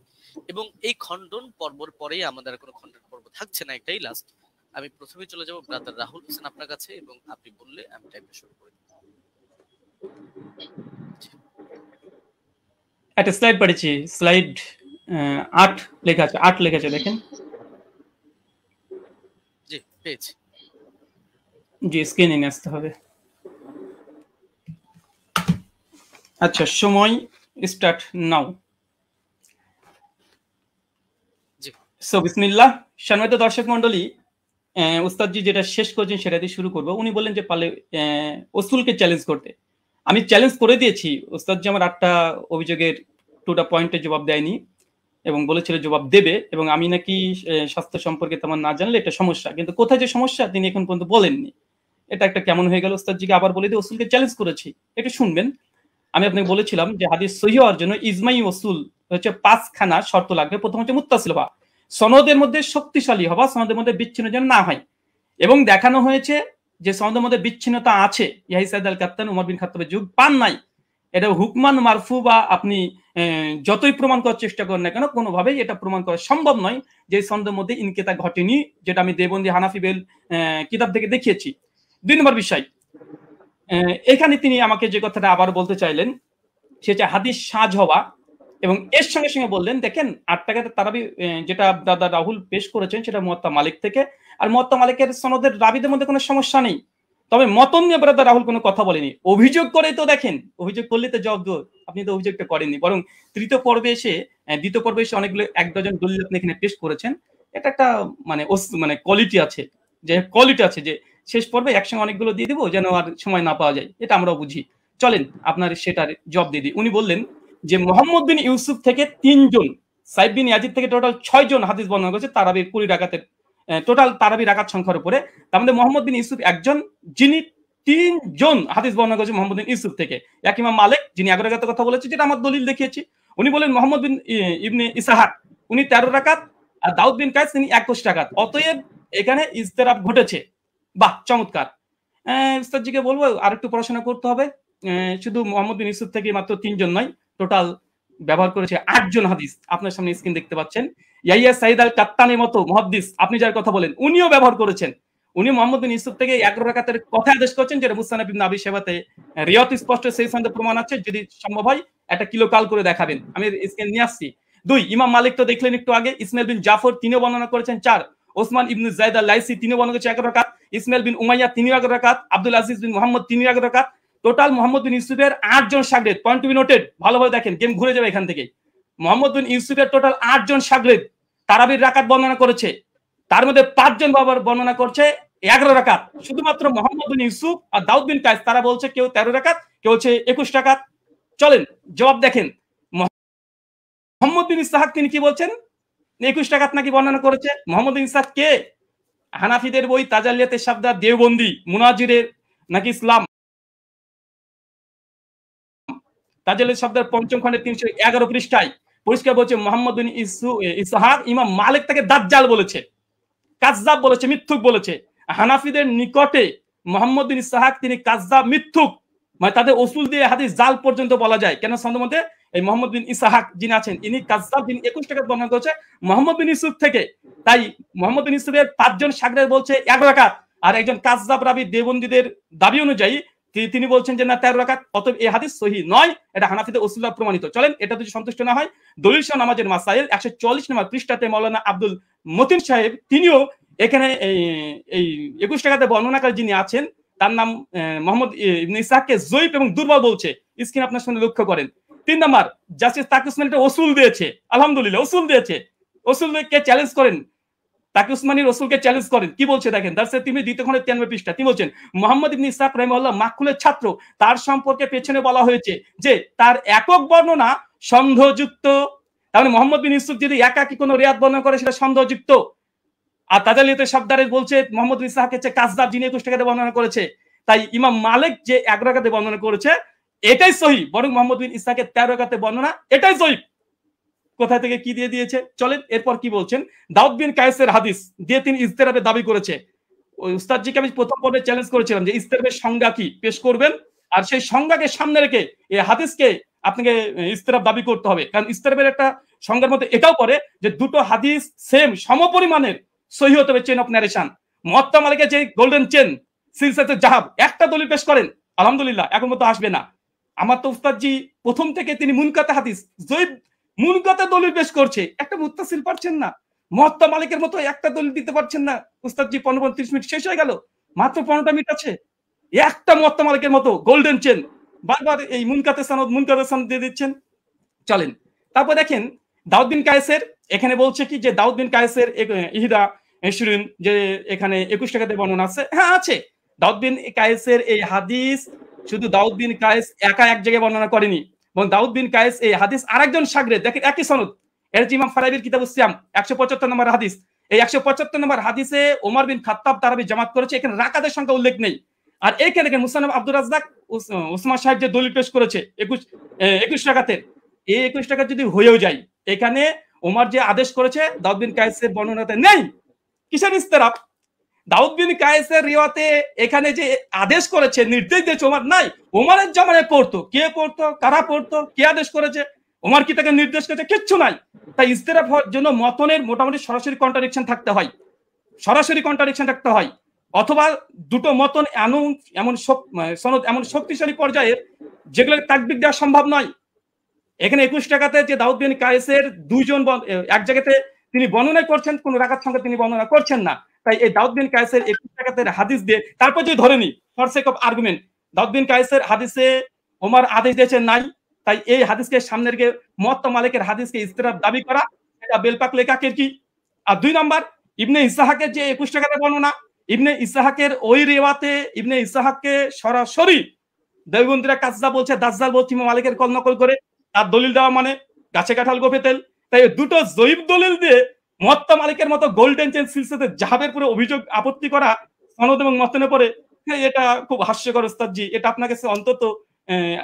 এবং এই খণ্ডন পর্বর পরেই আমাদের কোনো খণ্ডন পর্ব থাকছে না, একটাই লাস্ট। আমি প্রথমে চলে যাব ব্রাদার রাহুল হোসেন আপনার কাছে, এবং আপনি বললে আমি টাইমটা শুরু করে দেব। একটা স্লাইড পড়েছি, স্লাইড 8 লেখা আছে, 8 লেখা আছে, দেখেন। জি, পেয়েছি। জি, স্ক্রিনে নিয়ে আসতে হবে। আচ্ছা, সময় স্টার্ট নাও। জি, সো বিসমিল্লাহ। সম্মানিত দর্শক মণ্ডলী, উস্তাদজি যেটা শেষ করেছেন সেটা দিয়ে শুরু করবো। উনি বললেন যে পালে ওসুলকে চ্যালেঞ্জ করতে। আমি চ্যালেঞ্জ করে দিয়েছি। উস্তাদজি আমার 8টা অভিযোগের 2টা পয়েন্টের জবাব দেয়নি এবং বলেছিল জবাব দেবে, এবং আমি নাকি স্বাস্থ্য সম্পর্কে তেমন না জানলে এটা সমস্যা, কিন্তু কোথায় যে সমস্যা তিনি এখন পর্যন্ত বলেননি। এটা একটা কেমন হয়ে গেল। উস্তাদজিকে আবার বলে দিয়ে ওসুলকে চ্যালেঞ্জ করেছি, একটু শুনবেন। আমি আপনাকে বলেছিলাম যে হাদিস সহিহ হওয়ার জন্য ইজমাই ওসুল হচ্ছে 5খানা শর্ত লাগবে। প্রথম হচ্ছে মুত্তাসিল হওয়া, সনদের মধ্যে শক্তিশালী হওয়া, সনদের মধ্যে বিচ্ছিন্ন যেন না হয়, এবং দেখানো হয়েছে যে সনদের মধ্যে বিচ্ছিন্নতা আছে। ইয়াহিয়া সাইদ আল কাত্তান উমর বিন খাত্তাবের যুগ পান নাই। এটা হুকমান মারফু বা আপনি যতই প্রমাণ করার চেষ্টা করেন না কেন, কোনোভাবেই এটা প্রমাণ করা সম্ভব নয় যে সনদের মধ্যে ইনকিতা ঘটেনি, যেটা আমি দেবন্দি হানাফি বেল কিতাব থেকে দেখিয়েছি। 2 নম্বর বিষয়, এখানে তিনি আমাকে যে কথাটা আবার বলতে চাইলেন সেটা হাদিস সাজ হওয়া, এবং এর সঙ্গে সঙ্গে বললেন দেখেন 8 টাকাতে তারাবি যেটা দাদা রাহুল পেশ করেছেন সেটা মুয়াত্তা মালিক থেকে, আর মুয়াত্তা মালিকের সনদের রাবিদের মধ্যে কোনো সমস্যা নেই, তবে মতন নিয়ে ব্রাদার রাহুল কোনো কথা বলেনি। অভিযোগ করে তো দেখেন, অভিযোগ করলে তো জবাব দো, আপনি তো অভিযোগটা করেননি, বরং দ্বিতীয় পর্বে এসে অনেকগুলো 1 ডজন দলিল আপনি এখানে পেশ করেছেন। এটা একটা মানে কোয়ালিটি আছে, যে শেষ পর্বে একসঙ্গে অনেকগুলো দিয়ে দিব যেন আর সময় না পাওয়া যায়, এটা আমরাও বুঝি। চলেন আপনার সেটার জবাব দিয়ে দিই। উনি বললেন যে মোহাম্মদ বিন ইউসুফ থেকে 3 জন, সাইদ বিন ইয়াজিদ থেকে টোটাল 6 জন হাদিস বর্ণনা করেছে তারাবির 20 রাকাতের টোটাল তারাবি রাকাত সংখ্যার উপরে। তার মধ্যে মোহাম্মদ বিন ইউসুফ একজন, যিনি 3 জন হাদিস বর্ণনা করেছে মোহাম্মদ বিন ইউসুফ থেকে। এক ইমাম মালিক যিনি 11 রাকাতের কথা বলেছে, যেটা আমার দলিল দেখিয়েছি। উনি বলেন মোহাম্মদ বিন ইবনে ইসহাক উনি 13 রাকাত, আর দাউদ বিন কায়েস তিনি 21 রাকাত। অতএব এখানে ইজতিরাব ঘটেছে। বাহ, চমৎকার। উস্তাদজিকে বলবো আর একটু পড়াশোনা করতে হবে। শুধু মোহাম্মদ বিন ইউসুফ থেকে মাত্র 3 জন নয়, টোটাল ব্যবহার করেছে 8 জন হাদিস। আপনার সামনে স্ক্রিন দেখতে পাচ্ছেন। ইয়াহিয়া সাইদ আল কাত্তানের মতো মুহাদ্দিস, আপনি যার কথা বলেন, উনিও ব্যবহার করেছেন। উনি মোহাম্মদ বিন ইউসুফ থেকে 11 রাকাতের কথা আদেশ করেছেন, যেটা মুসনাদ ইবনে আবি শাইবাতে রিওয়ায়াত স্পষ্ট সেই সনদে প্রমাণ আছে। যদি সম্ভব হয় একটা কিলোকাল করে দেখাবেন, আমি স্ক্রিন নিয়ে আসছি। 2 ইমাম মালিক তো দেখলেন একটু আগে, ইসমাইল বিন জাফর তিনিও বর্ণনা করেছেন 4, ওসমান ইবনে যায়েদ আল লাইসি তিনিও বর্ণনা করেছেন 11 রাকাত, ইসমাইল বিন উমাইয়া তিনি 11 রাকাত, আব্দুল আজিজ বিন মুহাম্মদ তিনি 11 রাকাত। টোটাল মোহাম্মদ বিন ইউসুফের 8 জন শাগরেদ, পয়েন্ট টু বি নোটেড, ভালোভাবে দেখেন, গেম ঘুরে যাবে এখান থেকে। মোহাম্মদ বিন ইউসুফের টোটাল 8 জন শাগরেদ তারাবির রাকাত বর্ণনা করেছে, তার মধ্যে 5 জন বাবার বর্ণনা করছে 11 রাকাত। শুধুমাত্র মোহাম্মদ বিন ইউসুফ আর দাউদ বিন কায়েস তারা বলছে কেউ 13 রাকাত, কেউ হচ্ছে 21 রাকাত। চলেন জবাব দেখেন। মোহাম্মদ বিন ইসহাক তিনি কি বলছেন, 21 রাকাত নাকি বর্ণনা করেছে। মোহাম্মদ বিন ইসহাক কে? হানাফিদের বই তাজালিয়াতে শাবদা দেওবন্দি মুনাজিরের নাকি ইসলাম তাজালিয়াত শাবদার 5ম খণ্ডের 311 পৃষ্ঠায় পরিষ্কার বলছে মোহাম্মদ বিন ইসহাক ইমাম মালিক তাকে দাজ্জাল বলেছে, কাযযাব বলেছে, মিথ্যুক বলেছে। হানাফিদের নিকটে মোহাম্মদ বিন ইসহাক তিনি কাযযাব, মিথ্যুক, মানে তাদের উসুল দিয়ে হাদিস জাল পর্যন্ত বলা যায়। কেন সনদের মধ্যে এই মোহাম্মদ বিন ইসহাক যিনি আছেন ইনি কাযযাব, যিনি 21 রাকাত বর্ণনা করেছে মোহাম্মদ বিন ইউসুফ থেকে। তাই মোহাম্মদ বিন ইউসুফের 5 জন শাগরেদ বলছে 11 রাকাত, আর একজন কাযযাব রাবি দেওবন্দীদের দাবি অনুযায়ী তিনি বলছেন যে না 13 রাকাত। অতএব এই হাদিস সহিহ নয়, এটা হানাফিদের উসুল্লাহ প্রমাণিত। চলেন এটা যদি সন্তুষ্ট না হয়, দলিল সহ নামাজের মাসাইল 140 নম্বর পৃষ্ঠাতে মাওলানা আব্দুল মতিন সাহেব তিনিও এখানে এই 21 রাকাতে বর্ণনাকারী যিনি আছেন তার নাম মোহাম্মদ ইবনে ইসহাককে জয়ীফ এবং দুর্বল বলছে। স্ক্রিন আপনার সামনে লক্ষ্য করেন। 3 নাম্বার, জাস্টিস তাকি উসমানী এটা উসুল দিয়েছে, আলহামদুলিল্লাহ উসুল দিয়েছে। উসুলকে চ্যালেঞ্জ করেন, তাকি উসমানী রসুলকে চ্যালেঞ্জ করেন। কি বলছে দেখেন, দারসে তিনি 2 খণ্ডের 93 পৃষ্ঠা তিনি বলছেন মোহাম্মদ ইবনে ইসহাক রাহিমাহুল্লাহ মাকহুলের ছাত্র, তার সম্পর্কে পেছনে বলা হয়েছে যে তার একক বর্ণনা সন্দেহযুক্ত। তার মানে মোহাম্মদ বিন ইউসুফ যদি একাকী কোনো রিয়াত বর্ণনা করে সেটা সন্দেহযুক্ত। আর তাজালিয়াতে শাবদারে বলছে মোহাম্মদ বিন ইসহাকের চেয়ে কাযযাব যিনি 21 রাকাতে বর্ণনা করেছে। তাই ইমাম মালিক যে 11 রাকাতে বর্ণনা করেছে এটাই সহিহ, বরং মোহাম্মদ বিন ইসহাকের 13 রাকাতে বর্ণনা এটাই সহিহ। কোথা থেকে কি দিয়ে দিয়েছে চলেন এরপর কি বলছেন। দাউদ বিন কায়েসের হাদিস দিয়ে তিনি ইজতিরাবের দাবি করেছে। ওই উস্তাদজিকে আমি প্রথম পর্বে চ্যালেঞ্জ করেছিলাম যে ইজতিরাবের সংজ্ঞা কি পেশ করবেন, আর সেই সংজ্ঞাকে সামনে রেখে এই হাদিসকে আপনাকে ইজতিরাব দাবি করতে হবে। কারণ ইজতিরাবের একটা সংজ্ঞার মধ্যে এটাও পড়ে যে দুটো হাদিস সেম সমপরিমাণের সহিহ হতে হবে, চেন অফ নারেশন। মুয়াত্তা মালিকের যে গোল্ডেন চেন সিলসিলাতুল জাহাব, একটা দলিল পেশ করেন আলহামদুলিল্লাহ, এখন মতো আসবে না। আমার তো উস্তাদজি প্রথম থেকে তিনি মুনকাতে হাদিস জয়ীফ মুনকাতে দলিল পেশ করছে, একটা মুত্তাসিল পারছেন না। মুয়াত্তা মালিকের মতো একটা দলিল দিতে পারছেন না। উস্তাদজি 15-30 মিনিট শেষ হয়ে গেল, মাত্র 15টা মিনিট আছে। একটা মুয়াত্তা মালিকের মতো গোল্ডেন চেন বারবার এই মুনকাতে সনদ দিয়ে দিচ্ছেন। চলেন তারপর দেখেন দাউদ বিন কায়েসের এখানে বলছে কি যে দাউদ বিন কায়েসের ইহদা ইশরিন যে এখানে 21 রাকাতে বর্ণনা আছে। হ্যাঁ আছে। দাউদ বিন কায়েসের এই হাদিস শুধু দাউদ বিন কায়েস একা এক জায়গায় বর্ণনা করেনি, এবং দাউদ বিন কায়েস এই হাদিস আরেকজন শাগরেদ, দেখেন একই সনদ, এর ইমাম ফারাবির কিতাবুস সিয়াম 175 নম্বর হাদিস। এই 175 নম্বর হাদিসে ওমর বিন খাত্তাব তারাবি জামাত করেছে, এখানে রাকাতের সংখ্যা উল্লেখ নেই। আর এইখানে দেখেন মুসান্নাফ আব্দুর রাজ্জাক উসমান সাহেব যে দলিল পেশ করেছে 21 রাকাতের, এই 21 রাকাত যদি হয়েও যায়, এখানে ওমর যে আদেশ করেছে দাউদ বিন কায়েসের বর্ণনাতে নেই। কিসের ইস্তেরাব? দাউদ বিন কায়েসের রিওয়াতে এখানে যে আদেশ করেছে, নির্দেশ দিয়েছে ওমর নাই। ওমরের জামানায় পড়তো, কে পড়তো, কারা পড়তো, কে আদেশ করেছে, ওমর কি তাকে নির্দেশ করেছে? কিচ্ছু নাই। তাই ইস্তেরাব হওয়ার জন্য মতনের মোটামুটি সরাসরি কন্ট্রাডিকশন থাকতে হয়, অথবা দুটো মতন এমন সনদ এমন শক্তিশালী পর্যায়ের যেগুলো তাকবির দেওয়া সম্ভব নয়। এখানে 21 টাকাতে যে দাউদ বিন কায়েসের দুইজন এক জায়গাতে তিনি বর্ণনা করছেন, কোন রাকাত সংখ্যা তিনি বর্ণনা করছেন না। তাই এই দাউদ বিন কায়েসের 21 টাকাতে হাদিস দিয়ে তারপর যদি ধরেনি ফর সেক অফ আর্গুমেন্ট দাউদ বিন কায়েসের হাদিসে ওমর আদেশ দিয়েছেন নাই, তাই এই হাদিসকে সামনে রেখে মুয়াত্তা মালিকের হাদিসকে ইস্তিরাব দাবি করা এটা বেলপাক লেখাকের কি। আর 2 নাম্বার ইবনে ইসহাকের যে 21 টাকাতে বর্ণনা, ইবনে ইসহাকের ওই রিওয়াতে ইবনে ইসহাককে সরাসরি দেওবন্দীরা কাজদা বলছে, দাজ্জাল বলছে ইমাম মালিকের কল নকল করে, তার দলিল দেওয়া মানে গাছে কাঁঠাল গোফে তেল। তাই দুটো জয়ীব দলিল দিয়ে মুয়াত্তা মালিকের মতো গোল্ডেন চেন সিলসিলাতে জাহাবের পুরো অভিযোগ আপত্তি করা সনদ এবং মতনে পড়ে, এটা খুব হাস্যকর ওস্তাদজি। এটা আপনার কাছে অন্তত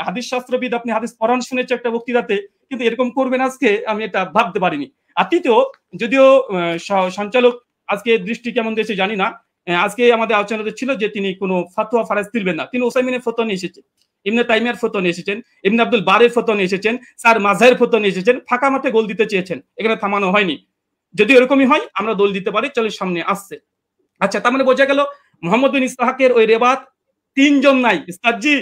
হাদিস শাস্ত্রবিদ, আপনি হাদিস পড়ান শুনেছে একটা বক্তৃতাতে, কিন্তু এরকম করবেন আজকে আমি এটা ভাবতে পারিনি। আর তৃতীয়, যদিও সঞ্চালক আজকে দৃষ্টি কেমন দিয়েছে জানি না, আজকে আমাদের আলোচনাতে ছিল যে তিনি কোনো ফাতোয়া ফারাজ দিবেন না, তিনি ওসাইমিনের ফতোয়া নিয়ে এসেছেন, ইবনে তাইমিয়ার ফতোয়া নিয়ে এসেছেন, ইবনে আব্দুল বারের ফতোয়া নিয়ে এসেছেন, স্যার মাযহারের ফতোয়া নিয়ে এসেছেন, ফাঁকা মাঠে গোল দিতে চেয়েছেন, এখানে থামানো হয়নি। যদি এরকমই হয় আমরা দোল দিতে পারি, চলে সামনে আসছে। আচ্ছা, তার মানে বোঝা গেল মুহাম্মদ বিন ইসহাকের ওই রেবাত 3 জন নাই উস্তাদজি,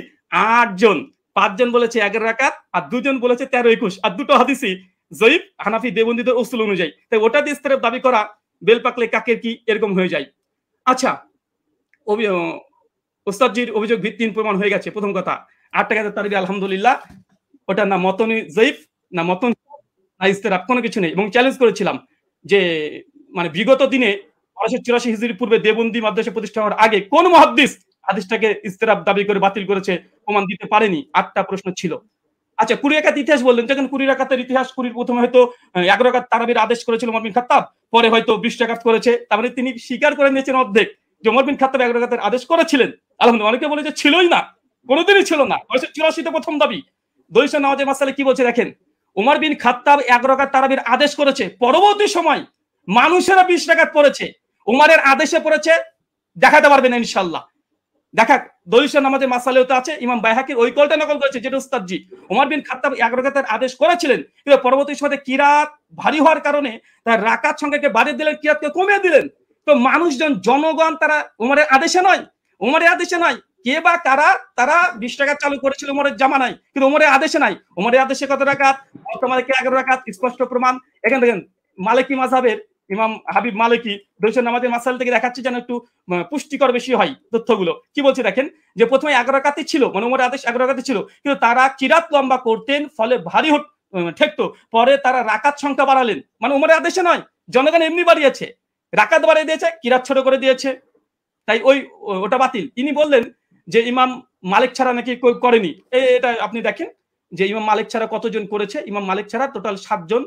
8 জন। 5 জন বলেছে 11 রাকাত, আর 2 জন বলেছে 13-21, আর দুটো হাদিসই জয়ীফ হানাফি দেওবন্দীদের উসুল অনুযায়ী। তাই ওটা দিয়ে ইস্তিরাব দাবি করা বেলপাকলে কাকের কি এরকম হয়ে যায়। আচ্ছা, ওস্তাদজির অভিযোগ ভিত্তিহীন প্রমাণ হয়ে গেছে। প্রথম কথা, 8 টাকাতে তারবি আলহামদুলিল্লাহ, ওটা না মতনি জয়ীফ না মতন না ইস্তিরাব, কোনো কিছু নেই। এবং চ্যালেঞ্জ করেছিলাম যে মানে বিগত দিনে 1284 হিজরির পূর্বে দেওবন্দি মাদ্রাসা প্রতিষ্ঠা হওয়ার আগে কোন মুহাদ্দিস হাদিসটাকে ইস্তিরাব দাবি করে বাতিল করেছে, প্রমাণ দিতে পারেনি। 8টা প্রশ্ন ছিল। আচ্ছা, 20 রাকাত ইতিহাস বললেন, যখন 20 রাকাতের ইতিহাস, 20 প্রথমে হয়তো 11 রাকাত তারাবির আদেশ করেছিল ওমর বিন খাত্তাব, পরে হয়তো 20 রাকাত করেছে। তারপরে তিনি স্বীকার করে নিয়েছেন অর্ধেক যে ওমর বিন খাত্তাব 11 রাকাতের আদেশ করেছিলেন। আলহামদুলিল্লাহ। অনেকে বলে যে ছিলই না, কোনোদিনই ছিল না। 1984 তে প্রথম দাবি। দলিল নামাজের মাসালে কি বলছে দেখেন, ওমর বিন খাত্তাব 11 রাকাত তারাবির আদেশ করেছে, পরবর্তী সময় মানুষেরা 20 রাকাত পড়েছে, ওমরের আদেশে পড়েছে, দেখাতে পারবেন ইনশাআল্লাহ। দেখা দলিল নামাজের মাসালেও তো আছে, ইমাম বাইহাকির ওই কলটা নকল করেছে, যেটা উস্তাদজি ওমর বিন খাত্তাব 11 রাকাতের আদেশ করেছিলেন, কিন্তু পরবর্তী সময়ে কিরাত ভারী হওয়ার কারণে তার রাকাত সংখ্যাকে বাড়িয়ে দিলেন, কিরাতকে কমিয়ে দিলেন। তো মানুষজন, জনগণ, তারা ওমরের আদেশে নয়, ওমরের আদেশে নয়, কে বা কারা তারা 20 রাকাত চালু করেছিল ওমরের জামানায়, কিন্তু ওমরের আদেশে নাই। ওমরের আদেশে কত রাকাত? বর্তমানে 11 রাকাত, স্পষ্ট প্রমাণ। এখানে দেখেন মালিকি মাযহাবের ইমাম হাবিব মালিকি দলিল নামাজের মাসাল থেকে দেখাচ্ছে যেন একটু পুষ্টিকর বেশি হয় তথ্যগুলো। কি বলছে দেখেন, যে প্রথমে 11 রাকাতই ছিল, মানে ওমরের আদেশ 11 রাকাতই ছিল, কিন্তু তারা কিরাত লম্বা করতেন, ফলে ভারী ঠেকতো। পরে তারা রাকাত সংখ্যা বাড়ালেন, মানে ওমরের আদেশে নয়, জনগণ এমনি বাড়িয়েছে, রাকাত বাড়িয়ে দিয়েছে, কিরাত ছোট করে দিয়েছে, তাই ওটা বাতিল। তিনি বললেন যে ইমাম মালিক ছাড়া নাকি করেনি। এটা আপনি দেখেন যে ইমাম মালিক ছাড়া কতজন করেছে। ইমাম মালিক ছাড়া টোটাল 7 জন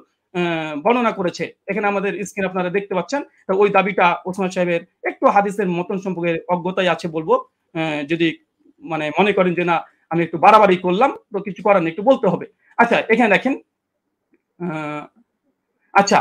বর্ণনা করেছে। এখানে আমাদের স্ক্রিন আপনারা দেখতে পাচ্ছেন। ওই দাবিটা ওসমান সাহেবের একটু হাদিসের মতন সম্পর্কে অজ্ঞতাই আছে বলবো, যদি মানে মনে করেন যে না আমি একটু বাড়াবাড়ি করলাম, তো কিছু করার নেই, একটু বলতে হবে। আচ্ছা, এখানে দেখেন, আচ্ছা,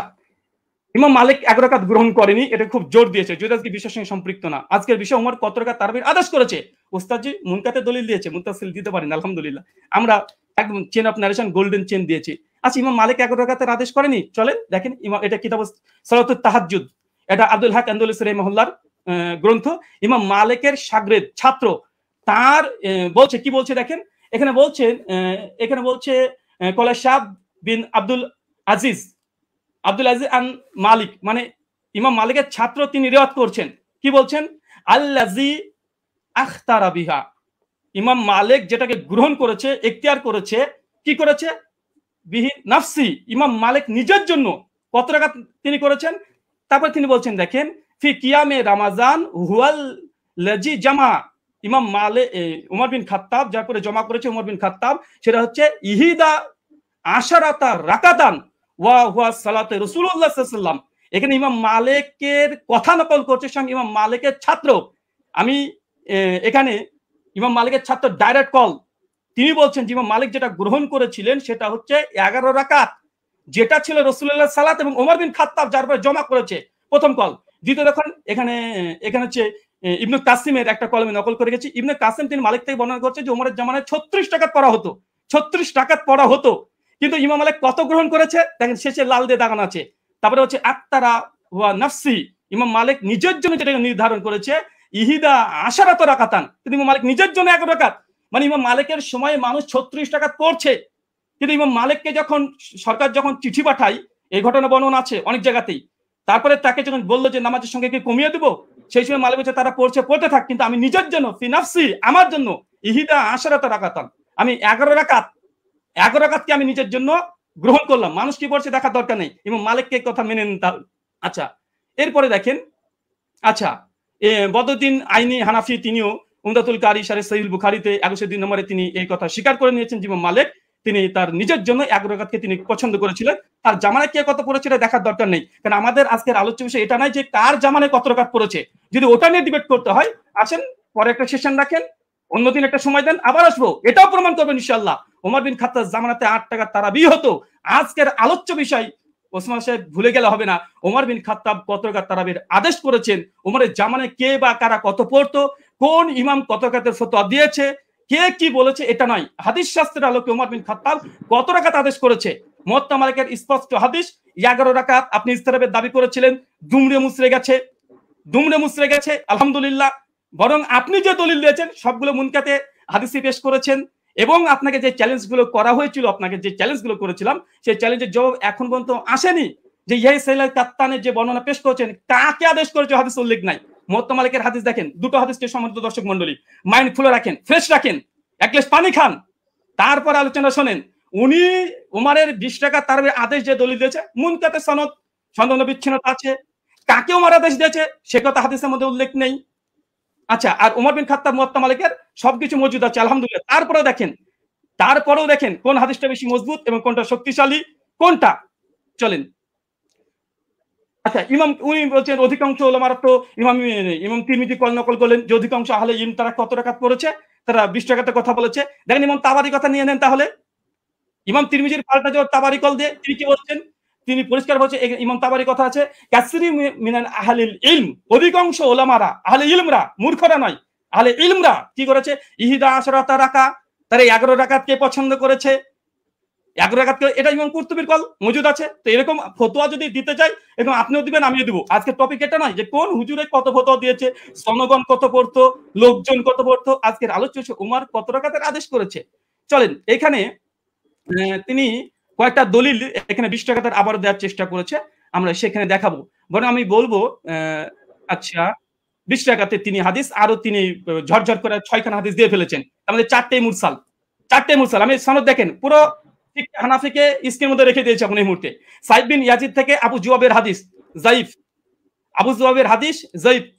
ইমাম মালিক 11 রাকাত গ্রহণ করেনি, এটা খুব জোর দিয়েছে, যদি আজকে বিষয়ের সঙ্গে সম্পৃক্ত না। আজকের বিষয় ওমর কত রাকাত তারাবির আদেশ করেছে, ওস্তাদজি মুনকাতে দলিল দিয়েছে, মুত্তাসিল দিতে পারেন আলহামদুলিল্লাহ। আমরা একদম chain of narration golden chain দিয়েছি। আচ্ছা, ইমাম মালিক 11 রাকাতের আদেশ করেনি, চলেন দেখেন, এটা কিতাব সালাতুত তাহাজ্জুদ, এটা আব্দুল হক আন্দলুসি রাহিমাহুল্লাহর গ্রন্থ। ইমাম মালিকের শাগরেদ ছাত্র তার বলছে, কি বলছে দেখেন, এখানে বলছে কলা শাহ বিন আব্দুল আজিজ আন মালিক, মানে ইমাম মালিকের ছাত্র, তিনি রিওয়ায়াত করছেন, কি বলছেন, আল্লাজি আখতারা বিহা, ইমাম মালিক যেটাকে গ্রহণ করেছে, ইখতিয়ার করেছে, কি করেছে, বিহি নাফসি, ইমাম মালিক নিজের জন্য কত রাকাত তিনি করেছেন। তারপর তিনি বলছেন দেখেন, ফি কিয়ামে রমাজান হুয়াল লাজি জামা, ইমাম মালিক ওমর বিন খাত্তাব যার পরে জমা করেছে ওমর বিন খাত্তাব, সেটা হচ্ছে ইহিদা আশারাতা রাকাতান ওয়া হুয়া সালাতে রাসূলুল্লাহ সাল্লাল্লাহু আলাইহি ওয়াসাল্লাম। এখানে ইমাম মালিকের কথা নকল করছে, সঙ্গে ইমাম মালিকের ছাত্র। আমি এখানে ইমাম মালিকের ছাত্র ডাইরেক্ট কল, তিনি বলছেন যে ইমাম মালিক যেটা গ্রহণ করেছিলেন সেটা হচ্ছে 11 রাকাত, যেটা ছিল রাসূলুল্লাহ সালাত এবং ওমর বিন খাত্তাব যার পরে জমা করেছে, প্রথম কল। দ্বিতীয় দেখুন, এখানে হচ্ছে ইবনে কাসিমের একটা কলমে নকল করে গেছি। ইবনে কাসিম তিনি মালিক থেকে বর্ণনা করছে যে ওমরের জামানায় 36 রাকাত পড়া হতো, 36 রাকাত পড়া হতো, কিন্তু ইমাম মালিক কত গ্রহণ করেছে দেখেন, শেষে লাল দিয়ে দাগানো আছে। তারপরে হচ্ছে আক্তারা ওয়া নাফসি, ইমাম মালিক নিজের জন্য যেটা নির্ধারণ করেছে, ইহিদা আশারাত রাকাতান, কিন্তু ইমাম মালিক নিজের জন্য 11 রাকাত। মানে ইমাম মালিকের সময় মানুষ 36 রাকাত পড়ছে, কিন্তু ইমাম মালিককে যখন সরকার যখন চিঠি পাঠায়, এই ঘটনা বর্ণনা আছে অনেক জায়গাতেই, তারপরে তাকে যখন বললো যে নামাজের সঙ্গে কি কমিয়ে দেবো, সেই সময় মালিক বলছে তারা পড়তে থাক, কিন্তু আমি নিজের জন্য ফি নাফসি, আমার জন্য ইহিদা আশারাত রাকাতান, আমি 11 রাকাতকে আমি নিজের জন্য গ্রহণ করলাম। মানুষ কি পড়ছে দেখার দরকার নেই, ইমাম মালিককে কথা মেনে নিন। আচ্ছা, এরপরে দেখেন, আচ্ছা বদরুদ্দিন আইনি হানাফি তিনিও উমদাতুল কারি শারে সহিহ বুখারীতে 102 নম্বরে তিনি এই কথা স্বীকার করে নিয়েছেন যে ইমাম মালিক তিনি তার নিজের জন্য 11 রাকাতকে তিনি পছন্দ করেছিলেন। তার জামানায় কে কত পড়েছিল দেখার দরকার নেই, কারণ আমাদের আজকের আলোচ্য বিষয় এটা নয় যে কার জামানায় কত রাকাত পড়েছে। যদি ওটা নিয়ে ডিবেট করতে হয়, আসেন পরে একটা সেশন রাখেন, অন্যদিন একটা সময় দেন, আবার আসবো, এটাও প্রমাণ করবেন ইনশাআল্লাহ ওমর বিন খাত্তাব জামানাতে 8 টাকা তারাবি হতো। আজকের আলোচ্য বিষয় ওসমান সাহেব ভুলে গেলে হবে না, ওমর বিন খাত্তাব কত রাকাত তারাবির আদেশ করেছেন, ওমরের জামানায় কে বা কারা কত পড়তো, কোন ইমাম কত রাকাতের ফতোয়া দিয়েছে, কে কি বলেছে, এটা নয়। হাদিস শাস্ত্রের আলোকে ওমর বিন খাত্তাব কত রাকাত আদেশ করেছে, মুওয়াত্তা মালিকের স্পষ্ট হাদিস 11 রাকাত। আপনি ইস্তেরাবের দাবি করেছিলেন, দুমড়ে মুচড়ে গেছে, আলহামদুলিল্লাহ। বরং আপনি যে দলিল দিয়েছেন সবগুলো মুনকাতে হাদিসে পেশ করেছেন, এবং আপনাকে যে চ্যালেঞ্জগুলো করা হয়েছিল, আপনাকে যে চ্যালেঞ্জগুলো করেছিলাম, সেই চ্যালেঞ্জের জবাব এখন পর্যন্ত আসেনি। যে ইয়াহি সাইলাল কাত্তানের যে বর্ণনা পেশ করেছেন, কাকে আদেশ করেছে হাদিস উল্লেখ নাই। মুওয়াত্তা মালিকের হাদিস দেখেন, দুটো হাদিসকে সম্মানিত দর্শক মণ্ডলী মাইন্ড খুলে রাখেন, ফ্রেশ রাখেন, এক গ্লাস পানি খান, তারপর আলোচনা শোনেন। উনি উমারের 20 টাকা তারাবির আদেশ যে দলিল দিয়েছে, মুনকাতে সনদ বিচ্ছিন্নতা আছে, কাকে উমার আদেশ দিয়েছে সে কথা হাদিসের মধ্যে উল্লেখ নেই। আচ্ছা, আর ওমর বিন খাত্তাব মুওয়াত্তা মালিকের সবকিছু মজুদ আছে আলহামদুলিল্লাহ। তারপরেও দেখেন কোন হাদিসটা বেশি মজবুত এবং কোনটা শক্তিশালী, কোনটা। চলেন, আচ্ছা, উনি বলছেন অধিকাংশ ওলামারা তো ইমাম তিরমিজি নকল করলেন যে অধিকাংশ আহলে ইলম তারা কত রাকাত পড়েছে, তারা 20 টাকাতে কথা বলেছে। দেখেন ইমাম তাবারি কথা নিয়ে নেন, তাহলে ইমাম তিরমিজির পাল্টা যে তাবারি কল দিয়ে তিনি কি বলছেন, তিনি পরিষ্কার বলছে, ইমাম তাবারি কথা আছে, কাসরি মিনাল আহলিল ইলম, অধিকাংশ ওলামারা, আহলে ইলমরা, মূর্খরা নয়, আহলে ইলমরা কি করেছে, ইহিদা আশরাতা রাকা, তারা 11 রাকাতকে পছন্দ করেছে। 11 রাকাতকে, এটা ইমাম কুরতুবীর কল মজুদ আছে। তো এরকম ফতোয়া যদি দিতে চাই, এরকম আপনিও দিবেন, আমিও দিব। আজকে টপিক এটা নয় যে কোন হুজুরে কত ফতোয়া দিয়েছে, জনগণ কত পড়তো, লোকজন কত পড়তো। আজকের আলোচ্য উমার কত রাকাতের আদেশ করেছে। চলেন, এখানে তিনি কয়েকটা দলিল এখানে 20 টাকাতে আবার দেওয়ার চেষ্টা করেছে, আমরা সেখানে দেখাবো। বরং আমি বলবো, আচ্ছা 20 টাকাতে তিনি হাদিস আরো তিনি ঝরঝর করে 6খানা হাদিস দিয়ে ফেলেছেন, আমাদের 4টে মুরসাল। আমি সনদ দেখেন, পুরো হানাফিকে স্ক্রিনের মধ্যে রেখে দিয়েছে আপনি এই মুহূর্তে। সাইদ বিন ইয়াজিদ থেকে আবু জুয়াবের হাদিস যায়িফ,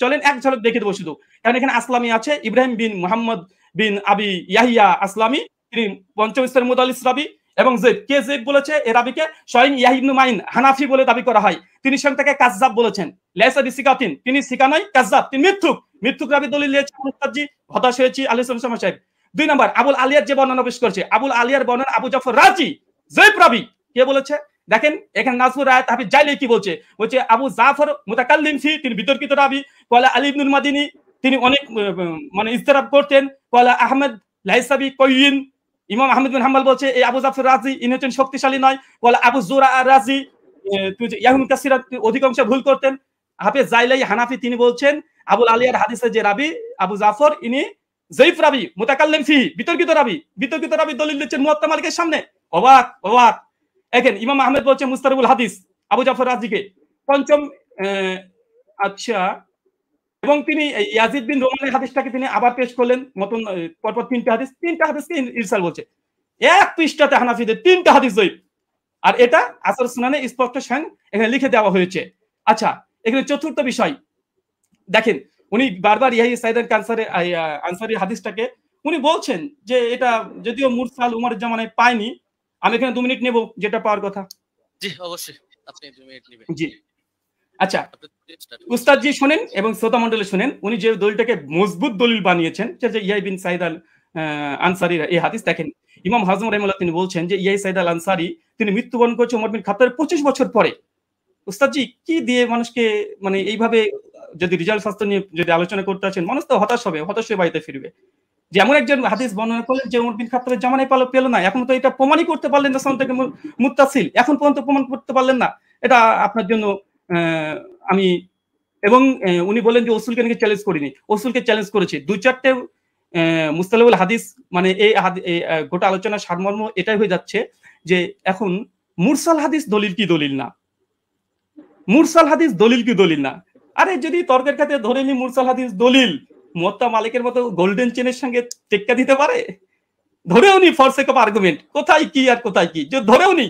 চলেন এক ঝলক দেখে দেবো শুধু, কারণ এখানে আসলামী আছে, ইব্রাহিম বিন মুহাম্মদ বিন আবি ইয়াহিয়া আসলামী, তিনি পঞ্চম স্তরের মুদাল্লিস রাবি। এবং জেদ বলেছে এ রাবিকে স্বয়ং ইয়াহি ইবনে মাইন হানাফি বলে দাবি করা হয়, তিনি স্বয়ং তাকে কাযযাব বলেছেন। লাইসা বিসিকাতিন, তিনি সিকা নয়, কাযযাব, তিনি মিথ্যুক রাবি দলিল দিয়েছে মুস্তাজি, হতাশ হয়েছি আলাইহিস সালাম সাহেব। 2 নম্বর, আবুল আলিয়ার যে বর্ণনা পেশ করেছে, আবুল আলিয়ার বর্ণনা আবু জাফর রাজি জয়ীফ রাবি, কে বলেছে দেখেন এখানে নাজমুর রায়াত হাফিজ জাইলি কি বলছে, আবু জাফর মুতাকাল্লিম ফি, তিনি বিতর্কিত রাবি। কলা আলী ইবনুল মাদিনী, তিনি অনেক মানে ইস্তেরাব করতেন। কলা আহমেদ লাইসাবি কয়িন, ইমাম আহমেদ বিন হাম্বল বলছে এই আবু জাফর রাজি ইনি হচ্ছেন শক্তিশালী নয়। কলা আবু জুরা রাজি, ইয়াহুম কাসিরা অধিকাংশ ভুল করতেন। হাফেজ জাইলাই হানাফি, তিনি বলছেন আবুল আলিয়ার হাদিসের যে রাবি আবু জাফর, ইনি জয়ীফ রাবি, মুতাকাল্লিম ফি, বিতর্কিত রাবি দলিল দিচ্ছেন মুওয়াত্তা মালিকের সামনে। অবাক। দেখেন ইমাম আহমেদ বলছে মুস্তারিবুল হাদিস আবু জাফর রাজিকে, পঞ্চম। আচ্ছা, এবং তিনি ইয়াজিদ বিন রোমানের হাদিসটাকে তিনি আবার পেশ করলেন, মতন পরপর 3টে হাদিসকে ইরসাল বলছে। এক পৃষ্ঠাতে হানাফিদের 3টে হাদিস জয়ীফ, আর এটা আসর সুনানে স্পষ্ট স্বয়ং এখানে লিখে দেওয়া হয়েছে। আচ্ছা, এখানে চতুর্থ বিষয় দেখেন, উনি বারবার ইয়াহি সাইদ আনসারী হাদিসটাকে উনি বলছেন যে এটা যদিও মুরসাল উমরের জামানায় পায়নি। আমি এখানে 2 মিনিট নেব, যেটা পাওয়ার কথা। জি অবশ্যই, আপনি 2 মিনিট নেবেন। জি, আচ্ছা উস্তাদ জি শুনেন এবং শ্রোতা মণ্ডলী শুনেন, উনি যে দলিলটাকে মজবুত দলিল বানিয়েছেন, যে ইয়াহি বিন সাইদ আল আনসারী এই হাদিস দেখেন, ইমাম হাজম রাহিমাহুল্লাহ তিনি বলছেন যে ইয়াহি সাইদ আল আনসারী তিনি মৃত্যুবরণ করেছে ওমর বিন খাত্তাবের 25 বছর পরে। উস্তাদ জি কি দিয়ে মানুষকে মানে এইভাবে যদি রিজাল্ট শাস্ত্র নিয়ে যদি আলোচনা করতে আসেন, মানুষ তো হতাশ হয়ে বাড়িতে ফিরবে। যে এমন একজন হাদিস বর্ণনা করলেন যে ওমর বিন খাত্তাবের জামানায় পেল না, এখন তো এটা প্রমাণই করতে পারলেন না, সনদ থেকে মুত্তাসিল, এখন পর্যন্ত প্রমাণ করতে পারলেন না। এটা আপনার জন্য আমি এবং উনি বলেন যে ওসুলকে নাকি চ্যালেঞ্জ করিনি, ওসুলকে চ্যালেঞ্জ করেছি। 2-4টে মুস্তালাহুল হাদিস, মানে এই গোটা আলোচনার সারমর্ম এটাই হয়ে যাচ্ছে যে এখন মুরসাল হাদিস দলিল কি দলিল না, মুরসাল হাদিস দলিল কি দলিল না। আরে যদি তর্কের ক্ষেত্রে ধরে নি মুরসাল হাদিস দলিল, মুয়াত্তা মালিকের মতো গোল্ডেন চেনের সঙ্গে টেক্কা দিতে পারে? ধরেও নি ফর সেক অফ আর্গুমেন্ট, কোথায় কি আর কোথায় কি, যে ধরেও নি।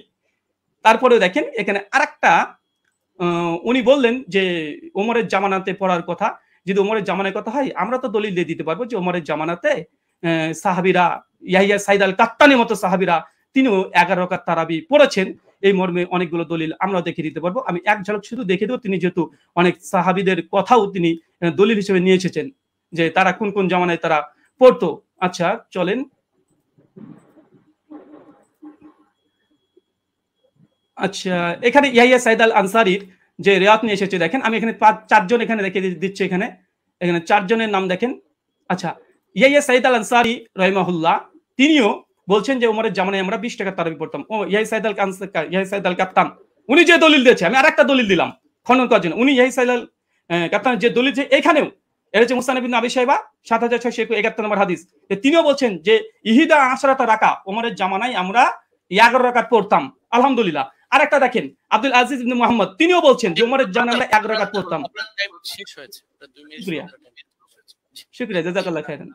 তারপরে দেখেন এখানে আরেকটা উনি বললেন যে ওমরের জামানাতে পড়ার কথা, যদি ওমরের জামানার কথা হয় আমরা তো দলিল দিয়ে দিতে পারবো যে ওমরের জামানাতে সাহাবীরা ইয়াহিয়া সাইদ আল কাত্তানির মতো সাহাবীরা তিনিও 11 রাকাত তারাবি পড়েছেন, এই মর্মে অনেকগুলো দলিল আমরাও দেখে দিতে পারবো। আমি এক ঝলক শুধু দেখে দেবো, তিনি যেহেতু অনেক সাহাবীদের কথাও তিনি দলিল হিসেবে নিয়ে এসেছেন যে তারা কোন কোন জামানায় তারা পড়তো। আচ্ছা চলেন, আচ্ছা এখানে ইয়াহিয়া সাইদ আল আনসারীর যে রিওয়ায়াত নিয়ে এসেছে দেখেন, আমি এখানে 4 জন এখানে রেখে দিচ্ছি, এখানে 4 জনের নাম দেখেন। আচ্ছা ইয়াহিয়া সাইদ আল আনসারী রাহিমাহুল্লাহ তিনিও বলছেন যে ওমরের জামানায় আমরা 20 টাকা তারাবি পড়তাম। ও ইয়াহিয়া সাইদ আল কাত্তান উনি যে দলিল দিয়েছে, আমি আরেকটা দলিল দিলাম খনন করার জন্য। উনি ইয়াহিয়া সাইদ আল কাত্তান যে দলিল যে এখানেও এর হচ্ছে মুসনাদ ইবনে আবি শাইবা 7671 নম্বর হাদিস, তিনিও বলছেন যে ইহিদা আশরাতা রাকা, ওমরের জামানায় আমরা 11 রাকাত পড়তাম আলহামদুলিল্লাহ। আরেকটা দেখেন আব্দুল আজিজ ইবনে মুহাম্মদ, তিনিও বলছেন যে ওমরের জামানায় আমরা 11 রাকাত পড়তাম। শেষ হয়েছে, 2 মিনিট। শুকরিয়া, জাযাকাল্লাহ খাইরান।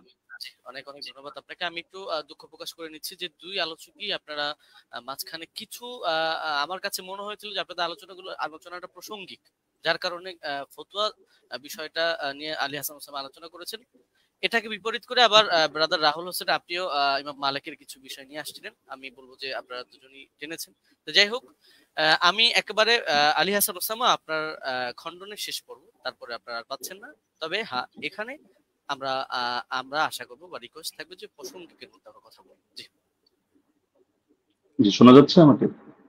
অনেক অনেক ধন্যবাদ আপনাকে। আমি একটু দুঃখ প্রকাশ করে নিচ্ছি যে 2 আলোচকই আপনারা মাঝখানে কিছু আমার কাছে মনে হয়েছিল যে আপনাদের আলোচনাটা প্রাসঙ্গিক, যার কারণে ফতোয়া বিষয়টা নিয়ে আলী হাসান ওসামা আলোচনা করেছেন। এটাকে বিপরীত করে আবার ব্রাদার রাহুল হোসেন আপনিও ইমাম মালিকের কিছু বিষয় নিয়ে আসছিলেন। আমি বলবো যে আপনারা দুজনই জেনেছেন। তো যাই হোক, আমি একেবারে আলী হাসান ওসামা আপনার খণ্ডনের শেষ পর্ব, তারপরে আপনারা আর পাচ্ছেন না। তবে হ্যাঁ, এখানে আমরা আশা করবো বা রিকোয়েস্ট থাকবে যে প্রসঙ্গিকের মধ্যে আমরা কথা বলবো। জি জি, শোনা যাচ্ছে আমাকে?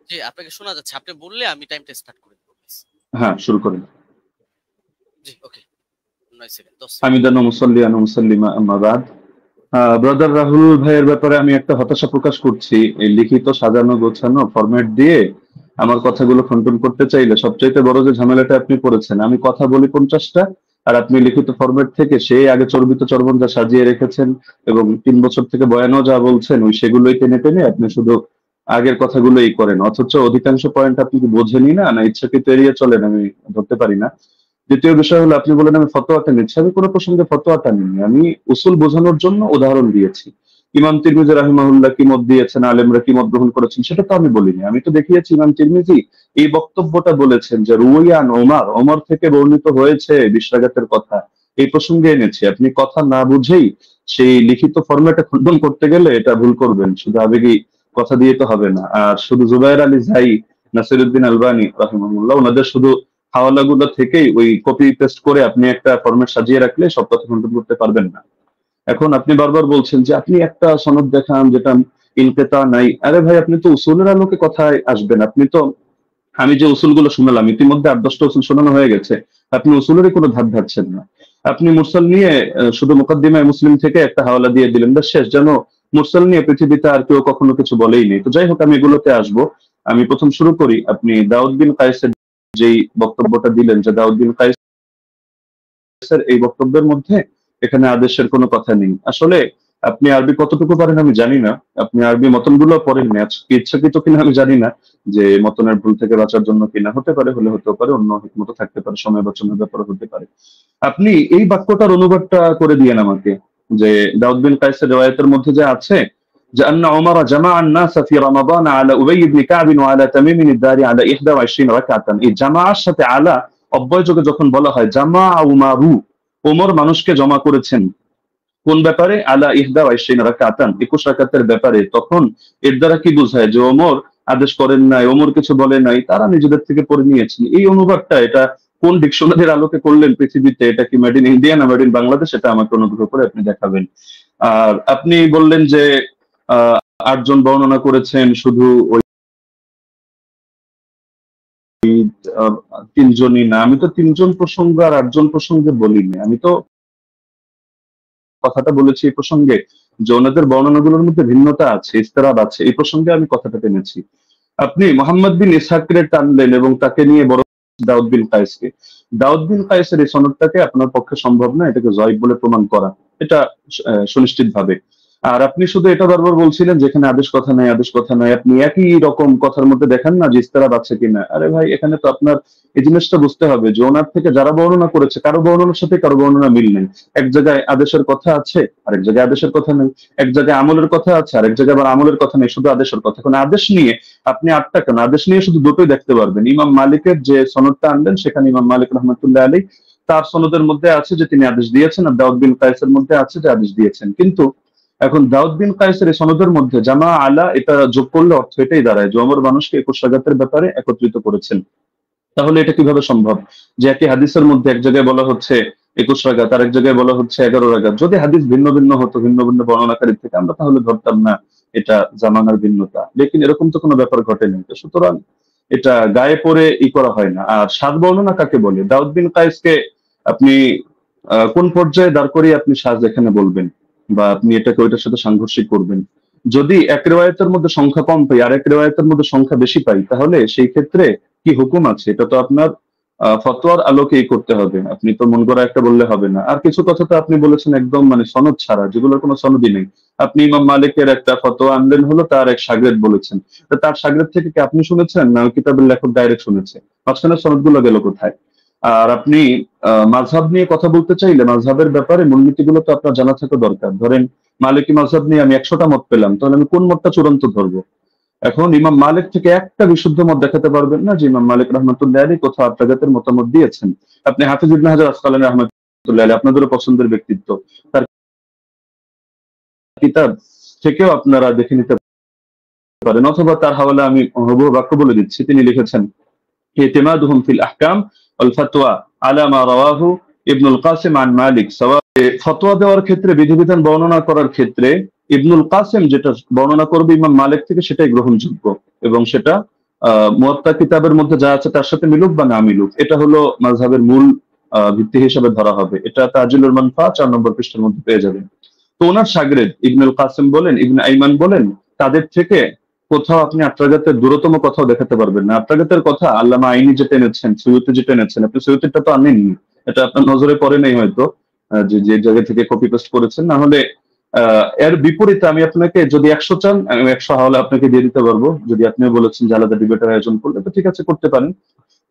জি, আপনাকে শোনা যাচ্ছে। আপনি বললে আমি টাইমটা স্টার্ট করে দেব। হ্যাঁ, শুরু করেন। জি ওকে, 9 সেকেন্ড 10 সেকেন্ড। হামিদান ওয়া মুসাল্লিয়ান ওয়া মুসাল্লিমা আম্মা বাদ। ব্রাদার রাহুল ভাইয়ের ব্যাপারে আমি একটা হতাশা প্রকাশ করছি। এই লিখিত সাজানো গোছানো ফরম্যাট দিয়ে আমার কথাগুলো খণ্ডন করতে চাইলে সবচাইতে বড় যে ঝামেলাটা আপনি করেছেন, আমি কথা বলি 50টা আর আপনি লিখিত ফরম্যাট থেকে সেই আগে চর্বিত চর্বণ যা সাজিয়ে রেখেছেন এবং 3 বছর থেকে বয়ানও যা বলছেন ওই সেগুলোই টেনে টেনে আপনি শুধু আগের কথাগুলোই করেন, অথচ অধিকাংশ পয়েন্ট আপনি কি বোঝেনই না, না ইচ্ছাকৃত এড়িয়ে চলেন, আমি ধরতে পারি না। দ্বিতীয় বিষয় হলো আপনি বলেন আমি ফতোয়াটা নিচ্ছি, আমি কোনো প্রসঙ্গে ফতোয়াটা নিইনি, আমি উসুল বোঝানোর জন্য উদাহরণ দিয়েছি। ইমাম তিরমিজি রাহিমাহুল্লাহ কি মত দিয়েছেন, আলেমরা কি মত গ্রহণ করেছেন সেটা তো আমি বলিনি। আমি তো দেখিয়েছি ইমাম তিরমিজি এই বক্তব্যটা বলেছেন যে রুয়ান ওমর থেকে বর্ণিত হয়েছে 20 রাকাতের কথা, এই প্রসঙ্গে এনেছি। আপনি কথা না বুঝেই সেই লিখিত ফরম্যাটে খণ্ডন করতে গেলে এটা ভুল করবেন, শুধু আবেগী কথা দিয়ে তো হবে না। আর শুধু জুবায়ের আলী জাই, নাসিরউদ্দিন আলবানী রাহিমাহুল্লাহ ওনাদের শুধু হাওয়ালাগুলো থেকেই ওই কপি পেস্ট করে আপনি একটা ফরম্যাট সাজিয়ে রাখলে সব কথা খণ্ডন করতে পারবেন না। এখন আপনি বারবার বলছেন যে আপনি একটা সনদ দেখান যেটা ইনকেতা নাই। আরে ভাই, আপনি তো উসুলের আলোকে কথায় আসবেন। আপনি তো, আমি যে উসুলগুলো শুনলাম ইতিমধ্যে 8-10টা উসুল শোনানো হয়ে গেছে, আপনি উসুলেরই কোনো ধার ধারছেন না। আপনি মুরসাল নিয়ে শুধু মুকাদ্দিমায়ে মুসলিম থেকে একটা হাওয়ালা দিয়ে দিলেন, ব্যাস শেষ। যেন মুরসাল নিয়ে পৃথিবীতে আর কেউ কখনো কিছু বলেই নেই। তো যাই হোক, আমি এগুলোতে আসবো। আমি প্রথম শুরু করি, আপনি দাউদ বিন কায়েসের যেই বক্তব্যটা দিলেন যে দাউদ বিন কায়েসের এই বক্তব্যের মধ্যে এখানে আদেশের কোনো কথা নেই। আসলে আপনি আরবি কতটুকু পারেন আমি জানি না, আপনি আরবি মতনগুলো পড়েননি, ইচ্ছাকৃত কিনা আমি জানি না, যে মতনের ভুল থেকে বাঁচার জন্য কিনা, হতে পারে, হলে হতেও পারে, অন্য হিকমত থাকতে পারে, সময় বাঁচানোর ব্যাপারে হতে পারে। আপনি এই বাক্যটার অনুবাদটা করে দিয়েন আমাকে, যে দাউদ বিন কায়েসের রিওয়ায়াতের মধ্যে যে আছে যে আন্না উমর জামা আন-নাস ফি রমাদান আলা উবাই ইবনে কাব ওয়া আলা তামিম আদ-দারি আলা 21 রাকাতান। এই জামাআর সাথে আলা অব্যয়যোগে যখন বলা হয় জামা উমারু, ওমর মানুষকে জমা করেছেন কোন ব্যাপারে? আলা 21 রাকাতান, 21 রাকাতের ব্যাপারে। তখন এর দ্বারা কি বোঝায়? যে ওমর আদেশ করেন নাই, ওমর কিছু বলে নাই, তারা নিজেদের থেকে পড়ে নিয়েছেন। এই অনুবাদটা এটা কোন ডিকশনারির আলোকে করলেন পৃথিবীতে? এটা কি মেড ইন ইন্ডিয়া না মেড ইন বাংলাদেশ? এটা আমাকে অনুগ্রহ করে আপনি দেখাবেন। আর আপনি বললেন যে 8 জন বর্ণনা করেছেন, শুধু ওই 3 জনই না। আমি তো 3 জন প্রসঙ্গ আর 8 জন প্রসঙ্গে বলিনি। আমি তো কথাটা বলেছি এই প্রসঙ্গে যে ওনাদের বর্ণনাগুলোর মধ্যে ভিন্নতা আছে, ইস্তেরাব আছে, এই প্রসঙ্গে আমি কথাটা টেনেছি। আপনি মোহাম্মদ বিন ইসহাককে টানলেন এবং তাকে নিয়ে বড় দাউদ বিন কায়েসকে। দাউদ বিন কায়েসের এই সনদটাকে আপনার পক্ষে সম্ভব না এটাকে জয়ীফ বলে প্রমাণ করা, এটা সুনিশ্চিত ভাবে। আর আপনি শুধু এটা বারবার বলছিলেন যেখানে আদেশ কথা নাই, আদেশ কথা নাই, আপনি একই রকম কথার মধ্যে দেখেন না যে ইস্তেরাব আছে কিনা। আরে ভাই, এখানে তো আপনার এই জিনিসটা বুঝতে হবে যে ওনার থেকে যারা বর্ণনা করেছে কারো বর্ণনার সাথে কারো বর্ণনা মিল নেই। এক জায়গায় আদেশের কথা আছে, আরেক জায়গায় আদেশের কথা নেই। এক জায়গায় আমলের কথা আছে, আরেক জায়গায় আবার আমলের কথা নেই, শুধু আদেশের কথা। এখন আদেশ নিয়ে আপনি 8টা কেন, আদেশ নিয়ে শুধু দুটোই দেখতে পারবেন। ইমাম মালিকের যে সনদটা আনলেন সেখানে ইমাম মালিক রহমতুল্লাহ আলী তার সনদের মধ্যে আছে যে তিনি আদেশ দিয়েছেন, আর দাউদ বিন কায়েসের মধ্যে আছে যে আদেশ দিয়েছেন। কিন্তু এখন দাউদ বিন কায়েসের এই সনদের মধ্যে জামা আলা এটা যোগ করলে অর্থ এটাই দাঁড়ায় যে ওমর মানুষকে 21 রাকাতের ব্যাপারে একত্রিত করেছেন। তাহলে এটা কিভাবে সম্ভব যে একই হাদিসের মধ্যে এক জায়গায় বলা হচ্ছে 21 রাকাত, আর এক জায়গায় বলা হচ্ছে 11 রাকাত। যদি হাদিস ভিন্ন ভিন্ন হতো, ভিন্ন ভিন্ন বর্ণনাকারী থেকে, আমরা তাহলে ধরতাম না এটা জামানার ভিন্নতা। লেকিন এরকম তো কোনো ব্যাপার ঘটেনি। সুতরাং এটা গায়ে পড়ে করা হয় না। আর সাত বর্ণনা কাকে বলে? দাউদ বিন কায়েসকে আপনি কোন পর্যায়ে দাঁড় করিয়ে আপনি সাজ এখানে বলবেন, বা আপনি এটাকে ওইটার সাথে সাংঘর্ষিক করবেন? যদি এক রিওয়ায়াতের মধ্যে সংখ্যা কম পাই আর এক রিওয়ায়াতের মধ্যে সংখ্যা বেশি পাই, তাহলে সেই ক্ষেত্রে কি হুকুম আছে এটা তো আপনার ফতোয়ার আলোকেই করতে হবে। আপনি তো মন করা একটা বললে হবে না। আর কিছু কথা তো আপনি বলেছেন একদম মানে সনদ ছাড়া, যেগুলোর কোনো সনদই নেই। আপনি ইমাম মালিকের একটা ফতোয়া আনলেন, হলো তার এক শাগরেদ বলেছেন, তার শাগরেদ থেকে কি আপনি শুনেছেন না কিতাবের লেখক ডাইরেক্ট শুনেছে? মাঝখানে সনদগুলো গেল কোথায়? আর আপনি মাযহাব নিয়ে কথা বলতে চাইলে মাযহাবের ব্যাপারে মূলনীতিগুলো তো আপনার জানা থাকা দরকার। ধরেন মালিকি মাযহাব নিয়ে আমি 100টা মত পেলাম, তাহলে আমি কোন মতটা চূড়ান্ত ধরবো? এখন ইমাম মালিক থেকে একটা বিশুদ্ধ মত দেখাতে পারবেন না যে ইমাম মালিক রহমতুল্লাহ আলী কোথাও আত্মাঘাতের মতামত দিয়েছেন। আপনি হাফিজ ইবনে হাজার আসকালানী রহমতুল্লাহ আলী, আপনাদেরও পছন্দের ব্যক্তিত্ব, তার কিতাব থেকেও আপনারা দেখে নিতে পারেন, অথবা তার হাওয়ালা আমি হুবহু বাক্য বলে দিচ্ছি। তিনি লিখেছেন ইতিমাদুহুম ফিল আহকাম ওয়াল ফাতওয়া আলা মা রাওয়াহু ইবনুল কাসিম আন মালিক। ফতোয়া দেওয়ার ক্ষেত্রে, বিধিবিধান বর্ণনা করার ক্ষেত্রে ইবনুল কাসিম যেটা বর্ণনা করবে ইমাম মালিক থেকে সেটাই গ্রহণযোগ্য, এবং সেটা মুয়াত্তা কিতাবের মধ্যে যা আছে তার সাথে মিলুক বা না মিলুক, এটা হলো মাযহাবের মূল ভিত্তি হিসেবে ধরা হবে। এটা তাজিলুল মানফা 4 নম্বর পৃষ্ঠার মধ্যে পেয়ে যাবেন। তো ওনার শাগরেদ ইবনুল কাসিম বলেন, ইবনে আইমান বলেন, তাদের থেকে কোথাও আপনি আত্রাগাতের দূরতম কথাও দেখাতে পারবেন না। আত্রাগাতের কথা আল্লামা আইনি যেটা এনেছেন, সৈয়দী যেটা এনেছেন, আপনি সৈয়দীটা তো আনেননি, এটা আপনার নজরে পড়ে নাই হয়তো, যে জায়গা থেকে কপি পেস্ট করেছেন। না হলে এর বিপরীতে আমি আপনাকে, যদি 100 চান আমি 100 হাওলা আপনাকে দিয়ে দিতে পারবো। যদি আপনি বলেছেন যে আলাদা ডিবেটের আয়োজন করলে, তো ঠিক আছে, করতে পারেন।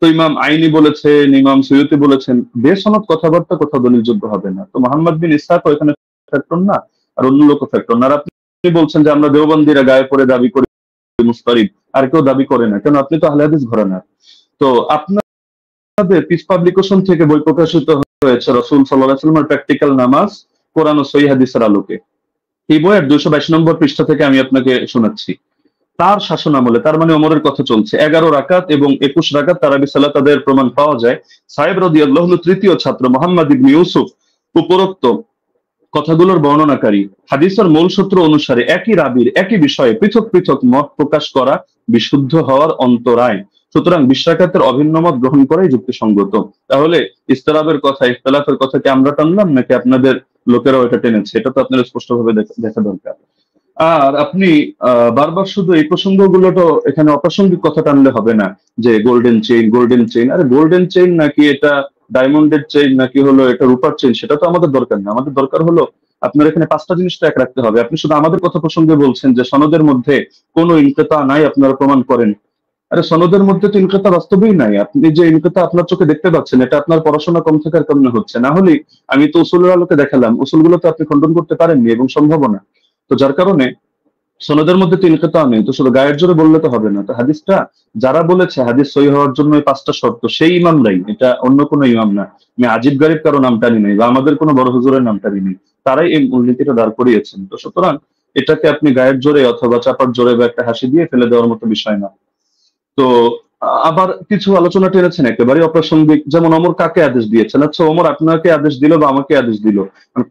তো ইমাম আইনি বলেছেন, ইমাম সৈয়দী বলেছেন, বেসনদ কথাবার্তা কোথাও দলিলযোগ্য হবে না। তো মোহাম্মদ বিন ইসহাক এখানে ফ্যাক্টর না, আর অন্য লোক ফ্যাক্টর না। আর আপনি বলছেন যে আমরা দেওবন্দিরা গায়ে পড়ে দাবি করি মুস্তারিদ, আর কেউ দাবি করে না, কেন? আপনি তো আহলে হাদিস ঘরানার। তো আপনাদের পিস পাবলিকেশন থেকে বই প্রকাশিত হয়েছে রাসূল সাল্লাল্লাহু আলাইহি ওয়াসাল্লামের প্র্যাকটিক্যাল নামাজ কোরআন ও সহিহ হাদিসের আলোকে। এই বইয়ের 222 নম্বর পৃষ্ঠা থেকে আমি আপনাকে শোনাচ্ছি। তার শাসন আমলে, তার মানে ওমরের কথা চলছে, 11 রাকাত এবং 21 রাকাত তারাবি সালাত আদায়ের প্রমাণ পাওয়া যায়। সাহেব রাদিয়াল্লাহু আনহু তৃতীয় ছাত্র মুহাম্মদ ইবনে ইউসুফ উপরোক্ত কথাগুলোর বর্ণনাকারী। হাদিসের মূল সূত্র অনুসারে একই রাবির একই বিষয়ে পৃথক পৃথক মত প্রকাশ করা বিশুদ্ধ হওয়ার অন্তরায়। সুতরাং 20 রাকাতের অভিন্ন মত গ্রহণ করাই যুক্তিসঙ্গত। তাহলে ইস্তেরাবের কথা, ইখতিলাফের কথা কি আমরা টানলাম নাকি আপনাদের লোকেরাও এটা টেনেছে? এটা তো আপনার স্পষ্টভাবে দেখা দরকার। আর আপনি বারবার শুধু এই প্রসঙ্গগুলো তো এখানে অপ্রাসঙ্গিক কথা টানলে হবে না, যে গোল্ডেন চেইন, গোল্ডেন চেইন। আরে গোল্ডেন চেইন নাকি এটা ডায়মন্ডের চেইন নাকি হলো এটা রূপার চেইন, সেটা তো আমাদের দরকার না। আমাদের দরকার হলো আপনার এখানে 5টা জিনিস তো এক রাখতে হবে। আপনি শুধু আমাদের কথা প্রসঙ্গে বলছেন যে সনদের মধ্যে কোনো ইনকিতা নাই, আপনারা প্রমাণ করেন। আরে সনদের মধ্যে তো ইনকিতা বাস্তবেই নাই। আপনি যে ইনকিতা আপনার চোখে দেখতে পাচ্ছেন, এটা আপনার পড়াশোনা কম থাকার কারণে হচ্ছে। না হলে আমি তো উসুলের আলোকে দেখালাম, উসুলগুলো তো আপনি খণ্ডন করতে পারেননি এবং সম্ভব না। তো যার কারণে সনদের মধ্যে তো ইনকিতা নেই, তো শুধু গায়ের জোরে বললে তো হবে না। তো হাদিসটা যারা বলেছে হাদিস সহিহ হওয়ার জন্য এই 5টা শর্ত, সেই ইমামরাই, এটা অন্য কোনো ইমাম না। আমি আজিব গারিব কারো নাম টানি নাই, বা আমাদের কোনো বড় হুজুরের নাম টানি নাই, তারাই এই মূলনীতিটা দাঁড় করিয়েছেন। তো সুতরাং এটাকে আপনি গায়ের জোরে অথবা চাপার জোরে বা একটা হাসি দিয়ে ফেলে দেওয়ার মতো বিষয় না। তো আবার কিছু আলোচনা টেনেছেন একেবারে অপ্রাসঙ্গিক, যেমন ওমর কাকে আদেশ দিয়েছেন। আচ্ছা, ওমর আপনাকে আদেশ দিল বা আমাকে আদেশ দিল,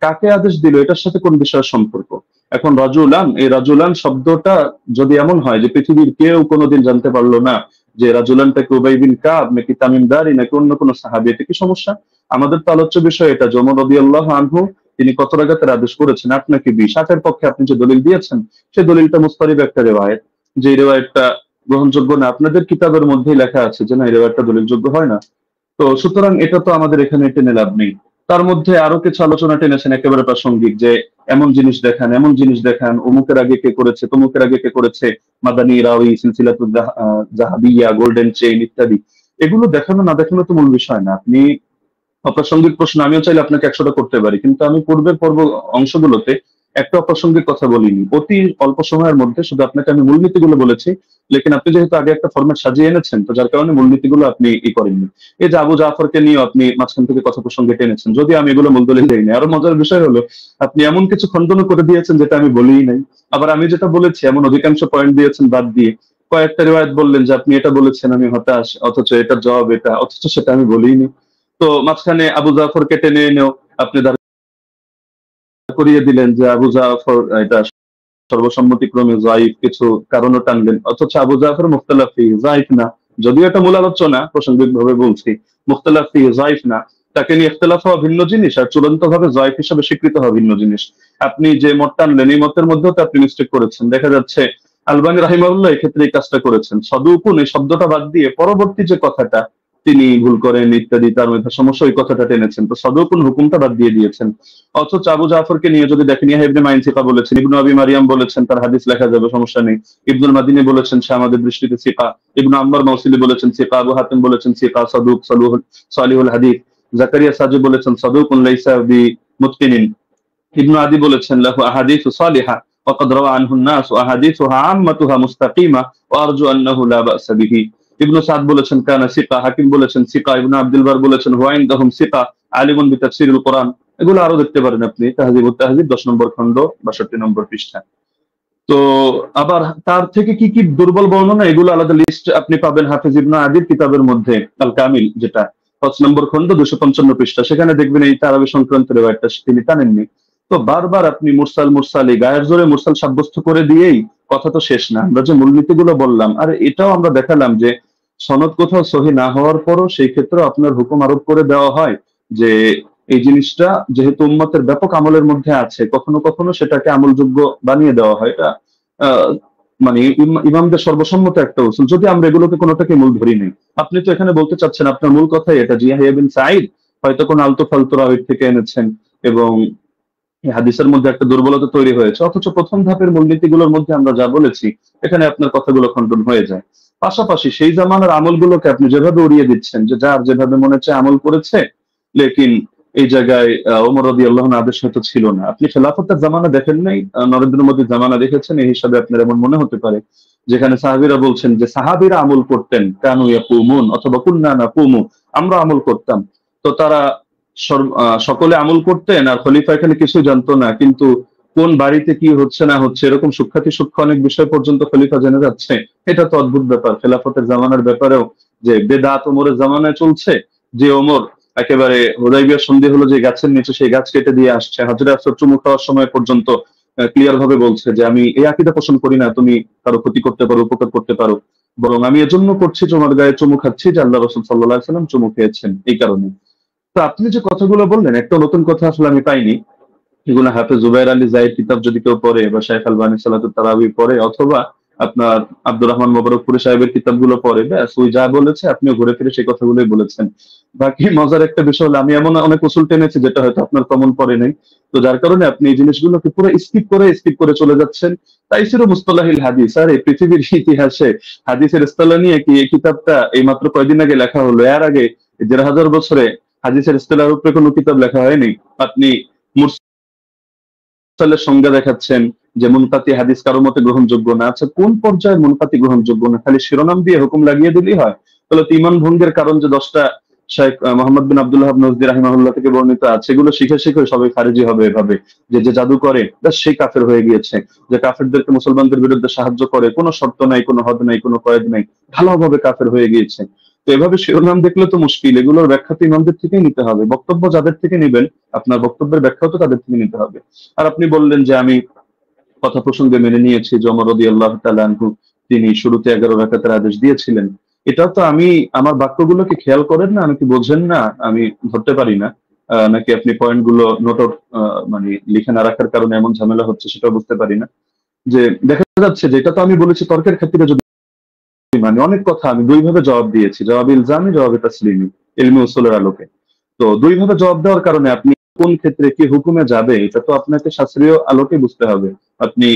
কাকে আদেশ দিল এটার সাথে কোন বিষয়ের সম্পর্ক? এখন রাজুলান, এই রাজুলান শব্দটা যদি এমন হয় যে পৃথিবীর কেউ কোনোদিন জানতে পারলো না যে রাজুলানটাকে উবাই বিন কাব নাকি তামিম দারি নাকি অন্য কোনো সাহাবী, এটা কি সমস্যা? আমাদের তো আলোচ্য বিষয় এটা, ওমর রাদিয়াল্লাহু আনহু তিনি কত রাকাতের আদেশ করেছেন, 8 নাকি 20। 8 এর পক্ষে আপনি যে দলিল দিয়েছেন সেই দলিলটা মুস্তারিব একটা রিওয়ায়াত, যে রিওয়ায়াতটা গ্রহণযোগ্য না, আপনাদের কিতাবের মধ্যেই লেখা আছে যে না এই রেওয়ায়তটা দলিলযোগ্য হয় না। তো সুতরাং এটা তো আমাদের এখানে টেনে লাভ নেই। তার মধ্যে আরো কিছু আলোচনা টেনেছেন একেবারে প্রাসঙ্গিক, যে এমন জিনিস দেখান, এমন জিনিস দেখান, অমুকের আগে কে করেছে, তমুকের আগে কে করেছে, মাদানী রাওয়ি, সিলসিলাতুল জাহাবিয়া, গোল্ডেন চেইন ইত্যাদি। এগুলো দেখানো না দেখানো তো মূল বিষয় না। আপনি অপ্রাসঙ্গিক প্রশ্ন আমিও চাইলে আপনাকে 100টা করতে পারি, কিন্তু আমি পূর্বের অংশগুলোতে একটা অপ্রাসঙ্গিক কথা বলিনি। অতি অল্প সময়ের মধ্যে শুধু আপনাকে আমি মূলনীতিগুলো বলেছি, লেকিন আপনি যেহেতু আগে একটা ফরম্যাট সাজিয়ে এনেছেন, তো যার কারণে মূলনীতিগুলো আপনি করেননি। এই যে আবু জাফরকে নিয়ে আপনি মাঝখান থেকে কথা প্রসঙ্গে টেনেছেন, যদি আমি এগুলো মূল দলিল দেইনি। আরো মজার বিষয় হলো আপনি এমন কিছু খণ্ডন করে দিয়েছেন যেটা আমি বলিই নাই, আবার আমি যেটা বলেছি এমন অধিকাংশ পয়েন্ট দিয়েছেন বাদ দিয়ে। কয়েকটা রিওয়ায়াত বললেন যে আপনি এটা বলেছেন, আমি হতাশ, অথচ এটার জবাব এটা, অথচ সেটা আমি বলিনি। তো মাঝখানে আবু জাফরকে টেনে এনেও আপনি দাঁড় করিয়ে দিলেন যে আবু জাফর এটা সর্বসম্মতিক্রমে যায়িফ, কিছু কারণও টানলেন, অথচ আবু জাফর মুখতালাফ ফিহি যায়িফ না। যদিও এটা মূল আলোচনা, প্রাসঙ্গিক ভাবে বলছি, মুখতালাফ ফিহি যায়িফ না। তাকে নিয়ে ইখতিলাফ হওয়া ভিন্ন জিনিস, আর চূড়ান্ত ভাবে যায়িফ হিসেবে স্বীকৃত হওয়া ভিন্ন জিনিস। আপনি যে মত টানলেন এই মতের মধ্যেও তো আপনি মিস্টেক করেছেন। দেখা যাচ্ছে আলবানী রাহিমাহুল্লাহ এক্ষেত্রে এই কাজটা করেছেন, সদুকুন এই শব্দটা বাদ দিয়ে পরবর্তী যে কথাটা তিনি ভুল করেন ইত্যাদি, তার মধ্যে সমস্যা, ওই কথাটা টেনেছেন। তো সদুকুন হুকুমটা বাদ দিয়ে দিয়েছেন। অথচ আবু জাফরকে নিয়ে যদি দেখেন, ইয়াহয়া ইবনে মাইন সিকা বলেছেন, ইবনু আবি মারিয়াম বলেছেন তার হাদিস লেখা যাবে, সমস্যা নেই। ইবনুল মাদিনী বলেছেন সে আমাদের দৃষ্টিতে সিকা। ইবনু আম্মার মাউসিলি বলেছেন সিকা। আবু হাতিম বলেছেন সিকা, সাদুক, সালিহুল হাদিস। জাকারিয়া সাজি বলেছেন সাদুকুন লাইসা বিমুতকিনিন। ইবনু আদি বলেছেন লাহু আহাদিসু সালিহা ওয়াকাদ রাওয়া আনহু الناس واحاديثها عامتها مستقيمه وارجو انه لا باس به। ইবনু সাদ বলেছেন কানা সিকা। হাকিম বলেছেন সিকা। ইবনু আব্দুল বার বলেছেন হুয়া ইনদাহুম সিকা আলিমুন বিতাফসিরিল কোরআন। এগুলো আরো দেখতে পারেন আপনি তাহযিবুত তাহযিব 10 নম্বর খণ্ড 62 নম্বর পৃষ্ঠা। তো আবার তার থেকে কি কি দুর্বল বর্ণনা, এগুলো আলাদা লিস্ট আপনি পাবেন হাফেজ ইবনে আদির কিতাবের মধ্যে, আল কামিল, যেটা 5 নম্বর খণ্ড 255 পৃষ্ঠা। সেখানে দেখবেন এই তারাবি সংক্রান্ত রিওয়ায়াতটা তিনি টানেননি। তো বারবার আপনি মুরসাল মুরসালি গায়ের জোরে মুরসাল সাব্যস্ত করে দিয়েই কথা তো শেষ না। আমরা যে মূলনীতিগুলো বললাম, আর এটাও আমরা দেখালাম যে সনদ কোথাও সহি না হওয়ার পরও সেই ক্ষেত্রে আপনার হুকুম আরোপ করে দেওয়া হয় যে এই জিনিসটা যেহেতু উম্মতের ব্যাপক আমলের মধ্যে আছে, কখনো কখনো সেটাকে আমলযোগ্য বানিয়ে দেওয়া হয়। এটা মানে ইমামদের সর্বসম্মত একটা উসুল, যদি আমরা এগুলোকে কোনোটাকে মূল ধরি নেই। আপনি তো এখানে বলতে চাচ্ছেন আপনার মূল কথাই এটা, ইয়াহইয়া বিন সাঈদ হয়তো কোন আলতু ফালতু রাওয়ীর থেকে এনেছেন এবং এই হাদিসের মধ্যে একটা দুর্বলতা তৈরি হয়েছে, অথচ প্রথম ধাপের মূলনীতিগুলোর মধ্যে আমরা যা বলেছি এখানে আপনার কথাগুলো খণ্ডন হয়ে যায়। পাশাপাশি সেই জামানার আমলগুলোকে আপনি যেভাবে উড়িয়ে দিচ্ছেন, যে যার যেভাবে মনে হচ্ছে আমল করেছে, লেকিন এই জায়গায় ওমর রাদিয়াল্লাহু আনহু আদেশ হয়তো ছিল না। আপনি খেলাফতের জামানা দেখেন নাই, নরেন্দ্র মোদীর জামানা দেখেছেন, এই হিসাবে আপনার এমন মনে হতে পারে যেখানে সাহাবীরা বলছেন যে সাহাবীরা আমল করতেন, কানু ইয়াকুমুন অথবা কুননা নাকুমু, আমরা আমল করতাম। তো তারা সকলে আমল করতেন আর খলিফা এখানে কিছু জানতো না, কিন্তু কোন বাড়িতে কি হচ্ছে না হচ্ছে এরকম সূক্ষ্মাতি সূক্ষ্ম অনেক বিষয় পর্যন্ত খলিফা জেনে যাচ্ছে। এটা তো অদ্ভুত ব্যাপার। খেলাফতের জামানার ব্যাপারেও যে বেদাত ওমরের জামানায় চলছে, যে ওমর একেবারে হুদাইবিয়ার সন্ধি হলো যে গাছের নিচে সেই গাছ কেটে দিয়ে আসছে, হাজরে আসওয়াদ চুমু খাওয়ার সময় পর্যন্ত ক্লিয়ার ভাবে বলছে যে আমি এই আকীদা পোষণ করি না তুমি কারো ক্ষতি করতে পারো, উপকার করতে পারো, বরং আমি এজন্য করছি তোমার গায়ে চুমু খাচ্ছি যে আল্লাহ রাসূল সাল্লাল্লাহু আলাইহি ওয়াসাল্লাম চুমু খেয়েছেন এই কারণে। তো আপনি যে কথাগুলো বললেন একটা নতুন কথা আসলে আমি পাইনি। এগুলো হাফেজ জুবাইর আলী জাহিদ কিতাব যদি কেউ পড়ে, বা শাইখ আলবানী সালাতুত তারাবি পড়ে, অথবা আপনার আব্দুর রহমান মোবারকপুরি সাহেবের কিতাবগুলো পড়ে, ব্যাস ওই যা বলেছে আপনিও ঘুরে ফিরে সেই কথাগুলোই বলেছেন। বাকি মজার একটা বিষয় হলো আমি এমন অনেক উসুল টেনেছি যেটা হয়তো আপনার কমন পড়ে নাই, তো যার কারণে আপনি এই জিনিসগুলোকে পুরো স্কিপ করে চলে যাচ্ছেন। তাইসিরু মুসতালাহিল হাদিস, আর এই পৃথিবীর ইতিহাসে হাদিসের ইসতিলাহ নিয়ে কি এই কিতাবটা এই মাত্র কয়দিন আগে লেখা হলো? এর আগে ১,৫০০ বছরে হাদিসের ইসতিলাহের উপরে কোনো কিতাব লেখা হয়নি। আপনি মুরসালের সংজ্ঞা দেখাচ্ছেন যে মুনকাতি হাদিস কারো মতে গ্রহণযোগ্য না। আচ্ছা, কোন পর্যায়ে মুনকাতি গ্রহণযোগ্য না? খালি শিরোনাম দিয়ে হুকুম লাগিয়ে দিলেই হয়? তাহলে তো ঈমান ভঙ্গের কারণ যে 10টা শেখ মোহাম্মদ বিন আব্দুল ওয়াহাব নজদি রাহিমাহুল্লাহ থেকে বর্ণিত আছে, এগুলো শিখে সবাই খারিজি হবে এভাবে যে যে জাদু করে সেই কাফের হয়ে গিয়েছে, যে কাফেরদেরকে মুসলমানদের বিরুদ্ধে সাহায্য করে, কোনো শর্ত নাই, কোনো হদ নাই, কোনো কয়েদ নাই, ঢালাওভাবে কাফের হয়ে গিয়েছে। তো এভাবে শিরোনাম দেখলে তো মুশকিল। এগুলোর ব্যাখ্যা তো ইমামদের থেকেই নিতে হবে। বক্তব্য যাদের থেকে নিবেন আপনার বক্তব্যের ব্যাখ্যাও তো তাদের থেকে নিতে হবে। আর আপনি বললেন যে আমি কথা প্রসঙ্গে মেনে নিয়েছি যে ওমর রাদিয়াল্লাহু তাআলা আনহু তিনি শুরুতে 11 রাকাতের আদেশ দিয়েছিলেন। এটা তো আমি আমার বাক্যগুলোকে খেয়াল করেন না, নাকি বোঝেন না আমি ধরতে পারি না, নাকি আপনি পয়েন্টগুলো নোট মানে লিখে না রাখার কারণে এমন ঝামেলা হচ্ছে সেটাও বুঝতে পারি না। যে দেখা যাচ্ছে যে এটা তো আমি বলেছি তর্কের খাতিরে যদি মানে অনেক কথা আমি দুইভাবে জবাব দিয়েছি, জবাব ইলজামি, জবাব তাসলিমি, ইলমি উসুলের আলোকে। তো দুইভাবে জবাব দেওয়ার কারণে আপনি কোন ক্ষেত্রে কি হুকুমে যাবে এটা তো আপনাকে শাস্ত্রীয় আলোকে বুঝতে হবে। আপনি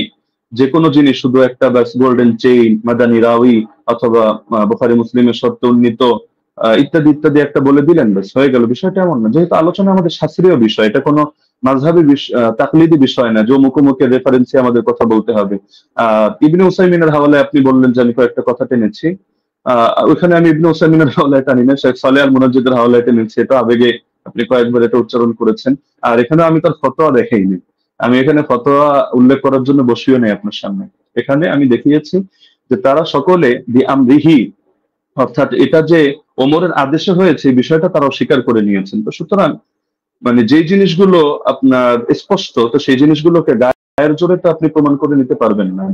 যে কোনো জিনিস শুধু একটা ব্যাস গোল্ডেন চেইন, মাদানী রাউি অথবা বুখারী মুসলিমের শর্তে উন্নীত ইত্যাদি ইত্যাদি একটা বলে দিলেন, ব্যাস হয়ে গেল। বিষয়টা এমন না। যেহেতু আলোচনা আমাদের শাস্ত্রীয় বিষয়, এটা কোনো মাযহাবী তাকলিদি বিষয় না যে মুখোমুখি রেফারেন্সে আমাদের কথা বলতে হবে। ইবনে উসাইমিনের হাওয়ালায় আপনি বললেন যে আমি কয়েকটা কথা টেনেছি, ওইখানে আমি ইবনে উসাইমিনের হাওলায় টানি না, শেখ সালেহ আল মুনাজ্জিদের হাওলায় টেনেছি। এটা আবেগে আপনি কয়েকবার এটা উচ্চারণ করেছেন। আর এখানে আমি তার ফতোয়া দেখাইনি, আমি এখানে ফতোয়া উল্লেখ করার জন্য বসিও নেই আপনার সামনে। এখানে আমি দেখিয়েছি যে তারা সকলে বি আমরিহি, অর্থাৎ এটা যে ওমরের আদেশে হয়েছে এই বিষয়টা তারা অস্বীকার করে নিয়েছেন। তো সুতরাং মানে যে জিনিসগুলো আপনার স্পষ্ট, তো সেই জিনিসগুলোকে গায়ের জোরে তো আপনি প্রমাণ করে নিতে পারবেন না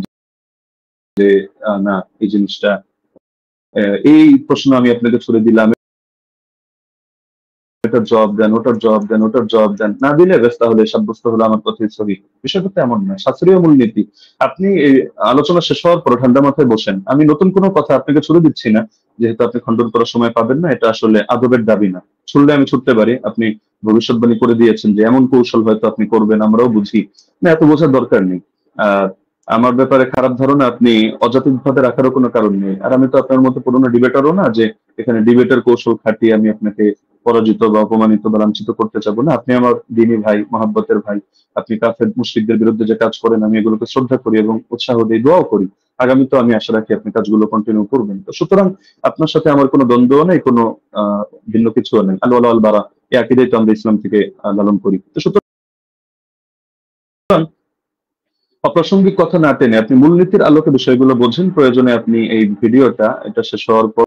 যে না এই জিনিসটা, এই প্রশ্ন আমি আপনাকে ছুড়ে দিলাম, এটার জবাব দেন, ওটার জবাব দেন, ওটার জবাব দেন, না দিলে বেশ তাহলে সাব্যস্ত হলো আমার কথাই সহি। বিষয়টা তো এমন না, শাস্ত্রীয় মূলনীতি। আপনি এই আলোচনা শেষ হওয়ার পর ঠান্ডা মাথায় বসেন, আমি নতুন কোনো কথা আপনাকে ছুড়ে দিচ্ছি না, যেহেতু আপনি খণ্ডন করার সময় পাবেন না, এটা আসলে আদবের দাবি না। ছুড়লে আমি ছুটতে পারি, আপনি ভবিষ্যৎবাণী করে দিয়েছেন যে এমন কৌশল হয়তো আপনি করবেন, আমরাও বুঝি না, এত বোঝার দরকার নেই। আহ আমার ব্যাপারে খারাপ ধারণা আপনি অযৌক্তিকভাবে রাখারও কোনো কারণ নেই। আর আমি তো আপনার মতো পুরোনো ডিবেটারও না যে এখানে ডিবেটের কৌশল খাটিয়ে আমি আপনাকে পরাজিত বা অপমানিত বা লাঞ্ছিত করতে চাবো না। আপনি আমার দিনী ভাই, মহাব্বতের ভাই। আপনি কাফের মুশরিকদের বিরুদ্ধে যে কাজ করেন আমি এগুলোকে শ্রদ্ধা করি এবং উৎসাহ দিই, দোয়াও করি। আগামী তো আমি আশা রাখি আপনি কাজগুলো কন্টিনিউ করবেন। তো সুতরাং আপনার সাথে আমার কোনো দ্বন্দ্ব নেই, কোনো ভিন্ন কিছুও নেই। আল ওয়ালা আল বারা, এই আকীদাই তো আমরা ইসলাম থেকে লালন করি। তো সুতরাং অপ্রাসঙ্গিক কথা না টেনে আপনি মূলনীতির আলোকে বিষয়গুলো বোঝেন। প্রয়োজনে আপনি এই ভিডিওটা এটা শেষ হওয়ার পর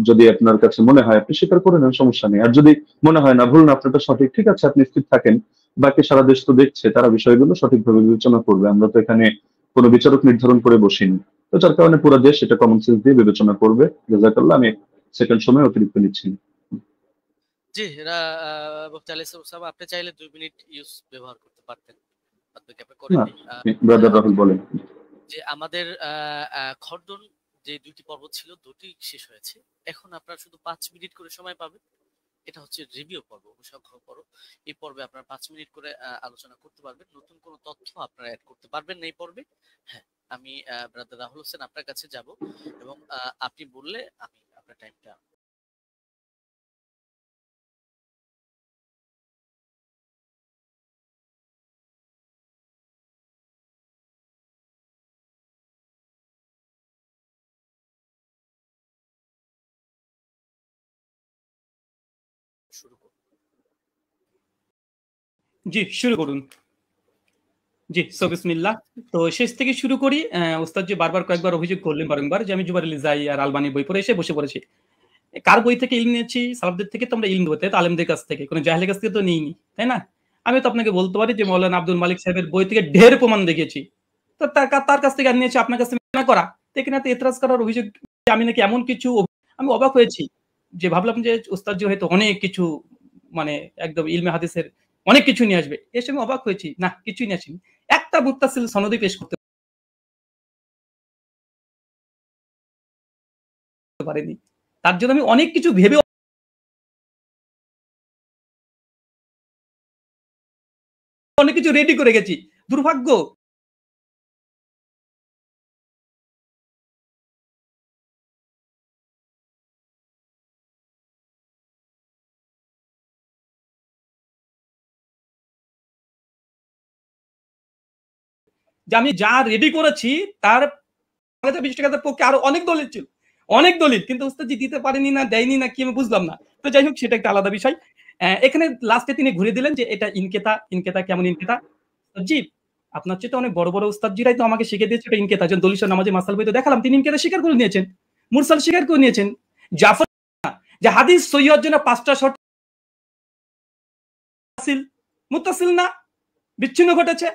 যদি আপনার কাছে মনে হয় আপনি স্বীকার করে নেন, সমস্যা নেই। আর যদি মনে হয় না, ভুল না, আপনারটা সঠিক, ঠিক আছে, আপনি স্থির থাকেন। বাকি সারা দেশ তো দেখছে, তারা বিষয়গুলো সঠিকভাবে বিবেচনা করবে। আমরা তো এখানে কোনো বিচারক নির্ধারণ করে বসিনি। তো যার কারণে পুরো দেশ এটা কমন সেন্স দিয়ে বিবেচনা করবে। জাযাকাল্লাহ, আমি সেকেন্ড সময় অতিরিক্ত নিচ্ছি না। জি, মুফতি আলী সাহেব, আপনি চাইলে 2 মিনিট ইউজ ব্যবহার করতে পারতেন, বাদবাকি আপনি না, করেননি। ব্রাদার রাহুল বলেন। যে আমাদের খণ্ডন যে 2টি পর্ব ছিল, 2টি শেষ হয়েছে। এখন আপনারা শুধু 5 মিনিট করে সময় পাবেন। এটা হচ্ছে রিভিউ পর্ব, অনুসংখ্য পর্ব। এই পর্বে আপনারা 5 মিনিট করে আলোচনা করতে পারবেন। নতুন কোনো তথ্য আপনারা অ্যাড করতে পারবেন না এই পর্বে। হ্যাঁ, আমি ব্রাদার রাহুল হোসেন আপনার কাছে যাব এবং আপনি বললে আমি আপনার টাইমটা শুরু করব। জি, শুরু করুন। জি, বিসমিল্লাহ। তো শেষ থেকে শুরু করি। ওস্তাদ জি বারবার কয়েকবার অভিযোগ করলেন বারংবার যে আমি জুবাইর আলী জাই আর আলবানির বই পড়ে এসে বসে পড়েছি। কার বই থেকে ইলম নিয়েছি? সালাফদের থেকে তো আমরা ইলম নেবো, তাই তো? আলেমদের কাছ থেকে, কোনো জাহেলের কাছ থেকে তো নিইনি, তাই না? আমি তো আপনাকে বলতে পারি যে মাওলানা আব্দুল মালিক সাহেবের বই থেকে ঢের প্রমাণ দেখিয়েছি। তো তার কাছ থেকে আর নিয়েছি, আপনার কাছ থেকে না করা। তো এখানে তো এতরাজ করার অভিযোগ যে আমি নাকি এমন কিছু, আমি অবাক হয়েছি যে ভাবলাম যে ওস্তাদ জি হয়তো অনেক কিছু মানে একদম ইলমে হাদিসের অনেক কিছু নিয়ে আসবে। এসে আমি অবাক হয়েছি, না কিছুই নিয়ে আসেনি। একটা মুত্তাসিল সনদই পেশ করতে পারেনি। তার জন্য আমি অনেক কিছু ভেবে অনেক কিছু রেডি করে গেছি। দুর্ভাগ্য যে আমি যা রেডি করেছি তার 20 টাকার পক্ষে আরো অনেক দলিল ছিল, অনেক দলিল, কিন্তু ওস্তাদজি দিতে পারেনি না দেয়নি না কি আমি বুঝলাম না। তো যাই হোক, সেটা একটা আলাদা বিষয়। এখানে লাস্টে তিনি ঘুরে দিলেন যে এটা ইনকেতা। ইনকেতা কেমন ইনকেতা? জি, আপনার চেয়ে তো অনেক বড় বড় উস্তাদজিরাই তো আমাকে শিখিয়ে দিয়েছে এটা ইনকেতা। যেমন দলিল নামাজে মাসাল বই তো দেখালাম, তিনি ইনকেতা স্বীকার করে নিয়েছেন, মুরসাল স্বীকার করে নিয়েছেন। জাফর যে হাদিস সহিহ হওয়ার জন্য 5টা শর্ত মুত্তাসিল না, বিচ্ছিন্ন ঘটেছে,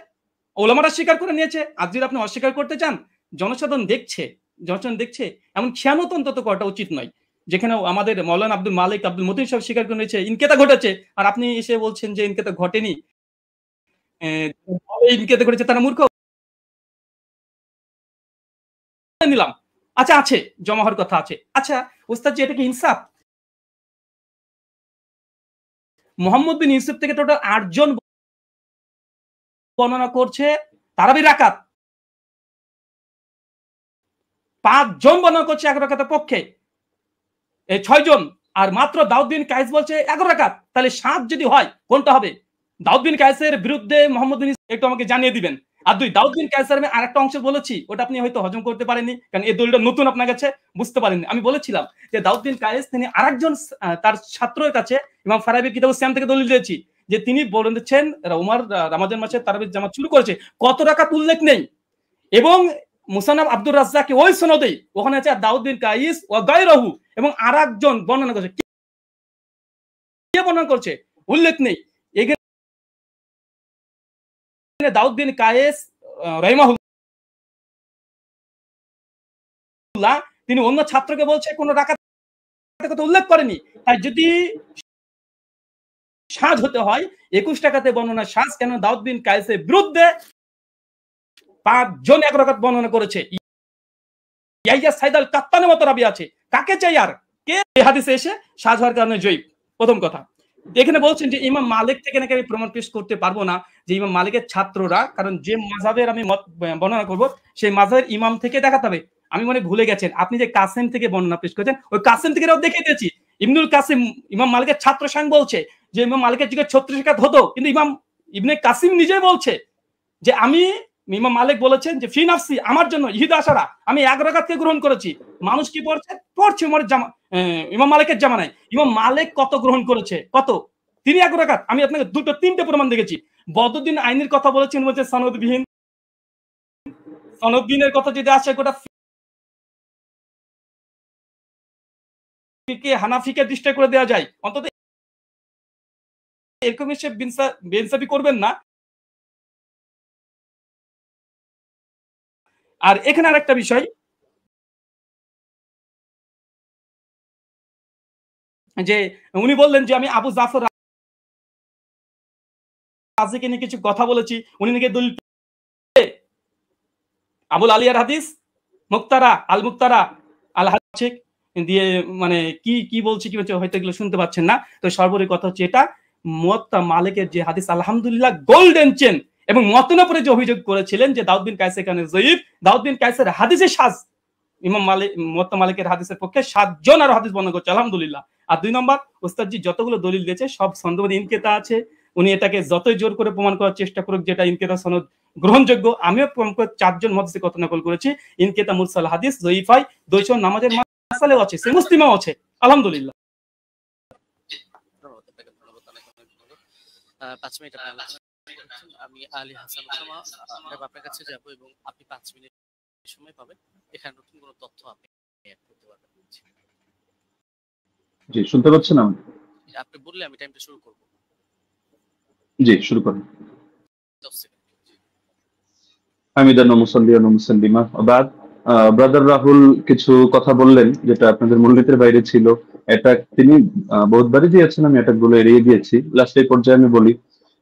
ওলামারা স্বীকার করে নিয়েছে। আজ যদি আপনি অস্বীকার করতে চান, জনসাধারণ দেখছে, এমন খেয়ানত অন্তত করাটা উচিত নয়। যেখানে আমাদের মাওলানা আব্দুল মালিক, আব্দুল মতিন সাহেব স্বীকার করে নিয়েছে ইনকেতা ঘটেছে, আর আপনি এসে বলছেন যে ইনকেতা ঘটেনি। ইনকেতা ঘটেছে, তারা মূর্খ। নিলাম আচ্ছা আছে, জমা হওয়ার কথা আছে। আচ্ছা ওস্তাদ জি, এটা কি ইনসাফ? মোহাম্মদ বিন ইউসুফ থেকে টোটাল 8 জন বর্ণনা করছে তারাবি রাকাত, 5 জন বর্ণনা করছে 11 রাকাতের পক্ষে, এই 6 জন, আর মাত্র দাউদ বিন কায়েস বলছে 11 রাকাত। তাহলে 7 যদি হয় কোনটা হবে? দাউদ বিন কায়েসের বিরুদ্ধে মোহাম্মদ বিন ইউসুফ একটু আমাকে জানিয়ে দিবেন। আর 2, দাউদ বিন কায়েসের আমি আরেকটা অংশ বলেছি, ওটা আপনি হয়তো হজম করতে পারেননি, কারণ এই দলিলটা নতুন আপনার কাছে, বুঝতে পারেননি। আমি বলেছিলাম যে দাউদ বিন কায়েস তিনি আরেকজন তার ছাত্রের কাছে ইমাম ফারাবির কিতাব সিয়াম থেকে দলিল দিয়েছি যে তিনি বলেছেন উমর রমজান মাসে তারাবির জামাত শুরু করেছে, কত রাকাত উল্লেখ নেই। এবং মুসান্নাফ আব্দুর রাজ্জাক ওই সনদেই ওখানে আছে দাউদ বিন কায়েস ওয়া গায়রহু, এবং আরেকজন বর্ণনা করছে, কে বর্ণনা করছে উল্লেখ নেই। এখানে দাউদ বিন কায়েস রাহিমাহুল্লাহ তিনি অন্য ছাত্রকে বলছে কোন রাকাতের কথা উল্লেখ করেনি। তাই যদি সাজ হতে হয় 21 টাকাতে বর্ণনা সাজ, কেন দাউদ বিন কায়েসের বিরুদ্ধে 5 জন 1 রাকাত বর্ণনা করেছে। ইয়াহিয়া সাইদ আল কাত্তানের মতো রাবি আছে, কাকে চাই আর কে এই হাদিসে এসে সাজ হওয়ার কারণে জয়ীব। প্রথম কথা, এখানে বলছেন যে ইমাম মালিক থেকে নাকি আমি প্রমাণ পেশ করতে পারবো না যে ইমাম মালিকের ছাত্ররা, কারণ যে মাযহাবের আমি মত বর্ণনা করব সেই মাযহাবের ইমাম থেকে দেখাতে হবে। আমি মনে ভুলে গেছেন, আপনি যে কাসিম থেকে বর্ণনা পেশ করেছেন ওই কাসিম থেকে দেখিয়ে দিয়েছি। ইবনুল কাসিম ইমাম মালিকের ছাত্র সাং বলছে যে ইমাম মালিকের যুগে 36 রাকাত হতো, কিন্তু ইমাম ইবনে কাসিম নিজে বলছে যে আমি, ইমাম মালিক বলেছেন যে ফি নাফসি, আমার জন্য ইহিদা আশারা, আমি 1 রাকাতকে গ্রহণ করেছি। মানুষ কি পড়ছে ইমাম মালিকের জামানায়। ইমাম মালিক কত গ্রহণ করেছে? কত? তিনি 1 রাকাত। আমি আপনাকে 2-3টে প্রমাণ দেখেছি। বদরুদ্দিন আইনের কথা বলেছেন, বলছে সনদবিহীন। সনদবিহীনের কথা যদি আসে গোটা ফিকে হানাফিকে ডিস্ট্রাক্ট করে দেওয়া যায়, অন্তত এরকম এসে বেনসাবি করবেন না। আর এখানে আরেকটা বিষয়, যে উনি বললেন যে আমি আবু জাফর রাজিকে নিয়ে কিছু কথা বলেছি, উনি নাকি দলিল আবুল আলিয়ার হাদিস মুক্তারা আল মুক্তারা আল হাদিস দিয়ে, মানে কি বলছি কি বলছে হয়তো এগুলো শুনতে পাচ্ছেন না। তো সর্বোপরি কথা হচ্ছে এটা মুয়াত্তা মালিকের যে হাদিস আলহামদুলিল্লাহ গোল্ডেন চেন, এবং মুয়াত্তার উপরে যে অভিযোগ করেছিলেন যে দাউদ বিন কায়েস এখানে যঈফ, দাউদ বিন কায়েসের হাদিসে সাজ, ইমাম মালিক মুয়াত্তা মালিকের হাদিসের পক্ষে 7 জন আর হাদিস বর্ণনা করছে আলহামদুলিল্লাহ। আর 2 নম্বর, ওস্তাদ জি যতগুলো দলিল দিয়েছে সব সনদ ইনকিতা আছে, উনি এটাকে যতই জোর করে প্রমাণ করার চেষ্টা করুক যেটা ইনকিতা সনদ গ্রহণযোগ্য, আমিও 4 জন মুহাদ্দিসের কথা নকল করেছি। ইনকিতা মুরসাল হাদিস যঈফাই 200 নামাজের মাসালাও আছে, সে মুসলিমাও আছে আলহামদুলিল্লাহ। 5 মিনিট আমি আলী হাসান ওসামা আপনার কাছে যাব এবং আপনি 5 মিনিট সময় পাবেন, এখানে নতুন কোনো তথ্য আপনি অ্যাড করতে পারবেন। জি, শুনতে পাচ্ছেন? আপনি বললে আমি টাইমটা শুরু করব। জি, শুরু করুন। হামিদান ওয়া মুসাল্লিয়ান ওয়া মুসাল্লিমা ওয়া বাদ। ব্রাদার রাহুল কিছু কথা বললেন যেটা আপনাদের মূলনীতির বাইরে ছিল। এটা তিনি বহুতবারই দিয়েছেন, আমি এটাগুলো এড়িয়ে গিয়েছি। লাস্ট এই পর্যায়ে আমি বলি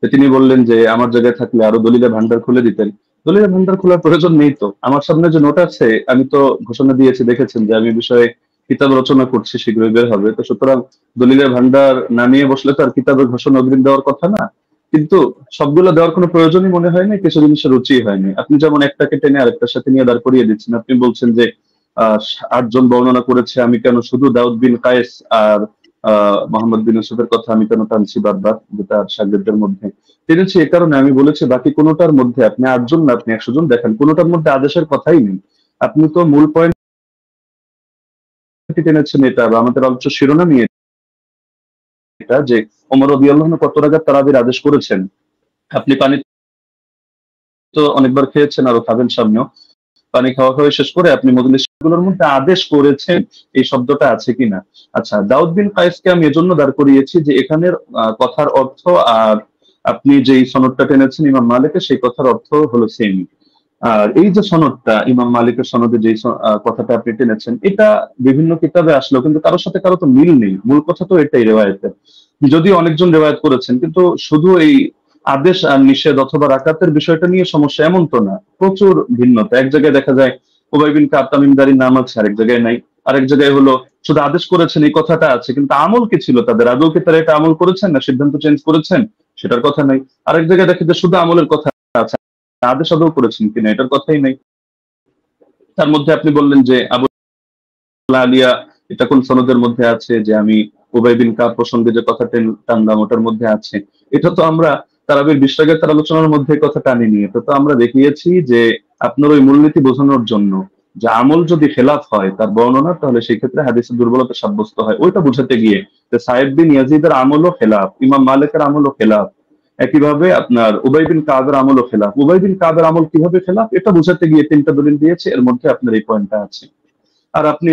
যে তিনি বললেন যে আমার জায়গায় থাকলে আরো দলিলের ভান্ডার খুলে দিতেন। দলিলের ভান্ডার খোলার প্রয়োজন নেই তো। আমার সামনে যে নোট আছে, আমি তো ঘোষণা দিয়েছি, দেখেছেন যে আমি বিষয়ে কিতাব রচনা করছি, শীঘ্রই বের হবে। তো সুতরাং দলিলের ভান্ডার নামিয়ে বসলে তো আর কিতাবের ঘোষণা অগ্রিম দেওয়ার কথা না, কিন্তু সবগুলো দেওয়ার কোনো প্রয়োজনই মনে হয়নি, কিছু জিনিসের রুচি হয়নি। আপনি যেমন একটাকে টেনে আরেকটার সাথে নিয়ে দাঁড় করিয়ে দিচ্ছেন। আপনি বলছেন যে 8 জন বর্ণনা করেছে, আমি কেন শুধু দাউদ বিন কায়েস আর মোহাম্মদ বিন ইউসুফের কথা আমি কেন টানছি বারবার, যেটা শাগিরদের মধ্যে টেনেছি। এ কারণে আমি বলেছি বাকি কোনোটার মধ্যে আপনি 8 জন না আপনি 100 জন দেখান, কোনোটার মধ্যে আদেশের কথাই নেই। আপনি তো মূল পয়েন্ট টেনেছেন এটা, বা আমাদের আলোচ্য শিরোনামই এটা যে ওমর রাদিয়াল্লাহু আনহু কত রাকাত তারাবির আদেশ করেছেন। আপনি পানি তো অনেকবার খেয়েছেন, আরো খাবেন সামনেও। পানি খাওয়া হয়ে শেষ করে আপনি মজলিসগুলোর মধ্যে আদেশ করেছেন এই শব্দটা আছে কিনা। আচ্ছা, দাউদ বিন কায়েসকে আমি এজন্য দাঁড় করিয়েছি যে এখানের কথার অর্থ আর আপনি যেই সনদটা টেনেছেন ইমাম মালিকের, সেই কথার অর্থ হলো সেমই। আর এই যে সনদটা ইমাম মালিকের সনদে যে কথাটা আপনি টেনেছেন, এটা বিভিন্ন কিতাবে আসলো, কিন্তু কারোর সাথে কারো তো মিল নেই। মূল কথা তো এটাই রেওয়ায়েতের, যদিও অনেকজন রেওয়ায়েত করেছেন, কিন্তু শুধু এই আদেশ আর নিষেধ অথবা রাকাতের বিষয়টা নিয়ে সমস্যা এমন তো না, প্রচুর ভিন্নতা। এক জায়গায় দেখা যায় উবাই বিন কাব তামিমদারির নাম আছে, আরেক জায়গায় নাই। আরেক জায়গায় হলো শুধু আদেশ করেছেন এই কথাটা আছে, কিন্তু আমল কি ছিল তাদের? আদৌ কি তারা এটা আমল করেছেন না সিদ্ধান্ত চেঞ্জ করেছেন সেটার কথা নাই। আরেক জায়গায় দেখে যে শুধু আমলের কথা আছে, আদেশ আদৌ করেছেন কিনা এটার কথাই নাই। তার মধ্যে আপনি বললেন যে আবু আলিয়া এটা কোন সনদের মধ্যে আছে যে আমি উবাই বিন কাব প্রসঙ্গে যে কথা টানলাম ওটার মধ্যে আছে। এটা তো আমরা তারাবির বিশ্বাগের আলোচনার মধ্যে কথা টানিনি। এটা তো আমরা দেখিয়েছি যে আপনার ওই মূলনীতি বোঝানোর জন্য যে আমল যদি খেলাফ হয় তার বর্ণনা, তাহলে সেই ক্ষেত্রে হাদিসের দুর্বলতা সাব্যস্ত হয়। ওইটা বোঝাতে গিয়ে যে সাহেব বিন ইয়াজিদের আমলও খেলাফ, ইমাম মালিকের আমলও খেলাফ, একইভাবে আপনার উবাই বিন কাবের আমলও খেলাফ। উবাই বিন কাবের আমল কিভাবে খেলাফ এটা বোঝাতে গিয়ে 3টা দলিল দিয়েছে, এর মধ্যে আপনার এই পয়েন্টটা আছে। আর আপনি